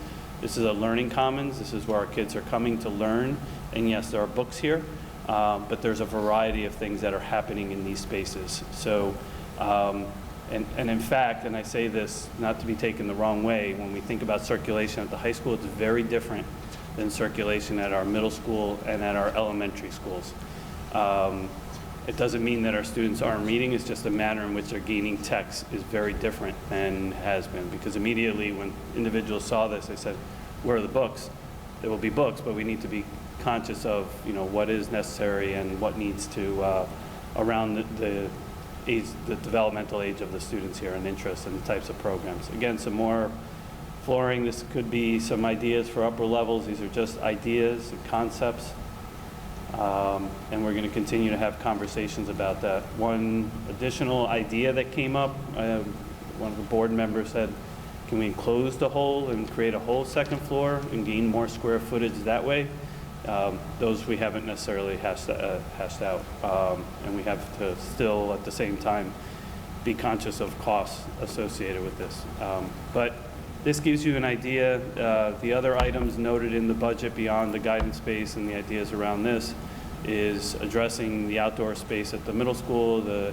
This is a learning commons. This is where our kids are coming to learn. And yes, there are books here, but there's a variety of things that are happening in these spaces. So, and in fact, and I say this not to be taken the wrong way, when we think about circulation at the high school, it's very different than circulation at our middle school and at our elementary schools. It doesn't mean that our students aren't reading, it's just the manner in which they're gaining text is very different than has been. Because immediately when individuals saw this, they said, where are the books? There will be books, but we need to be conscious of what is necessary and what needs to, around the developmental age of the students here and interest in the types of programs. Again, some more flooring. This could be some ideas for upper levels. These are just ideas and concepts. And we're going to continue to have conversations about that. One additional idea that came up, one of the board members said, can we enclose the whole and create a whole second floor and gain more square footage that way? Those we haven't necessarily hashed out. And we have to still, at the same time, be conscious of costs associated with this. But this gives you an idea. The other items noted in the budget beyond the guidance space and the ideas around this is addressing the outdoor space at the middle school, the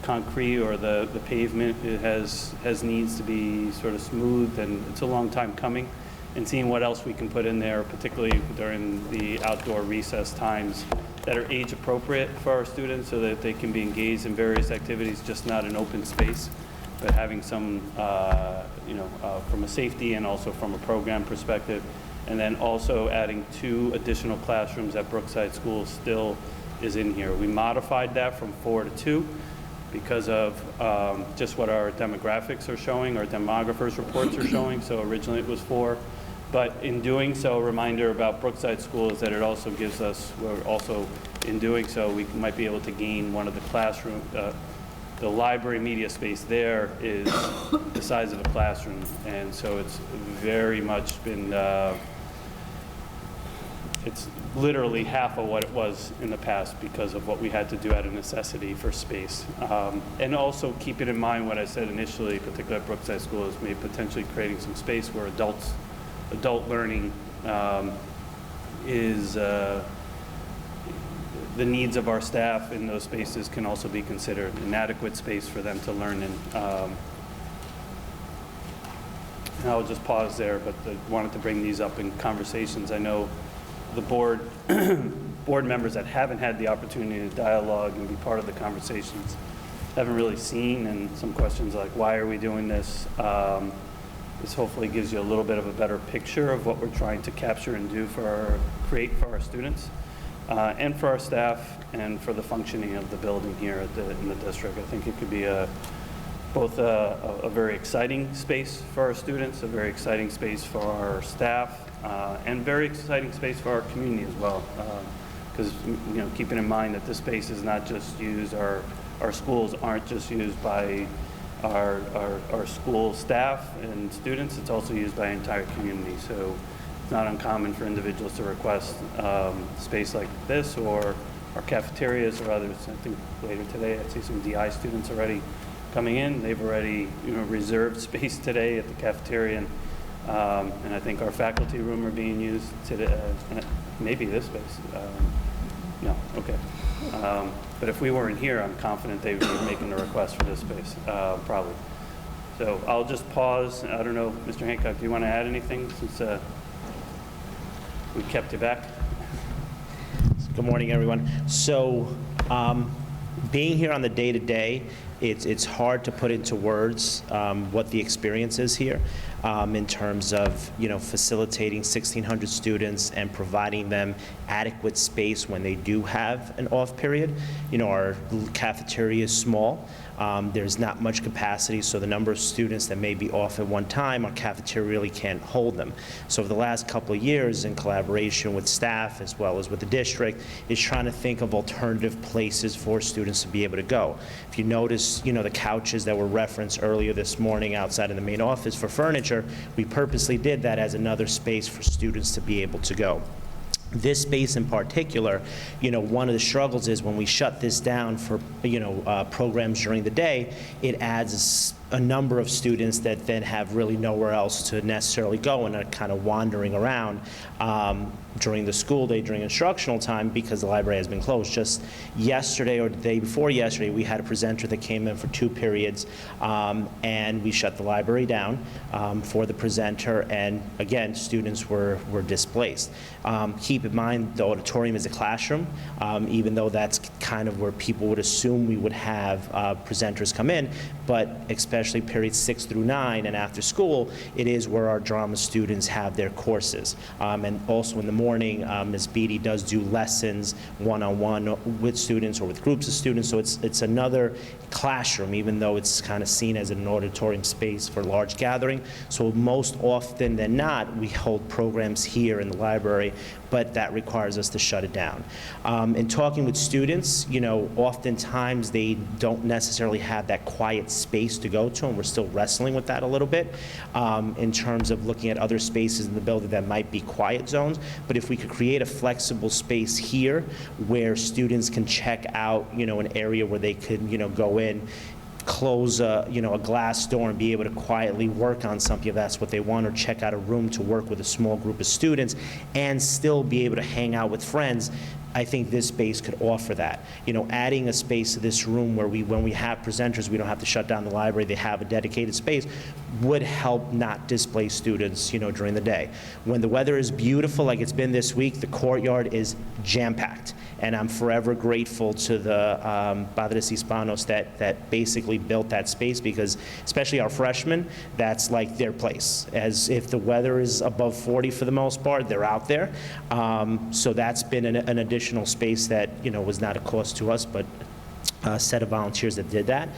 concrete or the pavement. It has needs to be sort of smoothed, and it's a long time coming, and seeing what else we can put in there, particularly during the outdoor recess times that are age appropriate for our students so that they can be engaged in various activities, just not an open space, but having some, from a safety and also from a program perspective. And then also adding 2 additional classrooms at Brookside School still is in here. We modified that from 4 to 2 because of just what our demographics are showing, our demographers reports are showing. So originally it was 4. But in doing so, a reminder about Brookside School is that it also gives us, in doing so, we might be able to gain one of the classroom, the library media space there is the size of a classroom. And so it's very much been, it's literally half of what it was in the past because of what we had to do out of necessity for space. And also keeping in mind what I said initially, particularly at Brookside School, is maybe potentially creating some space where adult learning is, the needs of our staff in those spaces can also be considered an adequate space for them to learn in. And I'll just pause there, but I wanted to bring these up in conversations. I know the board members that haven't had the opportunity to dialogue and be part of the conversations haven't really seen, and some questions like, why are we doing this? This hopefully gives you a little bit of a better picture of what we're trying to capture and do create for our students. And for our staff and for the functioning of the building here in the district. I think it could be both a very exciting space for our students, a very exciting space for our staff, and very exciting space for our community as well. Because keeping in mind that this space is not just used, our schools aren't just used by our school staff and students, it's also used by our entire community. So it's not uncommon for individuals to request space like this or our cafeterias or others. I think later today I see some DI students already coming in. They've already, reserved space today at the cafeteria, and I think our faculty room are being used today, maybe this space. No, okay. But if we weren't here, I'm confident they would be making a request for this space, probably. So I'll just pause. I don't know, Mr. Hancock, do you want to add anything since we kept you back? Good morning, everyone. So being here on the day-to-day, it's hard to put into words what the experience is here in terms of, facilitating 1,600 students and providing them adequate space when they do have an off period. Our cafeteria is small. There's not much capacity, so the number of students that may be off at one time, our cafeteria really can't hold them. So over the last couple of years, in collaboration with staff as well as with the district, is trying to think of alternative places for students to be able to go. If you notice, the couches that were referenced earlier this morning outside of the main office for furniture, we purposely did that as another space for students to be able to go. This space in particular, one of the struggles is when we shut this down for, programs during the day, it adds a number of students that then have really nowhere else to necessarily go and are kind of wandering around during the school day, during instructional time, because the library has been closed. Just yesterday or the day before yesterday, we had a presenter that came in for 2 periods, and we shut the library down for the presenter, and again, students were displaced. Keep in mind, the auditorium is a classroom, even though that's kind of where people would assume we would have presenters come in, but especially periods 6 through 9 and after school, it is where our drama students have their courses. And also in the morning, Ms. Beatty does do lessons one-on-one with students or with groups of students, so it's another classroom, even though it's kind of seen as an auditorium space for large gathering. So most often than not, we hold programs here in the library, but that requires us to shut it down. In talking with students, oftentimes they don't necessarily have that quiet space to go to, and we're still wrestling with that a little bit in terms of looking at other spaces in the building that might be quiet zones. But if we could create a flexible space here where students can check out, an area where they could, go in, close a glass door and be able to quietly work on something if that's what they want, or check out a room to work with a small group of students and still be able to hang out with friends, I think this space could offer that. Adding a space to this room where when we have presenters, we don't have to shut down the library, they have a dedicated space, would help not displace students, during the day. When the weather is beautiful, like it's been this week, the courtyard is jam-packed. And I'm forever grateful to the Padres Hispanos that basically built that space, because especially our freshmen, that's like their place. As if the weather is above 40 for the most part, they're out there. So that's been an additional space that, was not a cost to us, but a set of volunteers that did that.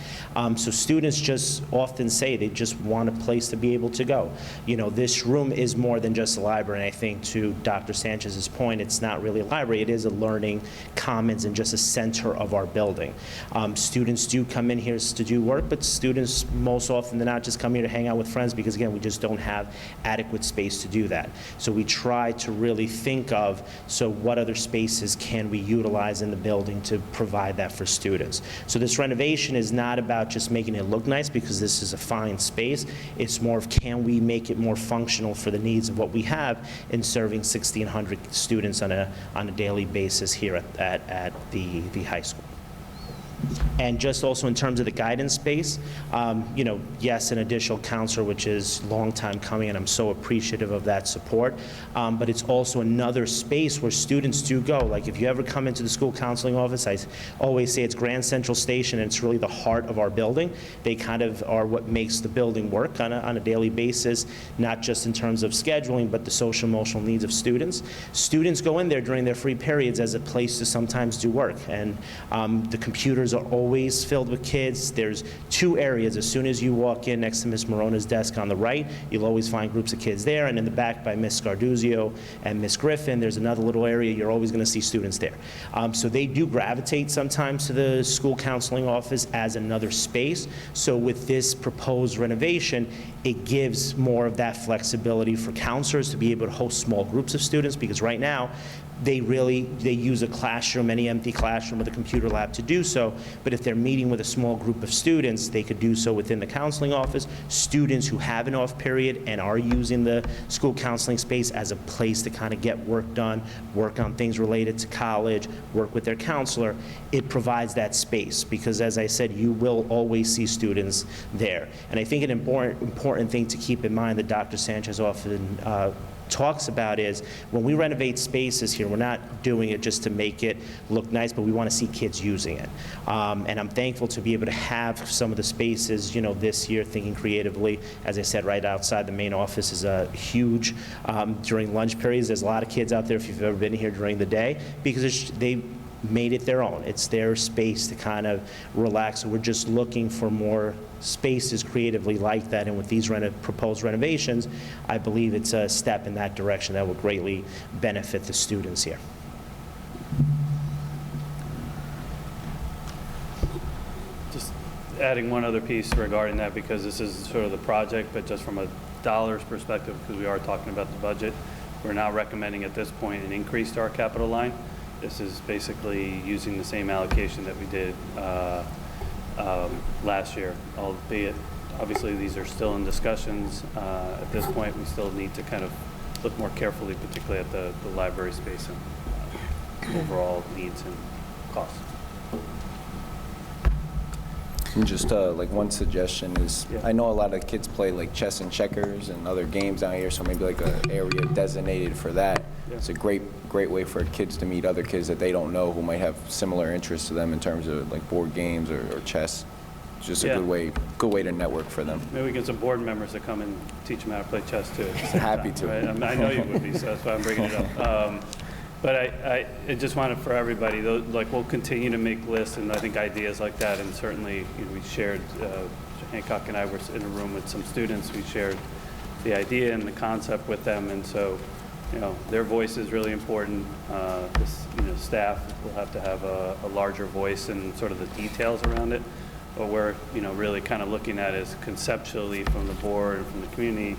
So students just often say they just want a place to be able to go. This room is more than just a library, and I think to Dr. Sanchez's point, it's not really a library, it is a learning commons and just a center of our building. Students do come in here to do work, but students most often than not just come here to hang out with friends, because again, we just don't have adequate space to do that. So we try to really think of, so what other spaces can we utilize in the building to provide that for students? So this renovation is not about just making it look nice, because this is a fine space. It's more of, can we make it more functional for the needs of what we have in serving 1,600 students on a daily basis here at the high school. And just also in terms of the guidance space, yes, an additional counselor, which is a long time coming, and I'm so appreciative of that support. But it's also another space where students do go. Like if you ever come into the school counseling office, I always say it's Grand Central Station, and it's really the heart of our building. They kind of are what makes the building work on a daily basis, not just in terms of scheduling, but the social emotional needs of students. Students go in there during their free periods as a place to sometimes do work, and the computers are always filled with kids. There's 2 areas. As soon as you walk in next to Ms. Morona's desk on the right, you'll always find groups of kids there, and in the back by Ms. Scarduzio and Ms. Griffin, there's another little area. You're always going to see students there. So they do gravitate sometimes to the school counseling office as another space. So with this proposed renovation, it gives more of that flexibility for counselors to be able to host small groups of students, because right now, they use a classroom, any empty classroom with a computer lab to do so, but if they're meeting with a small group of students, they could do so within the counseling office. Students who have an off period and are using the school counseling space as a place to kind of get work done, work on things related to college, work with their counselor, it provides that space, because as I said, you will always see students there. And I think an important thing to keep in mind that Dr. Sanchez often talks about is when we renovate spaces here, we're not doing it just to make it look nice, but we want to see kids using it. And I'm thankful to be able to have some of the spaces, this year, thinking creatively. As I said, right outside the main office is huge. During lunch periods, there's a lot of kids out there, if you've ever been here during the day, because they made it their own. It's their space to kind of relax. So we're just looking for more spaces creatively like that. And with these proposed renovations, I believe it's a step in that direction that will greatly benefit the students here. Just adding one other piece regarding that, because this is sort of the project, but just from a dollars perspective, because we are talking about the budget, we're not recommending at this point an increase to our capital line. This is basically using the same allocation that we did last year, albeit obviously these are still in discussions. At this point, we still need to kind of look more carefully, particularly at the library space and overall needs and costs. And just like one suggestion is, Yeah. I know a lot of kids play like chess and checkers and other games down here, so maybe like an area designated for that. Yeah. It's a great way for kids to meet other kids that they don't know who might have similar interests to them in terms of like board games or chess. It's just a Yeah. good way to network for them. Maybe we get some board members to come and teach them how to play chess too. Happy to. Right? I know you would be, so that's why I'm bringing it up. But I just wanted for everybody, like we'll continue to make lists and I think ideas like that, and certainly we shared, Hancock and I were in a room with some students, we shared the idea and the concept with them, and so their voice is really important. Staff will have to have a larger voice in sort of the details around it, but we're really kind of looking at it as conceptually from the board and from the community,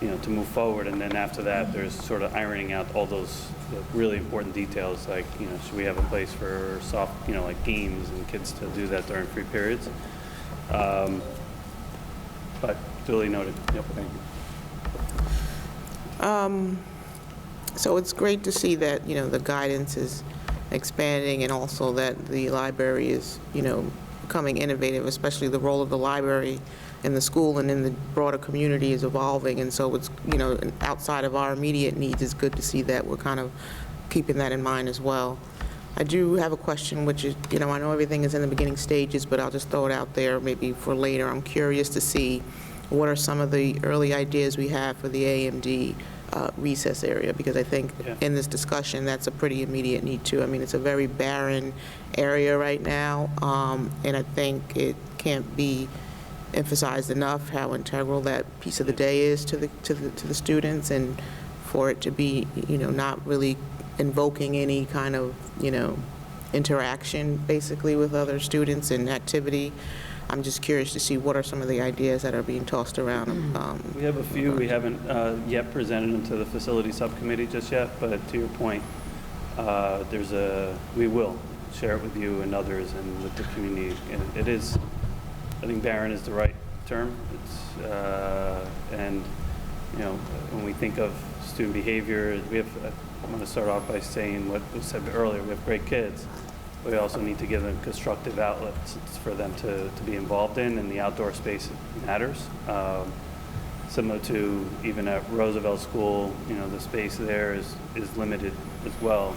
to move forward, and then after that, there's sort of ironing out all those really important details, like, should we have a place for soft, like games and kids to do that during free periods? But duly noted. Yep, thank you. So it's great to see that, the guidance is expanding and also that the library is, becoming innovative, especially the role of the library in the school and in the broader community is evolving. And so it's, outside of our immediate needs, it's good to see that we're kind of keeping that in mind as well. I do have a question, which is, I know everything is in the beginning stages, but I'll just throw it out there maybe for later. I'm curious to see what are some of the early ideas we have for the AMD recess area, because I think in this discussion, that's a pretty immediate need too. I mean, it's a very barren area right now, and I think it can't be emphasized enough how integral that piece of the day is to the students, and for it to be, not really invoking any kind of, interaction basically with other students and activity. I'm just curious to see what are some of the ideas that are being tossed around. We have a few. We haven't yet presented them to the facility subcommittee just yet, but to your point, we will share it with you and others and with the community. And it is, I think barren is the right term. It's, and, when we think of student behavior, I'm going to start off by saying what was said earlier, we have great kids. We also need to give them constructive outlets for them to be involved in, and the outdoor space matters. Similar to even at Roosevelt School, the space there is limited as well.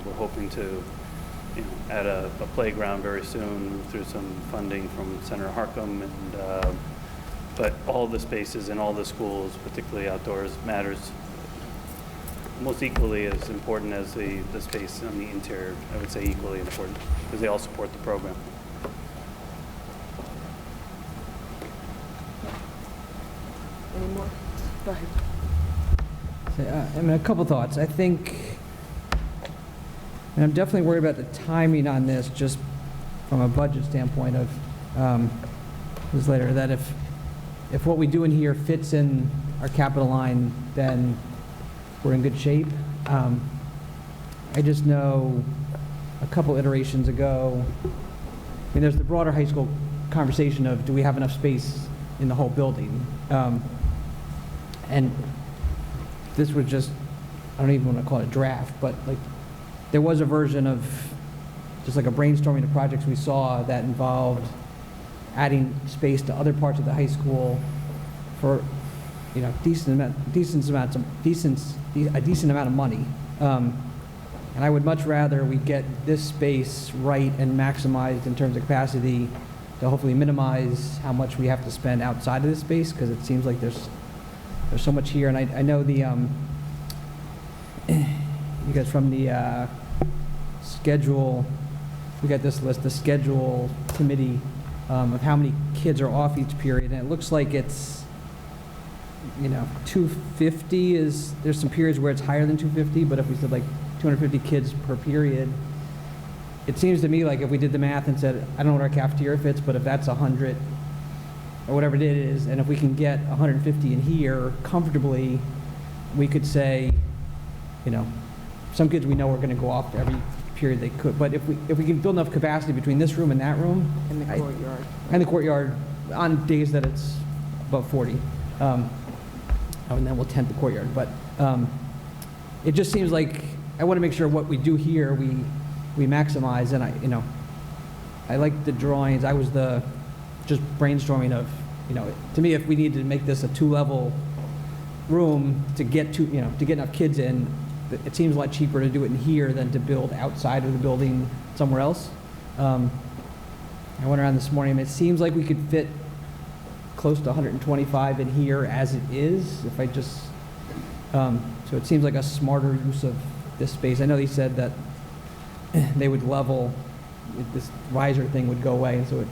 We're hoping to add a playground very soon through some funding from Senator Harcum, and but all the spaces in all the schools, particularly outdoors, matters almost equally as important as the space on the interior. I would say equally important, because they all support the program. Any more? Go ahead. So, a couple thoughts. I think, and I'm definitely worried about the timing on this, just from a budget standpoint of this later, that if what we do in here fits in our capital line, then we're in good shape. I just know a couple iterations ago, I mean, there's the broader high school conversation of, do we have enough space in the whole building? And this was just, I don't even want to call it a draft, but like, there was a version of just like a brainstorming of projects we saw that involved adding space to other parts of the high school for, you know, a decent amount of money. And I would much rather we get this space right and maximized in terms of capacity to hopefully minimize how much we have to spend outside of this space, because it seems like there's so much here. And I know the, you guys from the schedule, we got this list, the schedule committee of how many kids are off each period, and it looks like it's, you know, 250 is, there's some periods where it's higher than 250, but if we said like 250 kids per period, it seems to me like if we did the math and said, I don't know what our cafeteria fits, but if that's 100 or whatever it is, and if we can get 150 in here comfortably, we could say, you know, some kids we know are going to go off every period they could, but if we can build enough capacity between this room and that room, In the courtyard. and the courtyard on days that it's above 40, and then we'll tent the courtyard. But it just seems like I want to make sure what we do here we maximize. And I like the drawings. I was just brainstorming of, you know, to me, if we need to make this a 2-level room to get enough kids in, it seems a lot cheaper to do it in here than to build outside of the building somewhere else. I went around this morning, and it seems like we could fit close to 125 in here as it is, if I just, so it seems like a smarter use of this space. I know he said that they would level, this riser thing would go away, and so it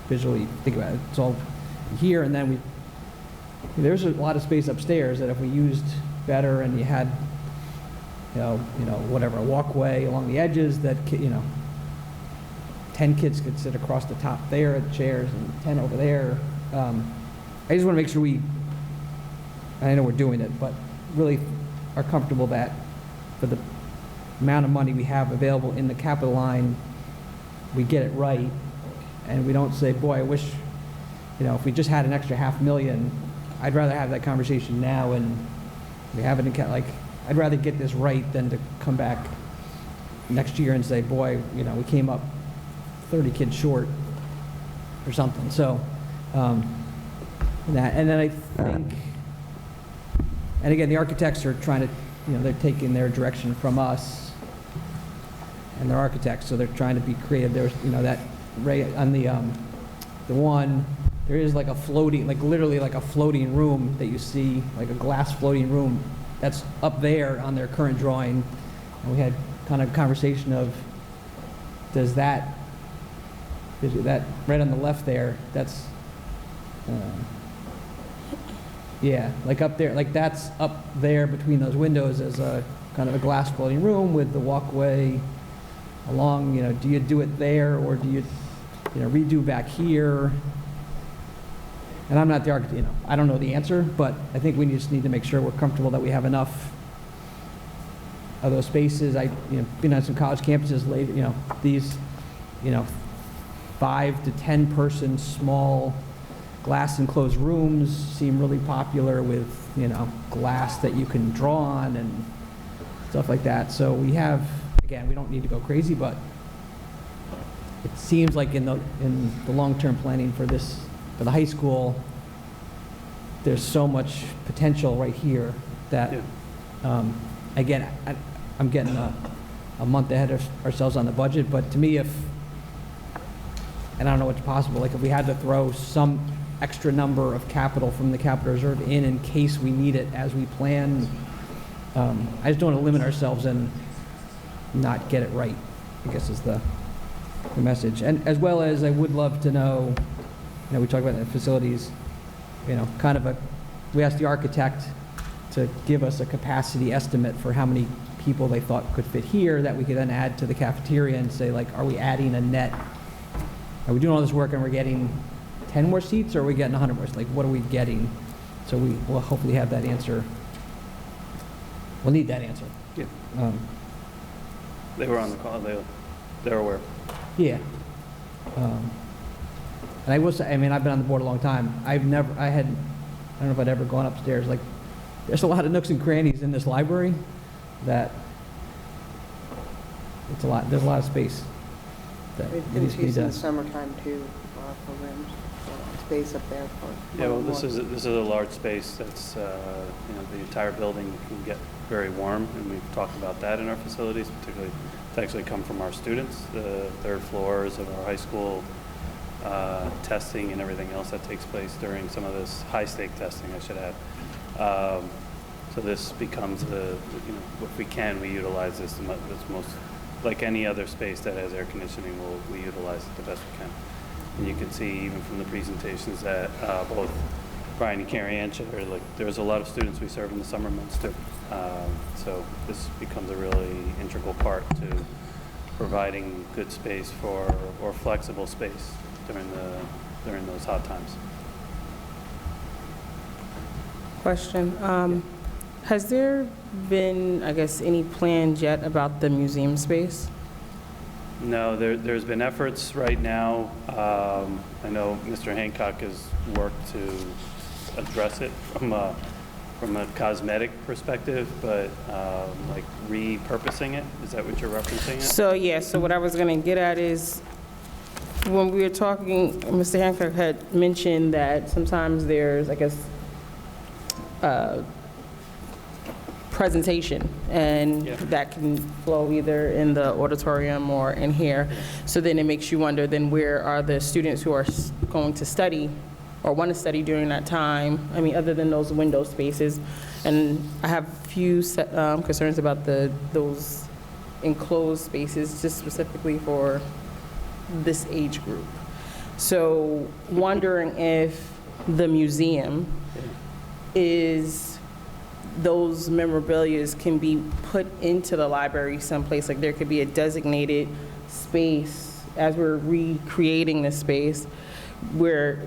visually, think about it, it's all here, and then there's a lot of space upstairs that if we used better and you had, you know, whatever, a walkway along the edges that, 10 kids could sit across the top there at chairs and 10 over there. I just want to make sure I know we're doing it, but really are comfortable that for the amount of money we have available in the capital line, we get it right, and we don't say, boy, I wish, if we just had an extra $500,000, I'd rather have that conversation now and we have it in, I'd rather get this right than to come back next year and say, boy, we came up 30 kids short or something. So, and then I think, and again, the architects are trying to, they're taking their direction from us, and they're architects, so they're trying to be creative. There's, that on the one, there is like a floating, like literally like a floating room that you see, like a glass floating room that's up there on their current drawing. And we had kind of a conversation of, is that right on the left there, that's, yeah, like up there, like that's up there between those windows as a kind of a glass floating room with the walkway along, do you do it there or do you, redo back here? And I'm not the architect, I don't know the answer, but I think we just need to make sure we're comfortable that we have enough of those spaces. Been on some college campuses later, these, 5 to 10 person small glass enclosed rooms seem really popular with, glass that you can draw on and stuff like that. So we have, again, we don't need to go crazy, but it seems like in the long-term planning for the high school, there's so much potential right here that, again, I'm getting a month ahead of ourselves on the budget, but to me, and I don't know what's possible, like if we had to throw some extra number of capital from the capital reserve in case we need it as we plan, I just don't want to limit ourselves and not get it right, I guess is the message. And as well as I would love to know, we talk about the facilities, we asked the architect to give us a capacity estimate for how many people they thought could fit here that we could then add to the cafeteria and say, like, are we adding a net? Are we doing all this work and we're getting 10 more seats or are we getting 100 more? Like, what are we getting? So we will hopefully have that answer. We'll need that answer. Yeah. They were on the call, they're aware. Yeah. And I will say, I mean, I've been on the board a long time. I don't know if I'd ever gone upstairs. Like, there's a lot of nooks and crannies in this library that there's a lot of space that It needs to be used in done. the summertime too, programs, space up there for. Yeah, well, this is a large space that's, the entire building can get very warm, and we've talked about that in our facilities, particularly to actually come from our students, the third floors of our high school, testing and everything else that takes place during some of this high-stake testing, I should add. So this becomes if we can, we utilize this most, like any other space that has air conditioning, we utilize it the best we can. And you can see even from the presentations that both Brian and Carrie Ann shared, like there's a lot of students we serve in the summer months too. So this becomes a really integral part to providing good space or flexible space during those hot times. Question. Has there been, I guess, any plans yet about the museum space? No, there's been efforts right now. I know Mr. Hancock has worked to address it from a cosmetic perspective, but like repurposing it, is that what you're referencing? So what I was going to get at is, when we were talking, Mr. Hancock had mentioned that sometimes there's, I guess, presentation, and that can flow either in the auditorium or in here. So then it makes you wonder, then where are the students who are going to study or want to study during that time? I mean, other than those window spaces. And I have a few concerns about those enclosed spaces, just specifically for this age group. So wondering if the museum is, those memorabilias can be put into the library someplace, like there could be a designated space as we're recreating this space where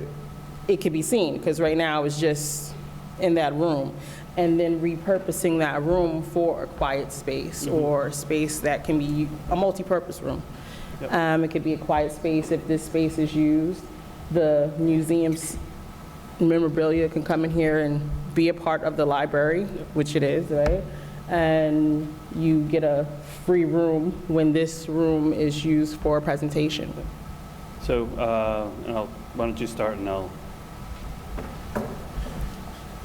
it could be seen, because right now it's just in that room, and then repurposing that room for a quiet space or space that can be a multi-purpose room. It could be a quiet space if this space is used. The museum's memorabilia can come in here and be a part of the library, which it is, right? And you get a free room when this room is used for a presentation. So why don't you start and I'll.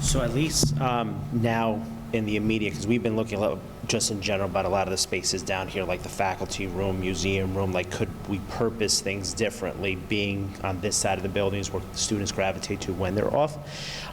So at least now in the immediate, because we've been looking a lot, just in general about a lot of the spaces down here, like the faculty room, museum room, like could we purpose things differently being on this side of the buildings where students gravitate to when they're off.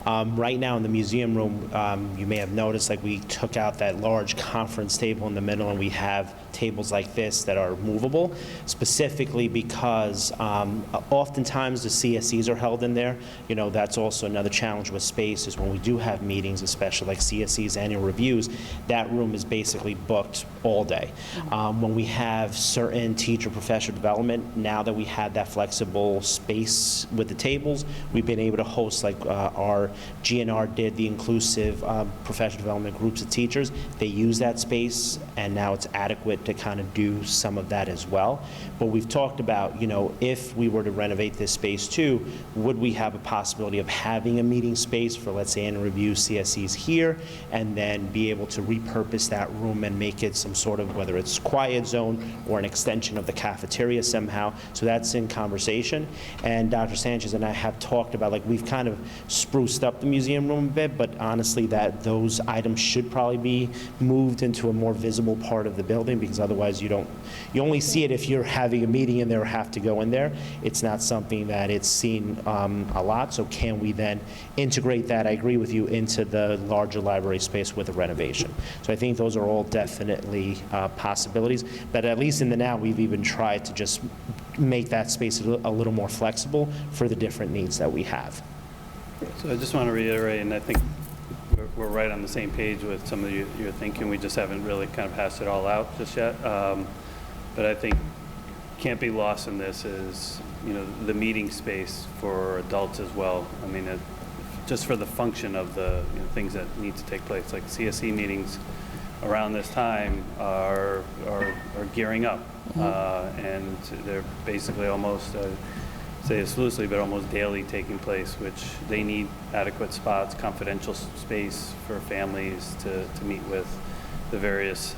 Right now in the museum room, you may have noticed like we took out that large conference table in the middle, and we have tables like this that are movable, specifically because oftentimes the CSEs are held in there. You know, that's also another challenge with space, is when we do have meetings, especially like CSEs, annual reviews, that room is basically booked all day. When we have certain teacher professional development, now that we have that flexible space with the tables, we've been able to host, like our GNR did, the inclusive professional development groups of teachers. They use that space, and now it's adequate to kind of do some of that as well. But we've talked about, you know, if we were to renovate this space too, would we have a possibility of having a meeting space for, let's say, annual review CSEs here, and then be able to repurpose that room and make it some sort of, whether it's quiet zone or an extension of the cafeteria somehow. So that's in conversation. And Dr. Sanchez and I have talked about, like, we've kind of spruced up the museum room a bit, but honestly those items should probably be moved into a more visible part of the building, because otherwise you only see it if you're having a meeting in there or have to go in there. It's not something that it's seen a lot. So can we then integrate that, I agree with you, into the larger library space with a renovation? So I think those are all definitely possibilities, but at least in the now, we've even tried to just make that space a little more flexible for the different needs that we have. So I just want to reiterate, and I think we're right on the same page with some of your thinking. We just haven't really kind of hashed it all out just yet. But I think can't be lost in this is, you know, the meeting space for adults as well. I mean, just for the function of the things that need to take place, like CSE meetings, around this time are gearing up. And they're basically almost, say this loosely, but almost daily taking place, which they need adequate spots, confidential space for families to meet with the various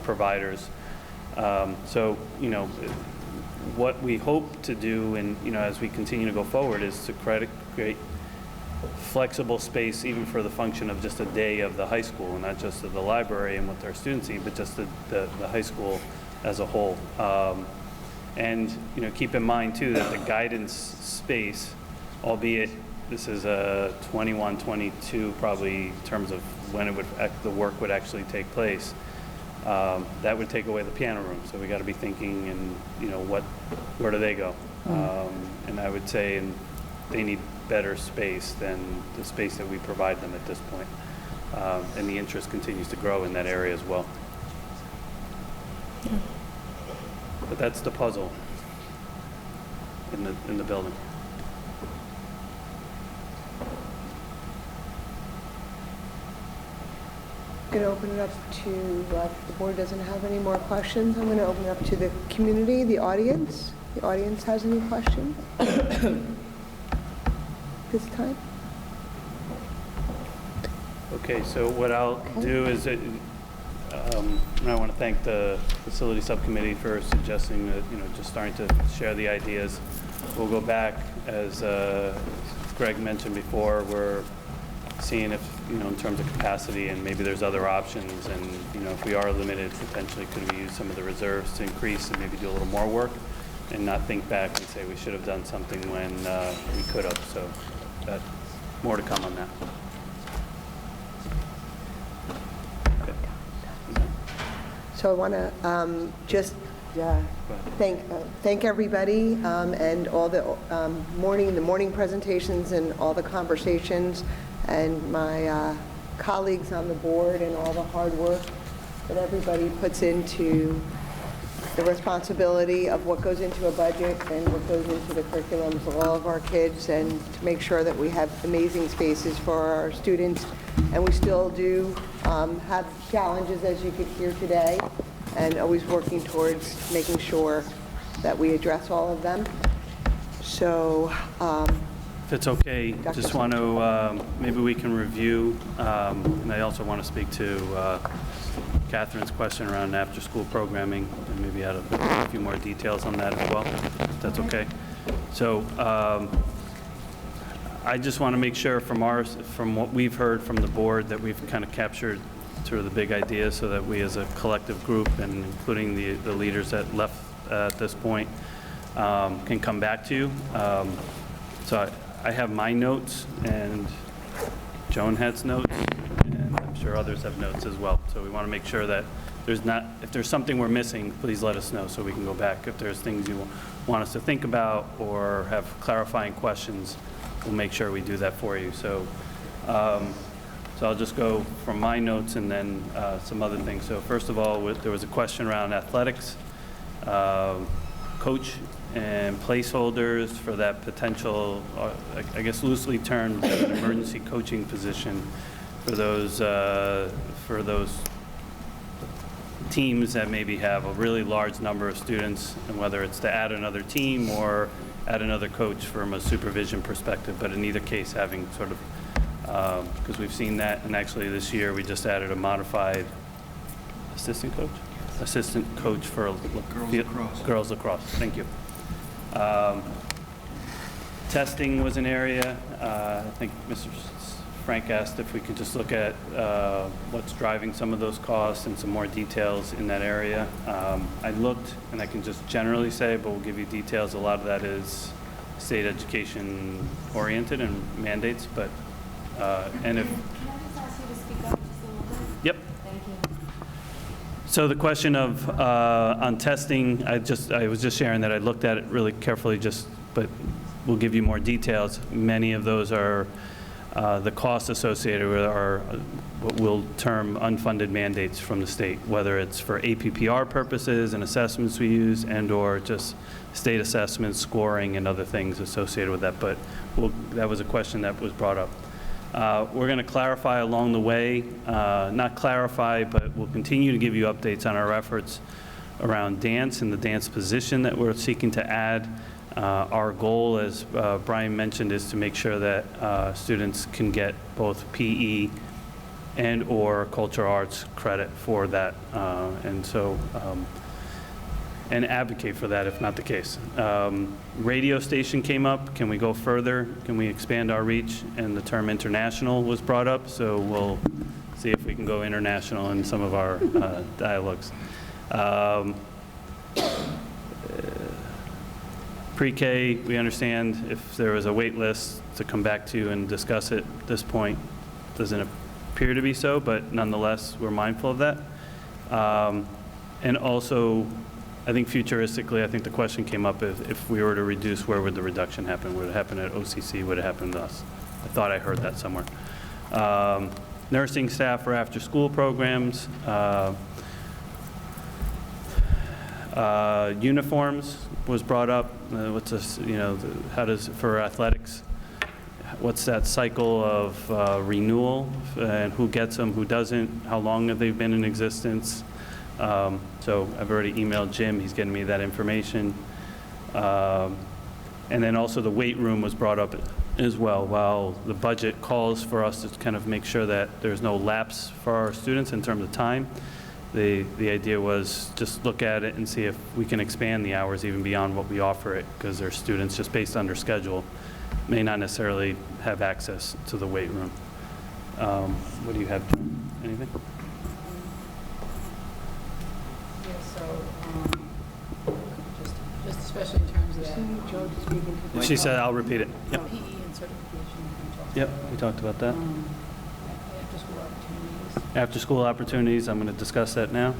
providers. So, you know, what we hope to do, and, you know, as we continue to go forward, is to create flexible space even for the function of just a day of the high school, and not just of the library and what their students need, but just the high school as a whole. And, you know, keep in mind, too, that the guidance space, albeit this is a 21, 22, probably in terms of when it would, the work would actually take place, that would take away the piano room. So we got to be thinking, and, you know, where do they go? And I would say they need better space than the space that we provide them at this point. And the interest continues to grow in that area as well. But that's the puzzle in the building. I'm going to open it up to, if the board doesn't have any more questions, I'm going to open it up to the community, the audience. The audience has any questions this time? Okay, so what I'll do is, and I want to thank the Facility Subcommittee for suggesting that, you know, just starting to share the ideas. We'll go back, as Greg mentioned before, we're seeing if, you know, in terms of capacity, and maybe there's other options, and, you know, if we are limited, potentially could we use some of the reserves to increase and maybe do a little more work, and not think back and say we should have done something when we could have. So that, more to come on that. So I want to just thank everybody and all the morning presentations and all the conversations, and my colleagues on the board, and all the hard work that everybody puts into the responsibility of what goes into a budget and what goes into the curriculums of all of our kids, and to make sure that we have amazing spaces for our students. And we still do have challenges, as you could hear today, and always working towards making sure that we address all of them. So, if it's okay, just want to, maybe we can review, and I also want to speak to Catherine's question around after-school programming, and maybe add a few more details on that as well, if that's okay. So I just want to make sure from what we've heard from the board, that we've kind of captured sort of the big ideas, so that we as a collective group, and including the leaders that left at this point, can come back to you. So I have my notes, and Joan has notes, and I'm sure others have notes as well. So we want to make sure that if there's something we're missing, please let us know so we can go back. If there's things you want us to think about or have clarifying questions, we'll make sure we do that for you. So I'll just go from my notes, and then some other things. So first of all, there was a question around athletics, coach and placeholders for that potential, I guess loosely termed, an emergency coaching position for those teams that maybe have a really large number of students, and whether it's to add another team or add another coach from a supervision perspective. But in either case, having sort of, because we've seen that, and actually this year we just added a modified assistant coach for girls lacrosse. Thank you. Testing was an area. I think Mr. Frank asked if we could just look at what's driving some of those costs and some more details in that area. I looked, and I can just generally say, but we'll give you details. A lot of that is state education oriented and mandates, but and if... Can I just ask you to speak up just a little bit? Yep. Thank you. So the question of on testing, I was just sharing that I looked at it really carefully, but we'll give you more details. Many of those are the costs associated with our what we'll term unfunded mandates from the state, whether it's for APPR purposes and assessments we use, and/or just state assessments, scoring, and other things associated with that. But that was a question that was brought up. We're going to clarify along the way, not clarify, but we'll continue to give you updates on our efforts around dance and the dance position that we're seeking to add. Our goal, as Brian mentioned, is to make sure that students can get both PE and/or cultural arts credit for that, and advocate for that if not the case. Radio station came up. Can we go further? Can we expand our reach? And the term international was brought up, so we'll see if we can go international in some of our dialogues. Pre-K, we understand if there was a wait list to come back to and discuss it at this point. Doesn't appear to be so, but nonetheless, we're mindful of that. And also, I think futuristically, I think the question came up if we were to reduce, where would the reduction happen? Would it happen at OCC? Would it happen to us? I thought I heard that somewhere. Nursing staff for after-school programs. Uniforms was brought up. What's this, how does, for athletics, what's that cycle of renewal and who gets them, who doesn't, how long have they been in existence? So I've already emailed Jim, he's getting me that information. And then also the weight room was brought up as well. While the budget calls for us to kind of make sure that there's no lapse for our students in terms of time, the idea was just look at it and see if we can expand the hours even beyond what we offer it, because their students, just based on their schedule, may not necessarily have access to the weight room. What do you have, John? Anything? Yeah, so just especially in terms of that. She said, I'll repeat it. Yep. PE and certification. Yep, we talked about that. After-school opportunities. After-school opportunities, I'm going to discuss that now. Okay,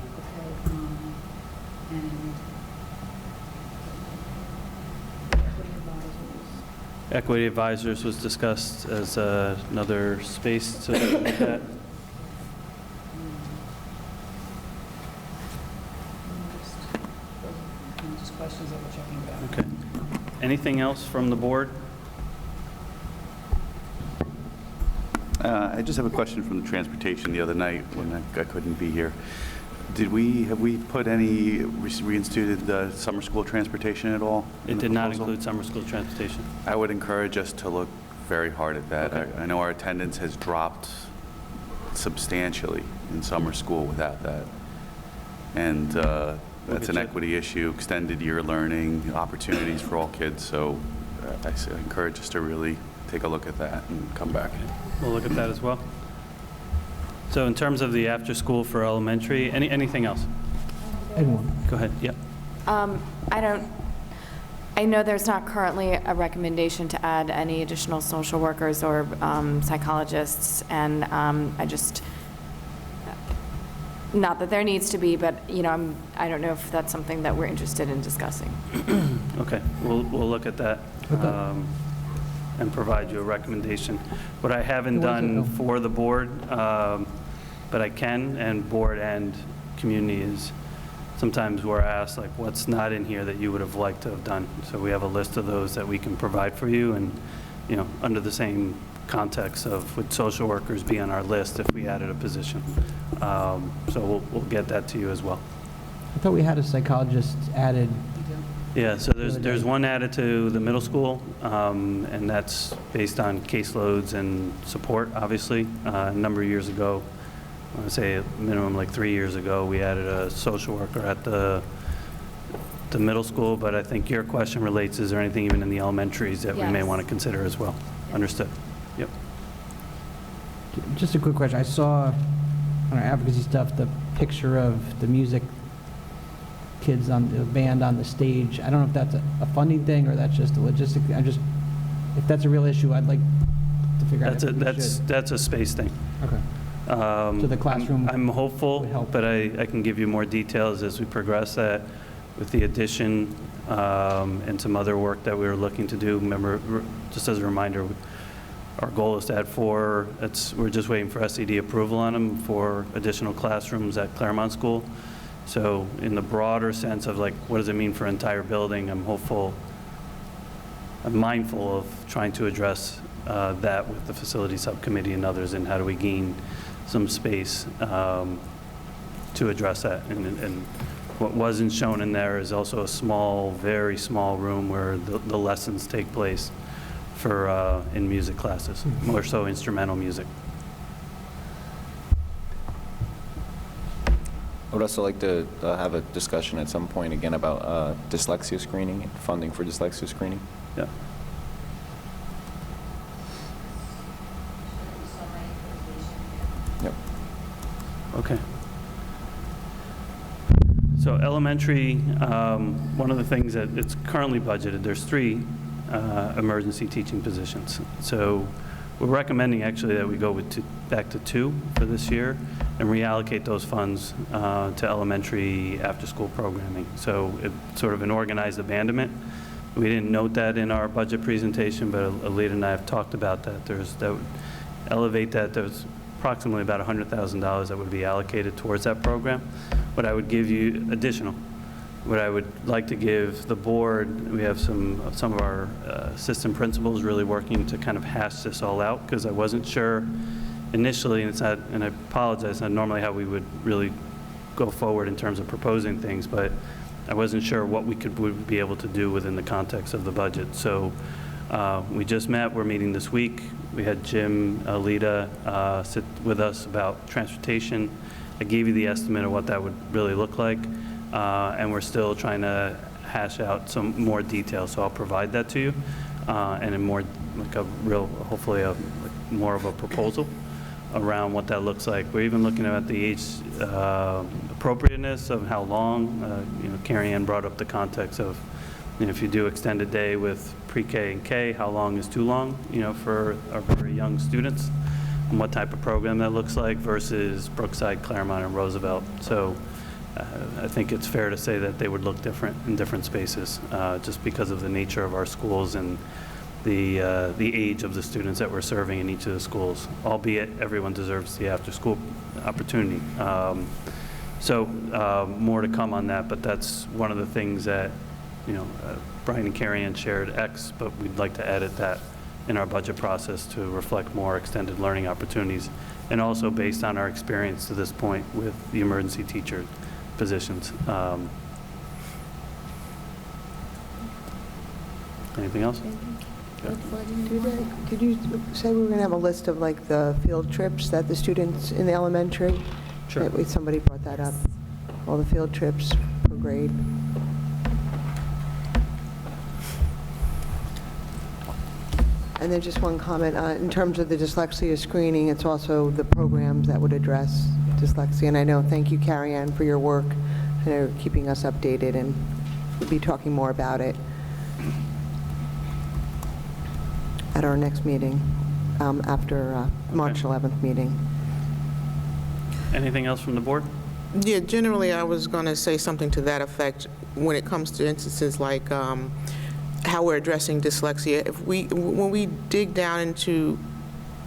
and Equity advisors was discussed as another space to look at that. just questions that we're checking about. Okay. Anything else from the board? I just have a question from the transportation the other night when I couldn't be here. Have we put any, reinstituted the summer school transportation at all? It did not include summer school transportation. I would encourage us to look very hard at that. Okay. I know our attendance has dropped substantially in summer school without that. And that's an equity issue, extended year learning, opportunities for all kids. So I encourage us to really take a look at that and come back. We'll look at that as well. So in terms of the after-school for elementary, anything else? Anyone? Go ahead, yep. I know there's not currently a recommendation to add any additional social workers or psychologists, and not that there needs to be, but, I don't know if that's something that we're interested in discussing. Okay, we'll look at that and provide you a recommendation. What I haven't done for the board, but I can, and board and community, is sometimes we're asked, like, what's not in here that you would have liked to have done? So we have a list of those that we can provide for you, and, under the same context of would social workers be on our list if we added a position. So we'll get that to you as well. I thought we had a psychologist added. Yeah, so there's one added to the middle school, and that's based on caseloads and support, obviously. A number of years ago, I want to say a minimum like 3 years ago, we added a social worker at the middle school, but I think your question relates, is there anything even in the elementaries that we may Yes. want to consider as well? Understood. Yep. Just a quick question. I saw on our advocacy stuff the picture of the music kids on the band on the stage. I don't know if that's a funding thing or that's just a logistic. If that's a real issue, I'd like to figure out. That's a space thing. Okay. So the classroom. I'm hopeful, but I can give you more details as we progress that with the addition and some other work that we were looking to do. Remember, just as a reminder, our goal is to add 4. We're just waiting for SED approval on them for additional classrooms at Claremont School. So in the broader sense of like, what does it mean for entire building? I'm mindful of trying to address that with the facility subcommittee and others, and how do we gain some space to address that. And what wasn't shown in there is also a small, very small room where the lessons take place for in music classes, more so instrumental music. I would also like to have a discussion at some point again about dyslexia screening, funding for dyslexia screening. Yeah. Yep. Okay. So elementary, one of the things that it's currently budgeted, there's 3 emergency teaching positions. So we're recommending actually that we go back to 2 for this year and reallocate those funds to elementary after-school programming. So it's sort of an organized abandonment. We didn't note that in our budget presentation, but Alita and I have talked about that. That would elevate that. There's approximately about $100,000 that would be allocated towards that program. What I would give you additional, what I would like to give the board, we have some of our assistant principals really working to kind of hash this all out, because I wasn't sure initially, and it's not, and I apologize, not normally how we would really go forward in terms of proposing things, but I wasn't sure what would be able to do within the context of the budget. So we just met, we're meeting this week. We had Jim, Alita sit with us about transportation. I gave you the estimate of what that would really look like, and we're still trying to hash out some more details, so I'll provide that to you, and in more, like a real, hopefully more of a proposal around what that looks like. We're even looking at the age appropriateness of how long. You know, Carrie Ann brought up the context of, you know, if you do extended day with pre-K and K, how long is too long, you know, for our very young students, and what type of program that looks like versus Brookside, Claremont, and Roosevelt. So I think it's fair to say that they would look different in different spaces, just because of the nature of our schools and the age of the students that we're serving in each of the schools, albeit everyone deserves the after-school opportunity. So more to come on that, but that's one of the things that, you know, Brian and Carrie Ann shared X, but we'd like to edit that in our budget process to reflect more extended learning opportunities, and also based on our experience to this point with the emergency teacher positions. Anything else? Did you say we were going to have a list of like the field trips that the students in the elementary? Sure. Somebody brought that up. All the field trips per grade. And then just one comment, in terms of the dyslexia screening, it's also the programs that would address dyslexia. And I know, thank you, Carrie Ann, for your work. I know you're keeping us updated, and we'll be talking more about it at our next meeting, after March 11th meeting. Anything else from the board? Yeah, generally, I was going to say something to that effect when it comes to instances like how we're addressing dyslexia. When we dig down into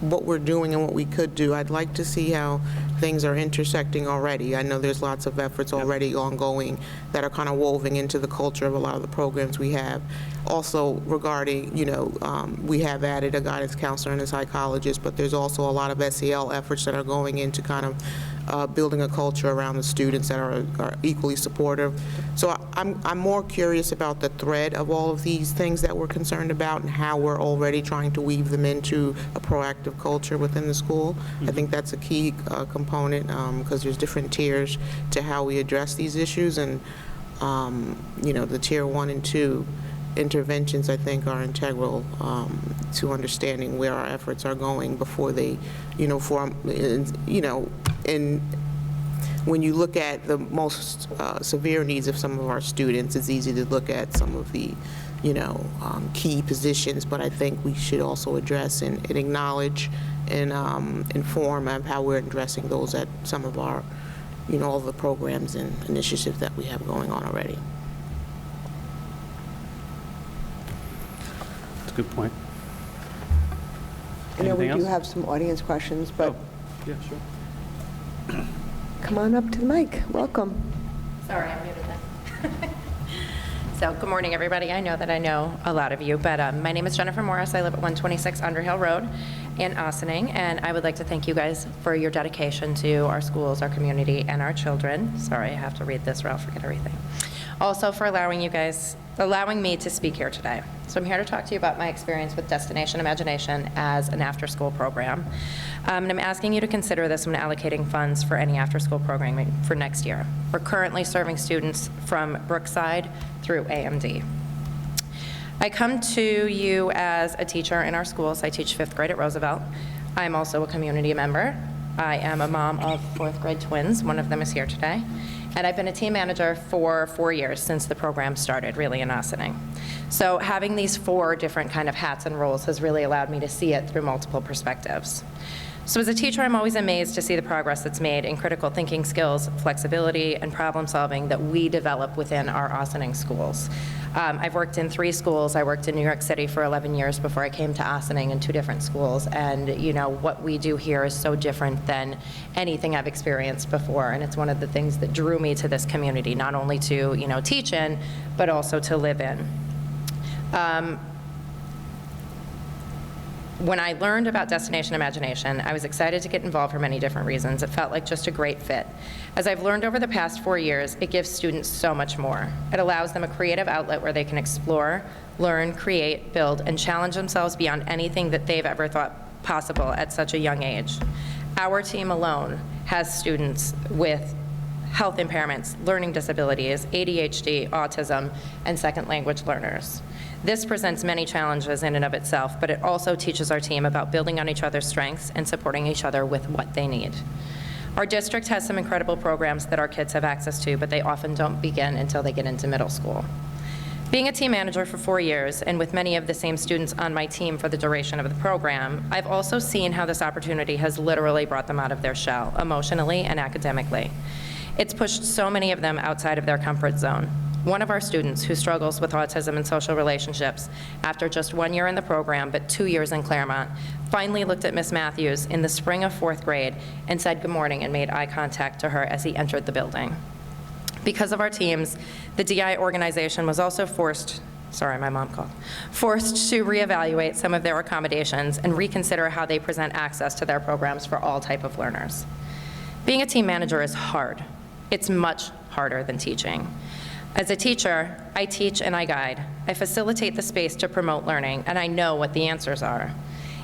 what we're doing and what we could do, I'd like to see how things are intersecting already. I know there's lots of efforts already ongoing that are kind of woven into the culture of a lot of the programs we have. Also regarding, you know, we have added a guidance counselor and a psychologist, but there's also a lot of SEL efforts that are going into kind of building a culture around the students that are equally supportive. So I'm more curious about the thread of all of these things that we're concerned about and how we're already trying to weave them into a proactive culture within the school. I think that's a key component, because there's different tiers to how we address these issues, and you know, the tier 1 and 2 interventions, I think, are integral to understanding where our efforts are going before they, you know, form, you know, and when you look at the most severe needs of some of our students, it's easy to look at some of the, you know, key positions, but I think we should also address and acknowledge and inform of how we're addressing those at some of our, you know, all the programs and initiatives that we have going on already. Good point. I know we Anything do else? have some audience questions, but Yeah, sure. come on up to the mic. Welcome. Sorry, I'm muted then. So, good morning, everybody. I know that I know a lot of you, but my name is Jennifer Morris. I live at 126 Underhill Road in Ossining, and I would like to thank you guys for your dedication to our schools, our community, and our children. Sorry, I have to read this or I'll forget everything. Also for allowing me to speak here today. So I'm here to talk to you about my experience with Destination Imagination as an after-school program. And I'm asking you to consider this when allocating funds for any after-school programming for next year. We're currently serving students from Brookside through AMD. I come to you as a teacher in our schools. I teach 5th grade at Roosevelt. I'm also a community member. I am a mom of 4th grade twins. One of them is here today. And I've been a team manager for 4 years since the program started, really, in Ossining. So having these 4 different kind of hats and roles has really allowed me to see it through multiple perspectives. So as a teacher, I'm always amazed to see the progress that's made in critical thinking skills, flexibility, and problem solving that we develop within our Ossining schools. I've worked in 3 schools. I worked in New York City for 11 years before I came to Ossining in 2 different schools. And you know, what we do here is so different than anything I've experienced before. And it's one of the things that drew me to this community, not only to, you know, teach in, but also to live in. When I learned about Destination Imagination, I was excited to get involved for many different reasons. It felt like just a great fit. As I've learned over the past 4 years, it gives students so much more. It allows them a creative outlet where they can explore, learn, create, build, and challenge themselves beyond anything that they've ever thought possible at such a young age. Our team alone has students with health impairments, learning disabilities, ADHD, autism, and second language learners. This presents many challenges in and of itself, but it also teaches our team about building on each other's strengths and supporting each other with what they need. Our district has some incredible programs that our kids have access to, but they often don't begin until they get into middle school. Being a team manager for 4 years, and with many of the same students on my team for the duration of the program, I've also seen how this opportunity has literally brought them out of their shell, emotionally and academically. It's pushed so many of them outside of their comfort zone. One of our students who struggles with autism and social relationships, after just 1 year in the program but 2 years in Claremont, finally looked at Miss Matthews in the spring of 4th grade and said good morning and made eye contact to her as he entered the building. Because of our teams, the DI organization was also forced to reevaluate some of their accommodations and reconsider how they present access to their programs for all type of learners. Being a team manager is hard. It's much harder than teaching. As a teacher, I teach and I guide. I facilitate the space to promote learning, and I know what the answers are.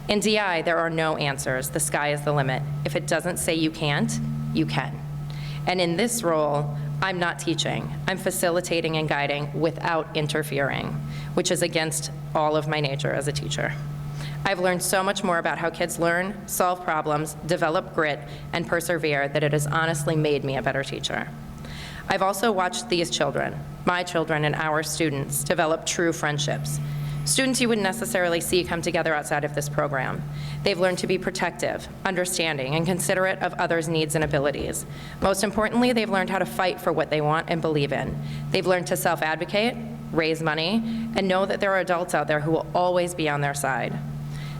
In DI, there are no answers. The sky is the limit. If it doesn't say you can't, you can. And in this role, I'm not teaching. I'm facilitating and guiding without interfering, which is against all of my nature as a teacher. I've learned so much more about how kids learn, solve problems, develop grit, and persevere that it has honestly made me a better teacher. I've also watched these children, my children and our students, develop true friendships. Students you wouldn't necessarily see come together outside of this program. They've learned to be protective, understanding, and considerate of others' needs and abilities. Most importantly, they've learned how to fight for what they want and believe in. They've learned to self-advocate, raise money, and know that there are adults out there who will always be on their side.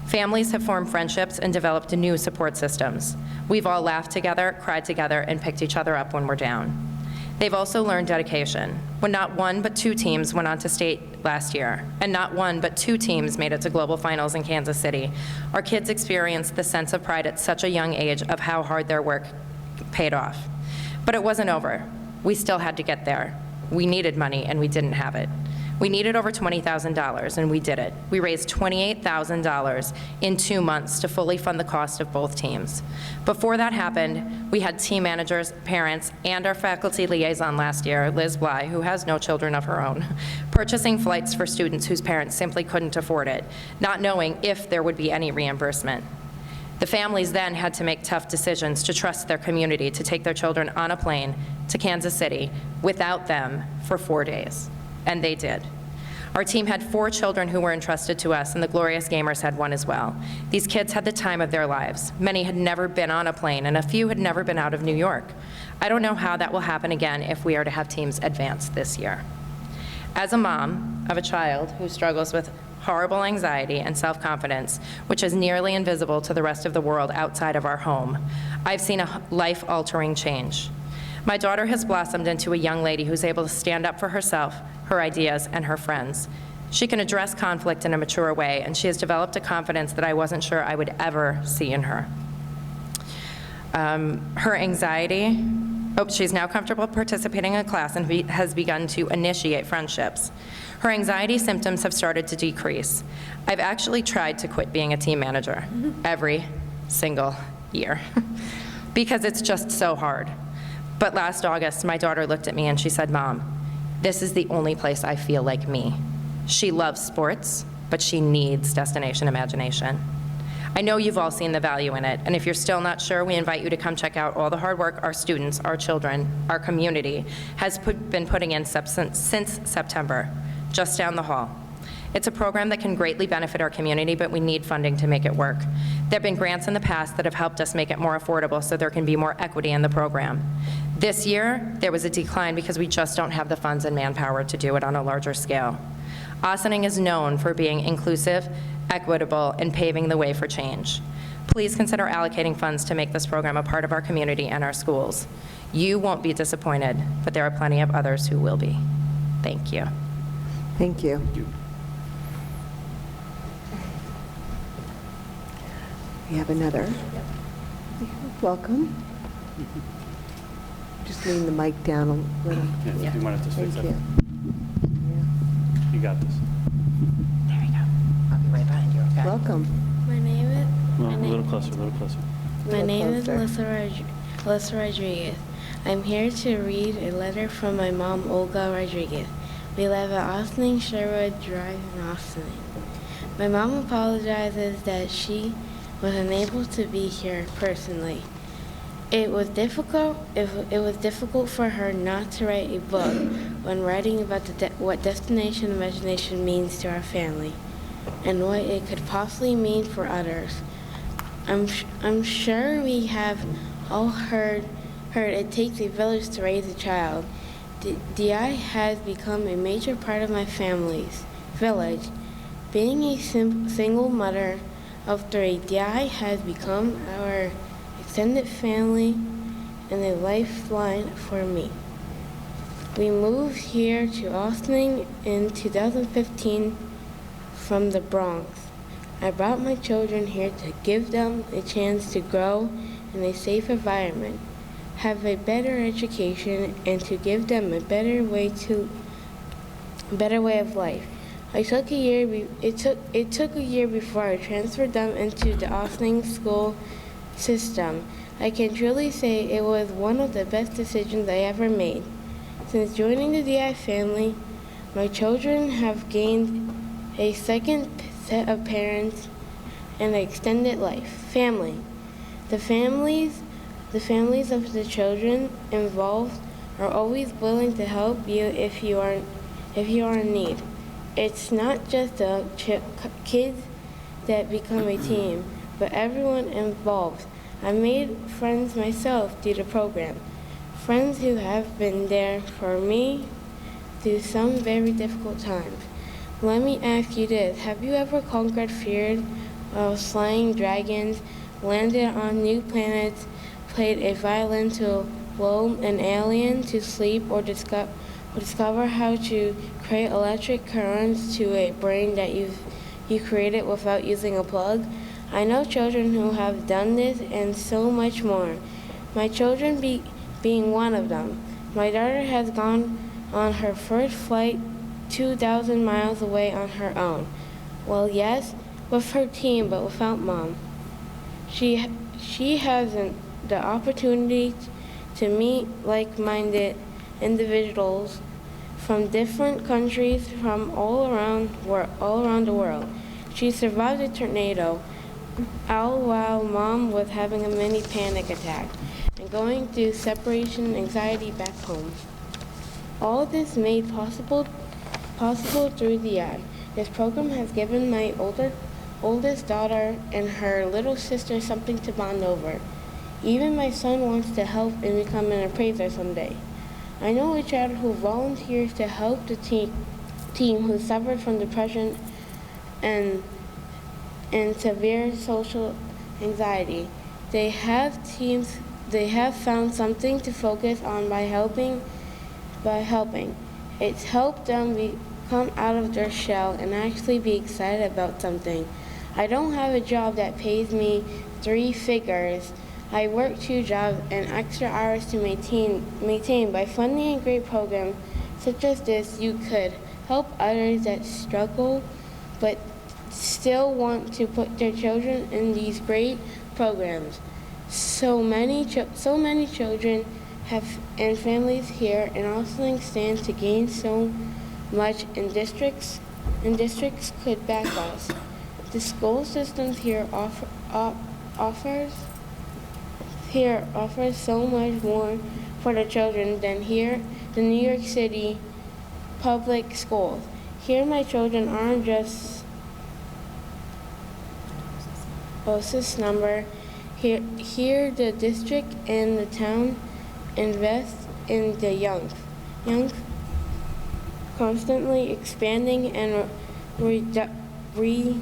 Families have formed friendships and developed new support systems. We've all laughed together, cried together, and picked each other up when we're down. They've also learned dedication. When not 1 but 2 teams went on to state last year, and not 1 but 2 teams made it to global finals in Kansas City, our kids experienced the sense of pride at such a young age of how hard their work paid off. But it wasn't over. We still had to get there. We needed money, and we didn't have it. We needed over $20,000, and we did it. We raised $28,000 in 2 months to fully fund the cost of both teams. Before that happened, we had team managers, parents, and our faculty liaison last year, Liz Bly, who has no children of her own, purchasing flights for students whose parents simply couldn't afford it, not knowing if there would be any reimbursement. The families then had to make tough decisions to trust their community to take their children on a plane to Kansas City without them for 4 days. And they did. Our team had 4 children who were entrusted to us, and the Glorious Gamers had 1 as well. These kids had the time of their lives. Many had never been on a plane, and a few had never been out of New York. I don't know how that will happen again if we are to have teams advance this year. As a mom of a child who struggles with horrible anxiety and self-confidence, which is nearly invisible to the rest of the world outside of our home, I've seen a life-altering change. My daughter has blossomed into a young lady who's able to stand up for herself, her ideas, and her friends. She can address conflict in a mature way, and she has developed a confidence that I wasn't sure I would ever see in her. Her anxiety, she's now comfortable participating in a class and has begun to initiate friendships. Her anxiety symptoms have started to decrease. I've actually tried to quit being a team manager every single year because it's just so hard. But last August, my daughter looked at me and she said, "Mom, this is the only place I feel like me." She loves sports, but she needs destination imagination. I know you've all seen the value in it, and if you're still not sure, we invite you to come check out all the hard work our students, our children, our community has been putting in since September, just down the hall. It's a program that can greatly benefit our community, but we need funding to make it work. There have been grants in the past that have helped us make it more affordable so there can be more equity in the program. This year, there was a decline because we just don't have the funds and manpower to do it on a larger scale. Ossining is known for being inclusive, equitable, and paving the way for change. Please consider allocating funds to make this program a part of our community and our schools. You won't be disappointed, but there are plenty of others who will be. Thank you. Thank you. We have another. Welcome. Just lean the mic down a little. Yeah, you might have to fix Thank it. you. You got this. There you go. I'll be right behind you, okay? Welcome. My name is. Well, a little closer, a little closer. My name is Alyssa Rodriguez. I'm here to read a letter from my mom, Olga Rodriguez. We live at Ossining Sherwood Drive in Ossining. My mom apologizes that she was unable to be here personally. It was difficult for her not to write a book when writing about what destination imagination means to our family and what it could possibly mean for others. I'm sure we have all heard it takes a village to raise a child. DI has become a major part of my family's village. Being a single mother of 3, DI has become our extended family and a lifeline for me. We moved here to Ossining in 2015 from the Bronx. I brought my children here to give them a chance to grow in a safe environment, have a better education, and to give them a better way of life. It took a year before I transferred them into the Ossining school system. I can truly say it was one of the best decisions I ever made. Since joining the DI family, my children have gained a second set of parents and an extended family. The families of the children involved are always willing to help you if you are in need. It's not just the kids that become a team, but everyone involved. I made friends myself through the program, friends who have been there for me through some very difficult times. Let me ask you this, have you ever conquered fear while slaying dragons, landed on new planets, played a violin to lull an alien to sleep, or discover how to create electric currents to a brain that you created without using a plug? I know children who have done this and so much more. My children being one of them. My daughter has gone on her first flight 2,000 miles away on her own. Well, yes, with her team, but without Mom. She has the opportunity to meet like-minded individuals from different countries from all around the world. She survived a tornado, all while Mom was having a mini panic attack and going through separation anxiety back home. All this made possible through DI. This program has given my oldest daughter and her little sister something to bond over. Even my son wants to help and become an appraiser someday. I know a child who volunteers to help the team who suffered from depression and severe social anxiety. They have teams found something to focus on by helping. It's helped them come out of their shell and actually be excited about something. I don't have a job that pays me 3 figures. I work 2 jobs and extra hours to maintain. By funding a great program such as this, you could help others that struggle but still want to put their children in these great programs. So many children and families here in Ossining stand to gain so much, and districts could back us. The school systems here offers so much more for the children than the New York City public schools. Here my children aren't just Boces number. Here the district and the town invest in the young, constantly expanding and redeveloping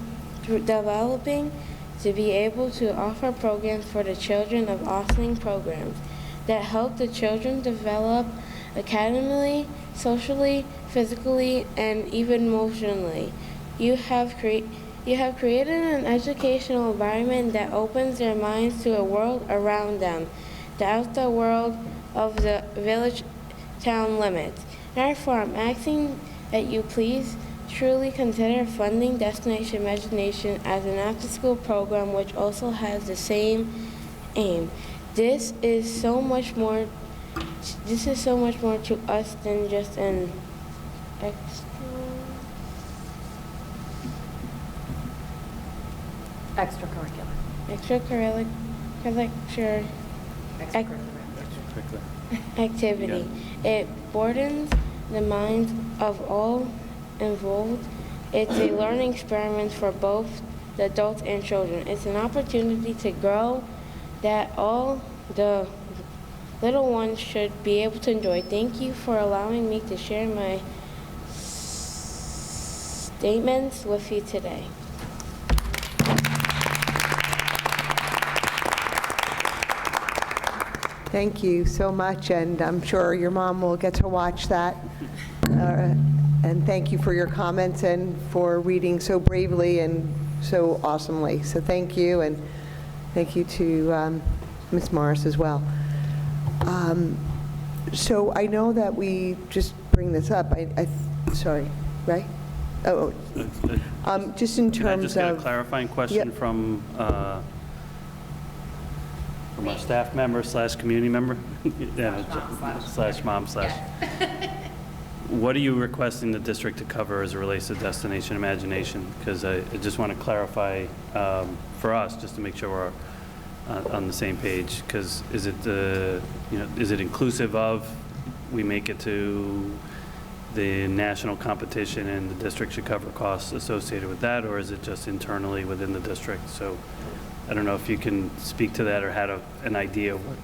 to be able to offer programs for the children of Ossining, programs that help the children develop academically, socially, physically, and even emotionally. You have created an educational environment that opens their minds to a world around them, the outside world of the village town limits. Therefore, I'm asking that you please truly consider funding Destination Imagination as an after-school program which also has the same aim. This is so much more to us than just an extracurricular activity. It broadens the minds of all involved. It's a learning experiment for both the adults and children. It's an opportunity to grow that all the little ones should be able to enjoy. Thank you for allowing me to share my statements with you today. Thank you so much, and I'm sure your mom will get to watch that. And thank you for your comments and for reading so bravely and so awesomely. So thank you, and thank you to Ms. Morris as well. So I know that we just bring this up. Sorry, right? Just in Can I terms just get a of clarifying question Yep. from our staff member / community member? Yeah, / mom / What are you requesting the district to cover as it relates to Destination Imagination? Because I just want to clarify for us, just to make sure we're on the same page. Because is it is it inclusive of we make it to the national competition and the district should cover costs associated with that, or is it just internally within the district? So I don't know if you can speak to that or had an idea of what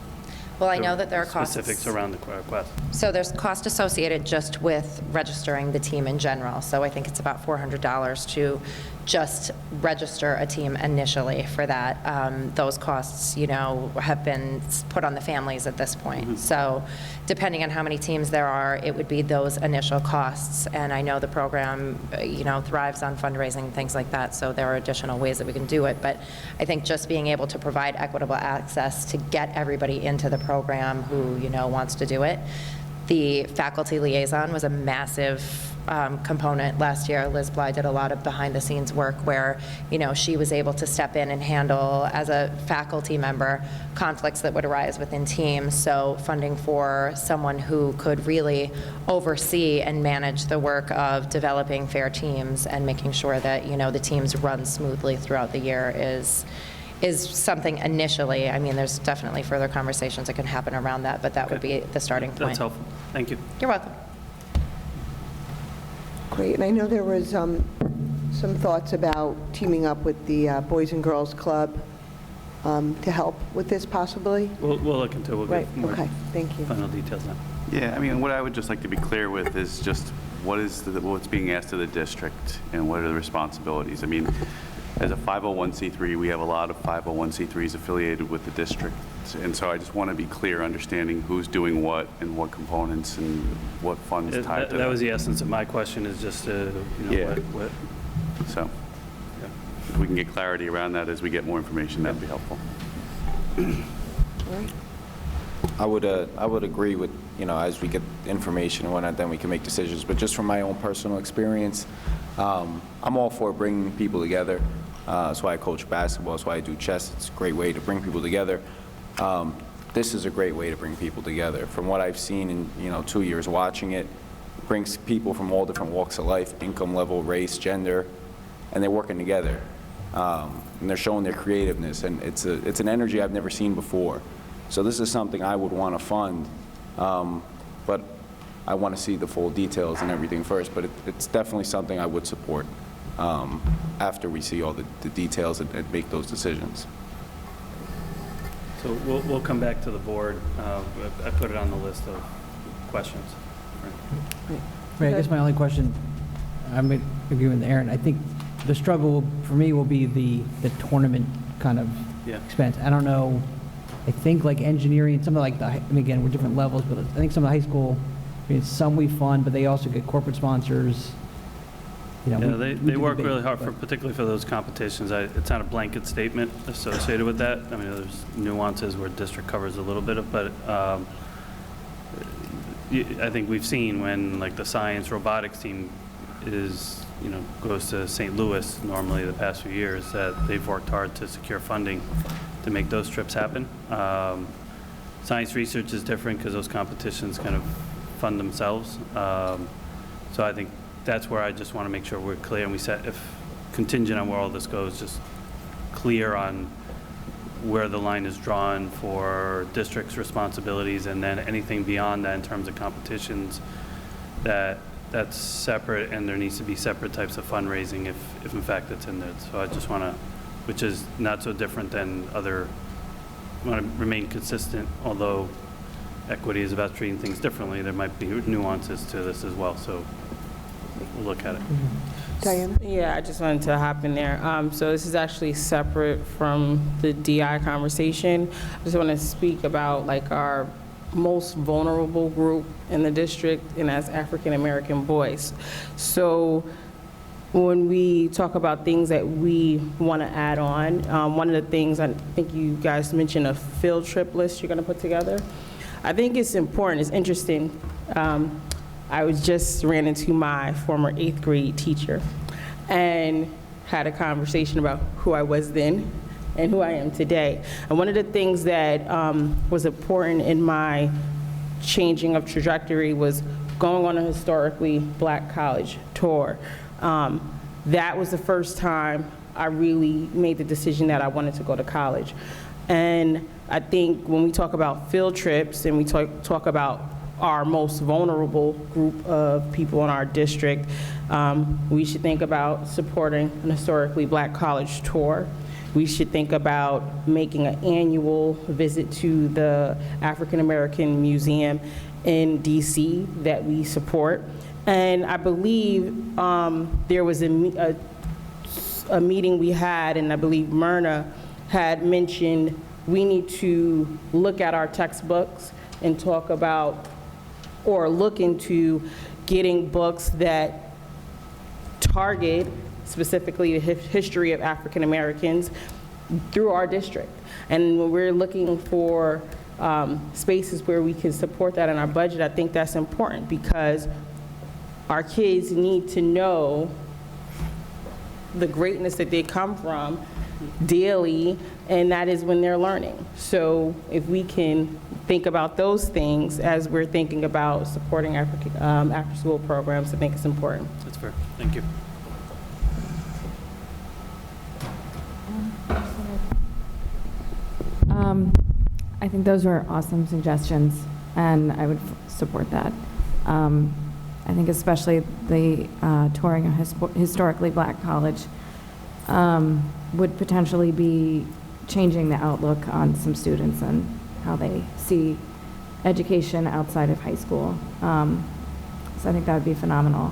Well, I know that there are costs. specifics around the request. So there's cost associated just with registering the team in general. So I think it's about $400 to just register a team initially for that. Those costs, have been put on the families at this point. So depending on how many teams there are, it would be those initial costs. And I know the program, thrives on fundraising and things like that. So there are additional ways that we can do it. But I think just being able to provide equitable access to get everybody into the program who, wants to do it. The faculty liaison was a massive component last year. Liz Bly did a lot of behind-the-scenes work where, she was able to step in and handle, as a faculty member, conflicts that would arise within teams. So funding for someone who could really oversee and manage the work of developing fair teams and making sure that, the teams run smoothly throughout the year is something initially. I mean, there's definitely further conversations that can happen around that, but that would be the starting point. That's helpful. Thank you. You're welcome. Great, and I know there was some thoughts about teaming up with the Boys and Girls Club to help with this possibly? We'll look into it. We'll Right, get more okay, thank you. final details now. Yeah, I mean, what I would just like to be clear with is just what's being asked of the district and what are the responsibilities. I mean, As a 501c3, we have a lot of 501c3s affiliated with the district. And so I just want to be clear, understanding who's doing what and what components and what funds tied to That was the essence of my question, is just to, Yeah. what. So if we can get clarity around that as we get more information, that'd be helpful. I would agree with, as we get information and whatnot, then we can make decisions. But just from my own personal experience, I'm all for bringing people together. That's why I coach basketball. That's why I do chess. It's a great way to bring people together. This is a great way to bring people together. From what I've seen in 2 years watching it, brings people from all different walks of life, income level, race, gender, and they're working together. And they're showing their creativeness, and it's an energy I've never seen before. So this is something I would want to fund, but I want to see the full details and everything first. But it's definitely something I would support after we see all the details and make those decisions. So we'll come back to the board. I put it on the list of questions. Right, I guess my only question, I'm agreeing with Aaron, I think the struggle for me will be the tournament kind of expense. I don't know, I think like engineering, some of like again, we're different levels, but I think some of the high school, some we fund, but they also get corporate sponsors. They work really hard, particularly for those competitions. It's not a blanket statement associated with that. I mean, there's nuances where district covers a little bit of, but I think we've seen when like the science robotics team goes to St. Louis normally the past few years, that they've worked hard to secure funding to make those trips happen. Science research is different because those competitions kind of fund themselves. So I think that's where I just want to make sure we're clear, and we set, if contingent on where all this goes, just clear on where the line is drawn for district's responsibilities, and then anything beyond that in terms of competitions, that's separate, and there needs to be separate types of fundraising if in fact it's in there. So I just want to, which is not so different than other, want to remain consistent, although equity is about treating things differently. There might be nuances to this as well, so we'll look at it. Diana? Yeah, I just wanted to hop in there. So this is actually separate from the DI conversation. I just want to speak about like our most vulnerable group in the district, and as African American boys. So when we talk about things that we want to add on, one of the things, I think you guys mentioned a field trip list you're going to put together. I think it's important, it's interesting. I just ran into my former 8th grade teacher and had a conversation about who I was then and who I am today. And one of the things that was important in my changing of trajectory was going on a historically Black college tour. That was the first time I really made the decision that I wanted to go to college. And I think when we talk about field trips and we talk about our most vulnerable group of people in our district, we should think about supporting an historically Black college tour. We should think about making an annual visit to the African American Museum in DC that we support. And I believe there was a meeting we had, and I believe Myrna had mentioned we need to look at our textbooks and talk about or look into getting books that target specifically the history of African Americans through our district. And when we're looking for spaces where we can support that in our budget, I think that's important because our kids need to know the greatness that they come from daily, and that is when they're learning. So if we can think about those things as we're thinking about supporting after-school programs, I think it's important. That's fair. Thank you. I think those were awesome suggestions, and I would support that. I think especially the touring a historically Black college would potentially be changing the outlook on some students and how they see education outside of high school. So I think that would be phenomenal.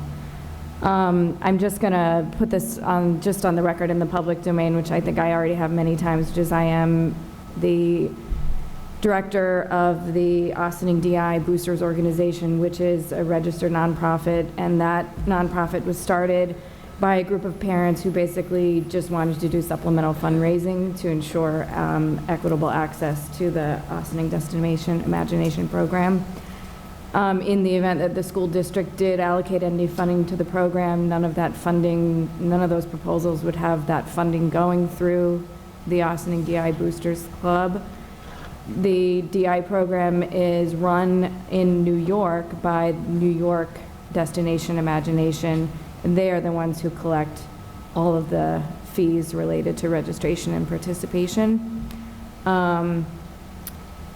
I'm just going to put this on, just on the record in the public domain, which I think I already have many times, which is I am the director of the Ossining DI Boosters Organization, which is a registered nonprofit, and that nonprofit was started by a group of parents who basically just wanted to do supplemental fundraising to ensure equitable access to the Ossining Destination Imagination program. In the event that the school district did allocate any funding to the program, none of those proposals would have that funding going through the Ossining DI Boosters Club. The DI program is run in New York by New York Destination Imagination, and they are the ones who collect all of the fees related to registration and participation.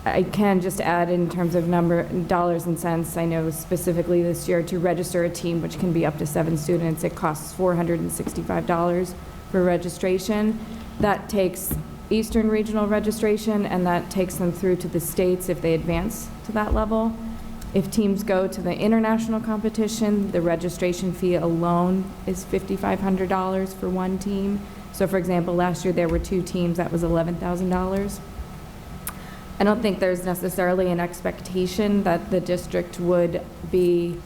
I can just add in terms of dollars and cents, I know specifically this year to register a team, which can be up to 7 students, it costs $465 for registration. That takes Eastern Regional registration, and that takes them through to the states if they advance to that level. If teams go to the international competition, the registration fee alone is $5,500 for one team. So for example, last year there were 2 teams, that was $11,000. I don't think there's necessarily an expectation that the district would be,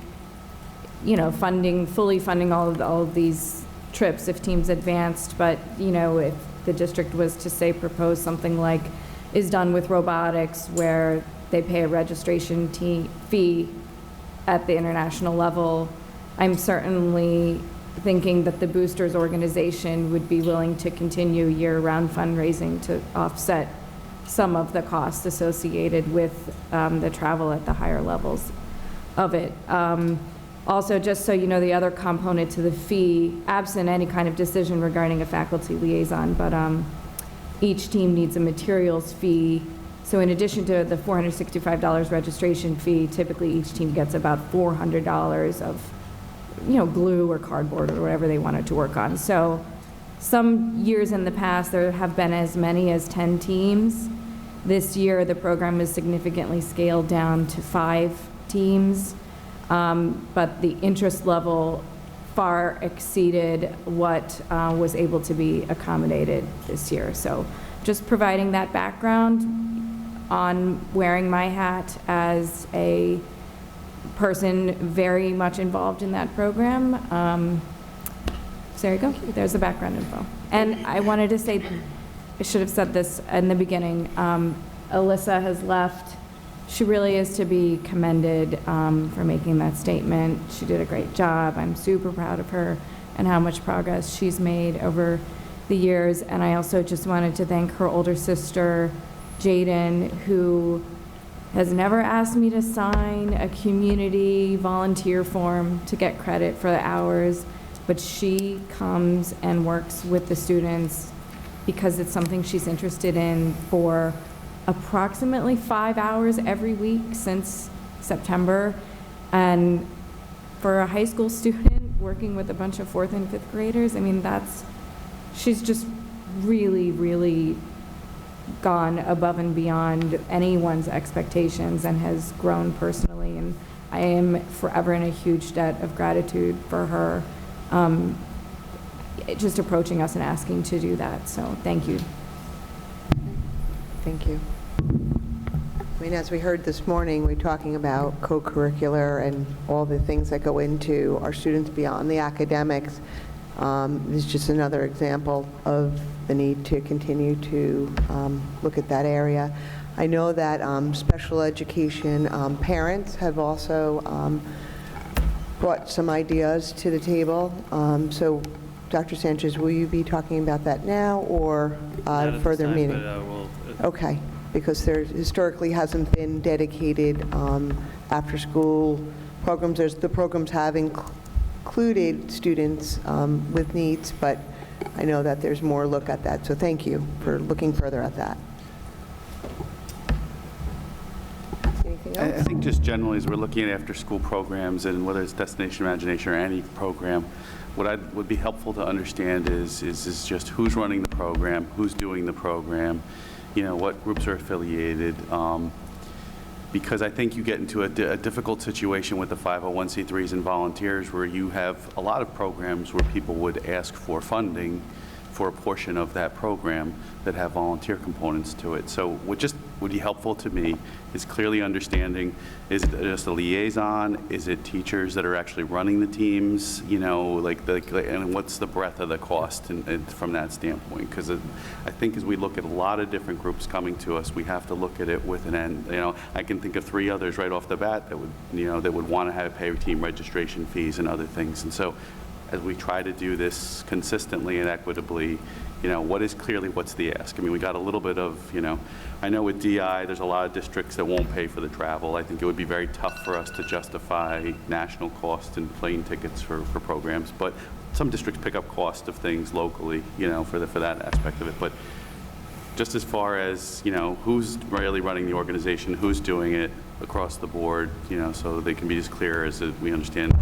fully funding all of these trips if teams advanced, but, if the district was to say propose something like is done with robotics, where they pay a registration fee at the international level, I'm certainly thinking that the Boosters organization would be willing to continue year-round fundraising to offset some of the costs associated with the travel at the higher levels of it. Also, just so you know, the other component to the fee, absent any kind of decision regarding a faculty liaison, but each team needs a materials fee. So in addition to the $465 registration fee, typically each team gets about $400 of, glue or cardboard or whatever they wanted to work on. So some years in the past, there have been as many as 10 teams. This year, the program is significantly scaled down to 5 teams. But the interest level far exceeded what was able to be accommodated this year. So just providing that background on wearing my hat as a person very much involved in that program. So there you go. There's the background info. And I wanted to say, I should have said this in the beginning, Alyssa has left. She really is to be commended for making that statement. She did a great job. I'm super proud of her and how much progress she's made over the years. And I also just wanted to thank her older sister, Jaden, who has never asked me to sign a community volunteer form to get credit for the hours, but she comes and works with the students because it's something she's interested in for approximately 5 hours every week since September. And for a high school student working with a bunch of 4th and 5th graders, I mean, she's just really, really gone above and beyond anyone's expectations and has grown personally. And I am forever in a huge debt of gratitude for her just approaching us and asking to do that. So thank you. Thank you. I mean, as we heard this morning, we're talking about co-curricular and all the things that go into our students beyond the academics. This is just another example of the need to continue to look at that area. I know that special education parents have also brought some ideas to the table. So, Dr. Sanchez, will you be talking about that now or at a further meeting? Okay, because there historically hasn't been dedicated after-school programs. The programs have included students with needs, but I know that there's more look at that. So thank you for looking further at that. Anything else? I think just generally as we're looking at after-school programs, and whether it's Destination Imagination or any program, what would be helpful to understand is just who's running the program, who's doing the program, what groups are affiliated. because I think you get into a difficult situation with the 501c3s and volunteers where you have a lot of programs where people would ask for funding for a portion of that program that have volunteer components to it. So what just would be helpful to me is clearly understanding, is it just a liaison? Is it teachers that are actually running the teams? You know, and what's the breadth of the cost and from that standpoint? Because I think as we look at a lot of different groups coming to us, we have to look at it with an end. You know, I can think of 3 others right off the bat that would, you know, that would want to have pay team registration fees and other things. And so as we try to do this consistently and equitably, you know, what's the ask? I mean, we got a little bit of, you know, I know with DI, there's a lot of districts that won't pay for the travel. I think it would be very tough for us to justify national cost and plane tickets for programs, but some districts pick up cost of things locally, you know, for that aspect of it. But just as far as, you know, who's really running the organization, who's doing it across the board, you know, so they can be as clear as we understand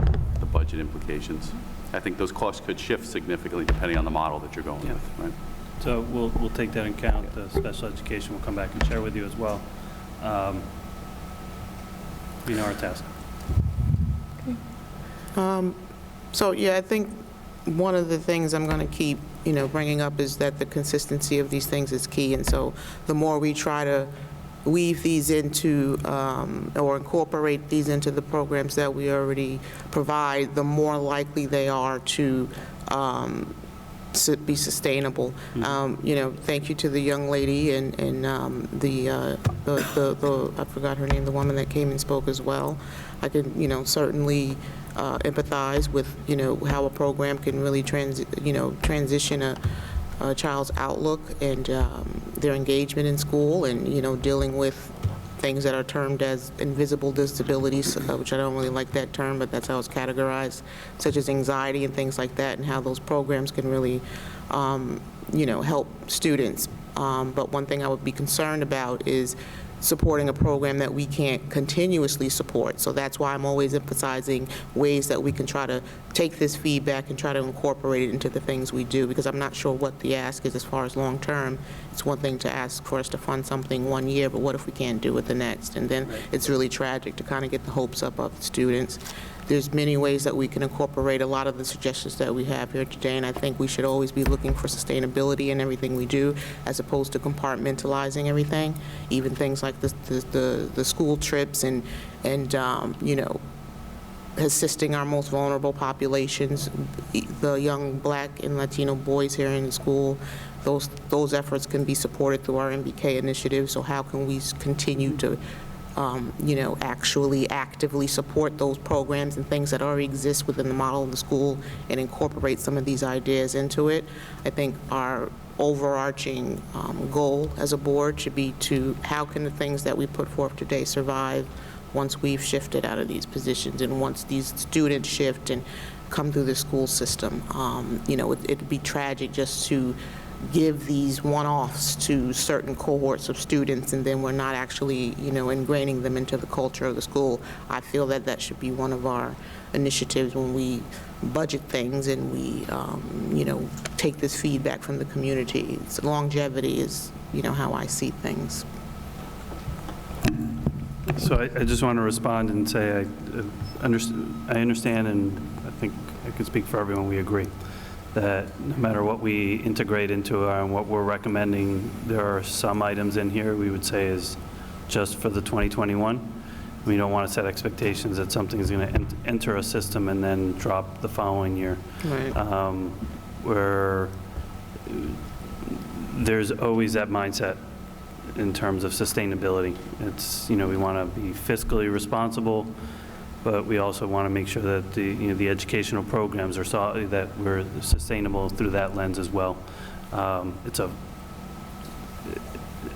the budget implications. I think those costs could shift significantly depending on the model that you're going with, right? So we'll take that into account. The special education will come back and share with you as well. You know our task. So yeah, I think one of the things I'm going to keep, you know, bringing up is that the consistency of these things is key. And so the more we try to weave these into or incorporate these into the programs that we already provide, the more likely they are to be sustainable. You know, thank you to the young lady and the I forgot her name, the woman that came and spoke as well. I can, you know, certainly empathize with, you know, how a program can really transition a child's outlook and their engagement in school, and, you know, dealing with things that are termed as invisible disabilities, which I don't really like that term, but that's how it's categorized, such as anxiety and things like that, and how those programs can really, you know, help students. But one thing I would be concerned about is supporting a program that we can't continuously support. So that's why I'm always emphasizing ways that we can try to take this feedback and try to incorporate it into the things we do, because I'm not sure what the ask is as far as long term. It's one thing to ask for us to fund something one year, but what if we can't do it the next? And then it's really tragic to kind of get the hopes up of the students. There's many ways that we can incorporate a lot of the suggestions that we have here today, and I think we should always be looking for sustainability in everything we do, as opposed to compartmentalizing everything. Even things like the school trips and you know, assisting our most vulnerable populations, the young Black and Latino boys here in the school. Those efforts can be supported through our MBK initiative. So how can we continue to you know, actually actively support those programs and things that already exist within the model of the school and incorporate some of these ideas into it? I think our overarching goal as a board should be to how can the things that we put forth today survive once we've shifted out of these positions and once these students shift and come through the school system. You know, it'd be tragic just to give these one-offs to certain cohorts of students and then we're not actually, you know, ingraining them into the culture of the school. I feel that that should be one of our initiatives when we budget things and we, you know, take this feedback from the community. So longevity is, you know, how I see things. So I just want to respond and say I understand, and I think I can speak for everyone, we agree that no matter what we integrate into and what we're recommending, there are some items in here we would say is just for the 2021. We don't want to set expectations that something is going to enter a system and then drop the following year. Right. Where there's always that mindset in terms of sustainability. It's, you know, we want to be fiscally responsible, but we also want to make sure that the, you know, the educational programs are that we're sustainable through that lens as well. I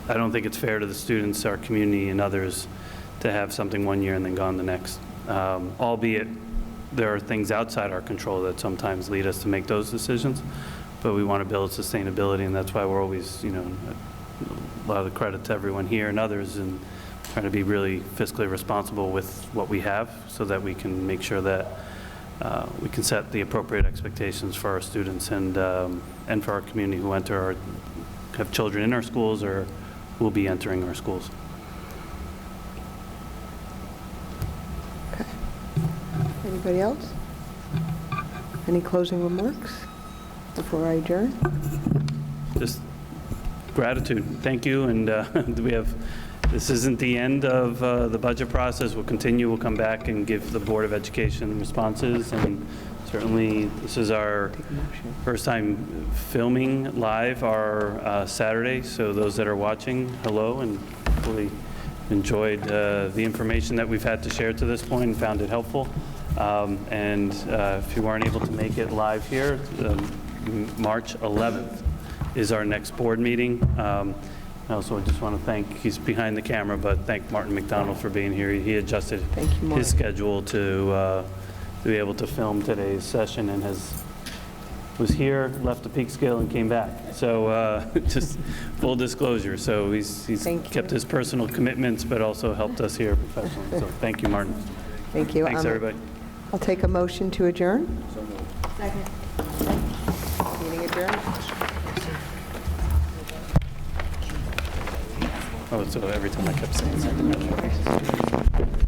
don't think it's fair to the students, our community, and others to have something one year and then gone the next. Albeit there are things outside our control that sometimes lead us to make those decisions, but we want to build sustainability, and that's why we're always, you know, a lot of the credit to everyone here and others, and trying to be really fiscally responsible with what we have so that we can make sure that we can set the appropriate expectations for our students and for our community who enter or have children in our schools or will be entering our schools. Anybody else? Any closing remarks before I adjourn? Just gratitude. Thank you. And this isn't the end of the budget process. We'll continue. We'll come back and give the Board of Education responses. And certainly, this is our first time filming live our Saturday. So those that are watching, hello, and hopefully enjoyed the information that we've had to share to this point and found it helpful. And if you weren't able to make it live here, March 11th is our next board meeting. Also, I just want to thank, he's behind the camera, but thank Martin McDonald for being here. He adjusted his schedule to be able to film today's session and was here, left the peak scale, and came back. So just full disclosure. So he's kept his personal commitments, but also helped us here professionally. So thank you, Martin. Thank you. Thanks, everybody. I'll take a motion to adjourn. Second. Meeting adjourned. Oh, so every time I kept saying that.